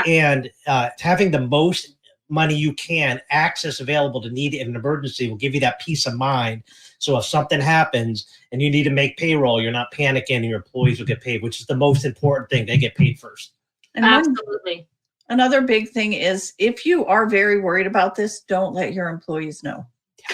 And having the most money you can access available to need it in an emergency will give you that peace of mind. So if something happens and you need to make payroll, you're not panicking and your employees will get paid, which is the most important thing. They get paid first. And absolutely. Another big thing is if you are very worried about this, don't let your employees know.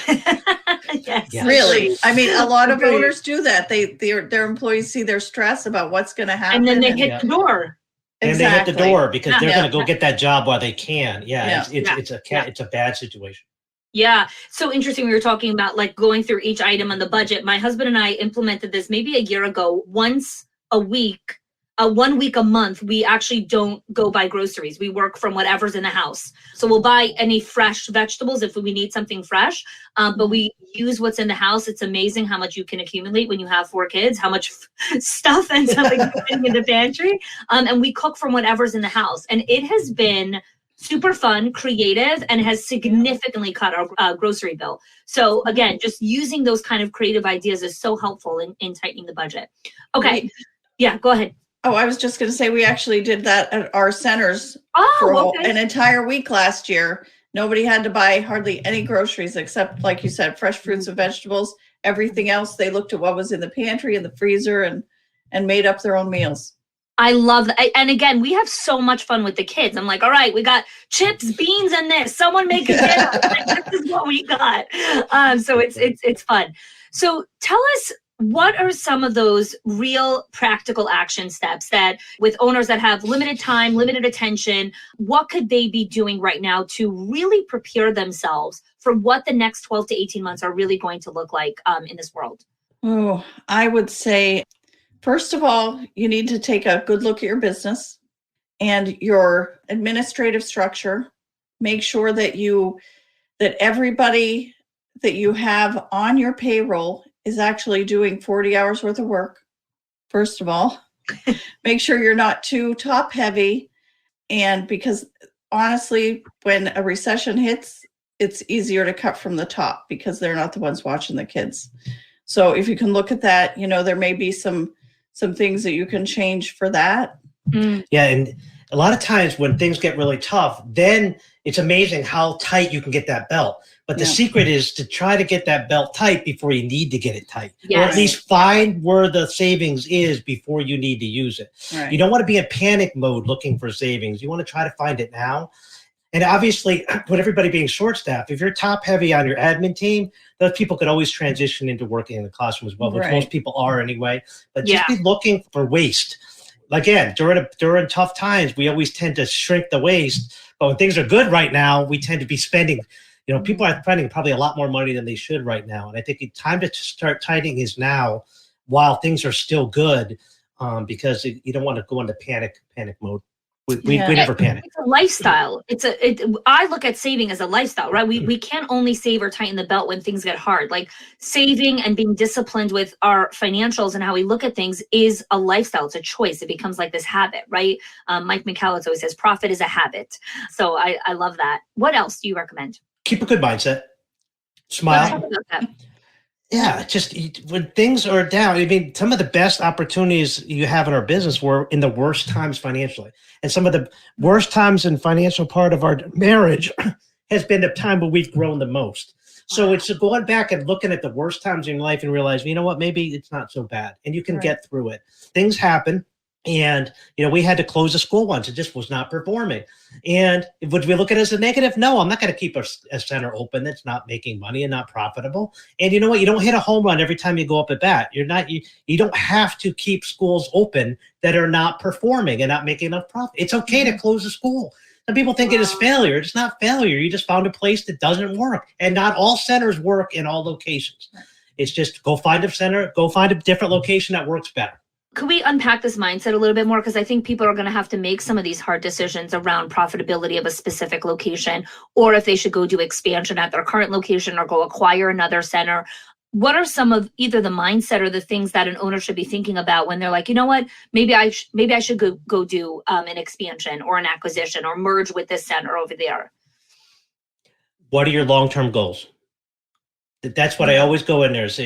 Yes. Really. I mean, a lot of owners do that. Their employees see their stress about what's going to happen. And then they hit the door. And they hit the door because they're going to go get that job while they can. It's a bad situation. Yeah. So interesting. We were talking about like going through each item on the budget. My husband and I implemented this maybe a year ago. Once a week, 1 week a month, we actually don't go buy groceries. We work from whatever's in the house. So we'll buy any fresh vegetables if we need something fresh. But we use what's in the house. It's amazing how much you can accumulate when you have 4 kids, how much stuff ends up in the pantry. And we cook from whatever's in the house. And it has been super fun, creative, and has significantly cut our grocery bill. So again, just using those kind of creative ideas is so helpful in tightening the budget. Okay. Yeah, go ahead. Oh, I was just going to say we actually did that at our centers for an entire week last year. Nobody had to buy hardly any groceries except, like you said, fresh fruits and vegetables. Everything else, they looked at what was in the pantry and the freezer and made up their own meals. I love that. And again, we have so much fun with the kids. I'm like, all right, we got chips, beans, and this. Someone make a dinner. This is what we got. So it's fun. So tell us, what are some of those real practical action steps that with owners that have limited time, limited attention, what could they be doing right now to really prepare themselves for what the next 12 to 18 months are really going to look like in this world? Oh, I would say, first of all, you need to take a good look at your business and your administrative structure. Make sure that everybody that you have on your payroll is actually doing 40 hours worth of work. First of all, make sure you're not too top heavy. And because honestly, when a recession hits, it's easier to cut from the top because they're not the ones watching the kids. So if you can look at that, there may be some things that you can change for that. Yeah. And a lot of times when things get really tough, then it's amazing how tight you can get that belt. But the secret is to try to get that belt tight before you need to get it tight. Yes. Or at least find where the savings is before you need to use it. Right. You don't want to be in panic mode looking for savings. You want to try to find it now. And obviously, with everybody being short-staffed, if you're top-heavy on your admin team, those people could always transition into working in the classroom as well, which most people are anyway. But just be looking for waste. Again, during tough times, we always tend to shrink the waste. But when things are good right now, we tend to be spending. People are spending probably a lot more money than they should right now. And I think the time to start tightening is now, while things are still good, because you don't want to go into panic mode. We never panic. It's a lifestyle. I look at saving as a lifestyle, right? We can't only save or tighten the belt when things get hard. Like saving and being disciplined with our financials and how we look at things is a lifestyle. It's a choice. It becomes like this habit, right? Mike Michalowicz always says profit is a habit. So I love that. What else do you recommend? Keep a good mindset. Smile. Let's talk about that. Yeah, just when things are down, I mean, some of the best opportunities you have in our business were in the worst times financially. And some of the worst times in financial part of our marriage has been the time where we've grown the most. So it's going back and looking at the worst times in life and realizing, you know what, maybe it's not so bad and you can get through it. Things happen. And, we had to close a school once. It just was not performing. And would we look at it as a negative? No, I'm not going to keep a center open that's not making money and not profitable. And you know what? You don't hit a home run every time you go up at bat. You don't have to keep schools open that are not performing and not making enough profit. It's okay to close a school. Some people think it is failure. It's not failure. You just found a place that doesn't work. And not all centers work in all locations. It's just go find a center, go find a different location that works better. Could we unpack this mindset a little bit more? Because I think people are going to have to make some of these hard decisions around profitability of a specific location, or if they should go do expansion at their current location or go acquire another center. What are some of either the mindset or the things that an owner should be thinking about when they're like, you know what, maybe I should go do an expansion or an acquisition or merge with this center over there? What are your long-term goals? That's what I always go in there. So,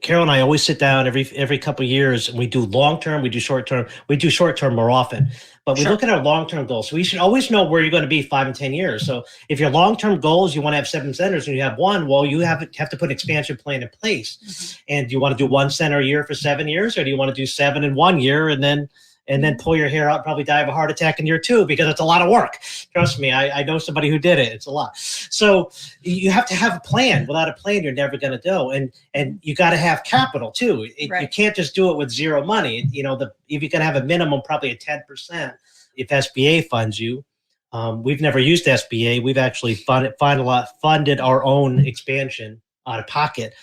Carol and I always sit down every couple of years and we do long-term, we do short-term, we do short-term more often, but we look at our long-term goals. So we should always know where you're going to be 5 and 10 years. So if your long-term goals, you want to have 7 centers and you have one, well, you have to put an expansion plan in place. Mm-hmm. And do you want to do 1 center a year for 7 years, or do you want to do 7 in 1 year and then pull your hair out, probably die of a heart attack in year 2, because it's a lot of work. Trust me, I know somebody who did it. It's a lot. So you have to have a plan. Without a plan, you're never going to go. And you got to have capital too. You can't just do it with zero money. If you're going to have a minimum, probably a 10%, if SBA funds you. We've never used SBA. We've actually funded our own expansion out of pocket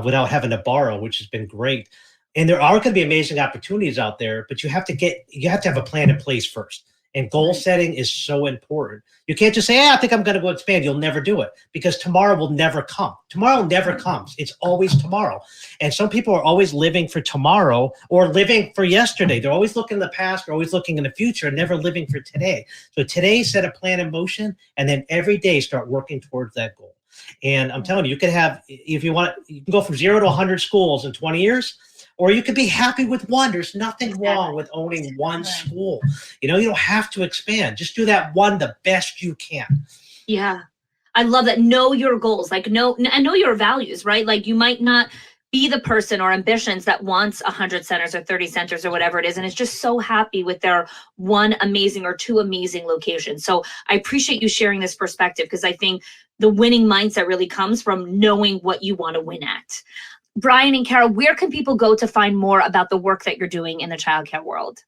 without having to borrow, which has been great. And there are going to be amazing opportunities out there, but you have to have a plan in place first. And goal setting is so important. You can't just say, I think I'm going to go expand. You'll never do it, because tomorrow will never come. Tomorrow never comes. It's always tomorrow. And some people are always living for tomorrow or living for yesterday. They're always looking in the past, or always looking in the future, and never living for today. So today, set a plan in motion, and then every day start working towards that goal. And I'm telling you, you could have, if you want, you can go from 0 to 100 schools in 20 years. Or you could be happy with one. There's nothing wrong with owning one school. You don't have to expand. Just do that one the best you can. Yeah. I love that. Know your goals, and know your values, right? Like you might not be the person or ambitions that wants 100 centers or 30 centers or whatever it is, and is just so happy with their 1 amazing or 2 amazing locations. So I appreciate you sharing this perspective, because I think the winning mindset really comes from knowing what you want to win at. Brian and Carol, where can people go to find more about the work that you're doing in the childcare world?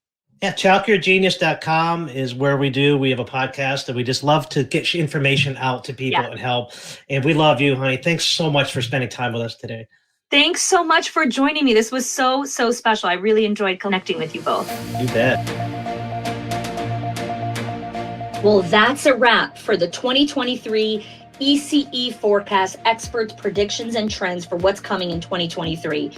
Yeah, childcaregenius.com is where we have a podcast, and we just love to get information out to people and help. And we love you, honey. Thanks so much for spending time with us today. Thanks so much for joining me. This was so special. I really enjoyed connecting with you both. You bet. Well, that's a wrap for the 2023 ECE forecast, experts, predictions, and trends for what's coming in 2023.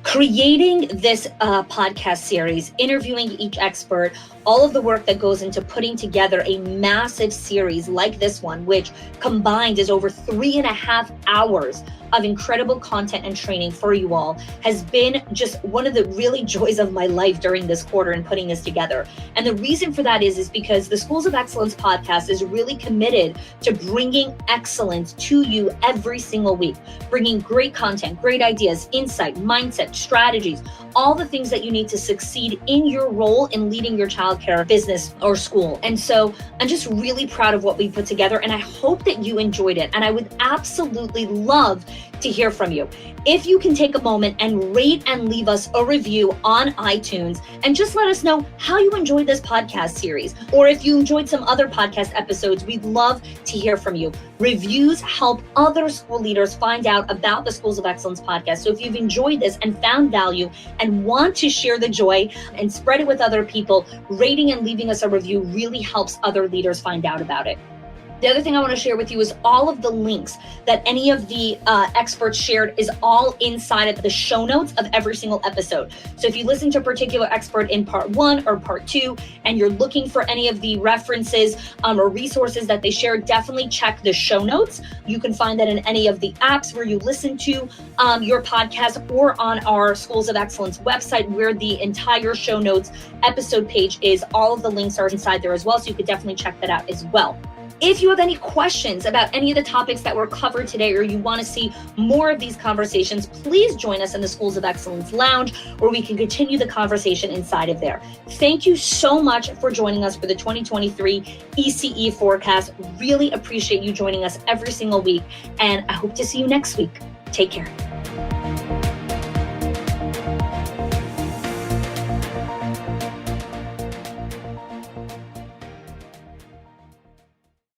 Creating this podcast series, interviewing each expert, all of the work that goes into putting together a massive series like this one, which combined is over 3.5 hours of incredible content and training for you all, has been just one of the really joys of my life during this quarter and putting this together. And the reason for that is because the Schools of Excellence podcast is really committed to bringing excellence to you every single week, bringing great content, great ideas, insight, mindset, strategies, all the things that you need to succeed in your role in leading your child childcare business or school. And so I'm just really proud of what we put together, and I hope that you enjoyed it. And I would absolutely love to hear from you. If you can take a moment and rate and leave us a review on iTunes and just let us know how you enjoyed this podcast series, or if you enjoyed some other podcast episodes, we'd love to hear from you. Reviews help other school leaders find out about the Schools of Excellence podcast. So if you've enjoyed this and found value and want to share the joy and spread it with other people, rating and leaving us a review really helps other leaders find out about it. The other thing I want to share with you is all of the links that any of the experts shared is all inside of the show notes of every single episode. So if you listen to a particular expert in part 1 or part 2, and you're looking for any of the references or resources that they shared, definitely check the show notes. You can find that in any of the apps where you listen to your podcast, or on our Schools of Excellence website, where the entire show notes episode page is. All of the links are inside there as well. So you could definitely check that out as well. If you have any questions about any of the topics that were covered today, or you want to see more of these conversations, please join us in the Schools of Excellence Lounge, where we can continue the conversation inside of there. Thank you so much for joining us for the 2023 ECE forecast. Really appreciate you joining us every single week, and I hope to see you next week. Take care.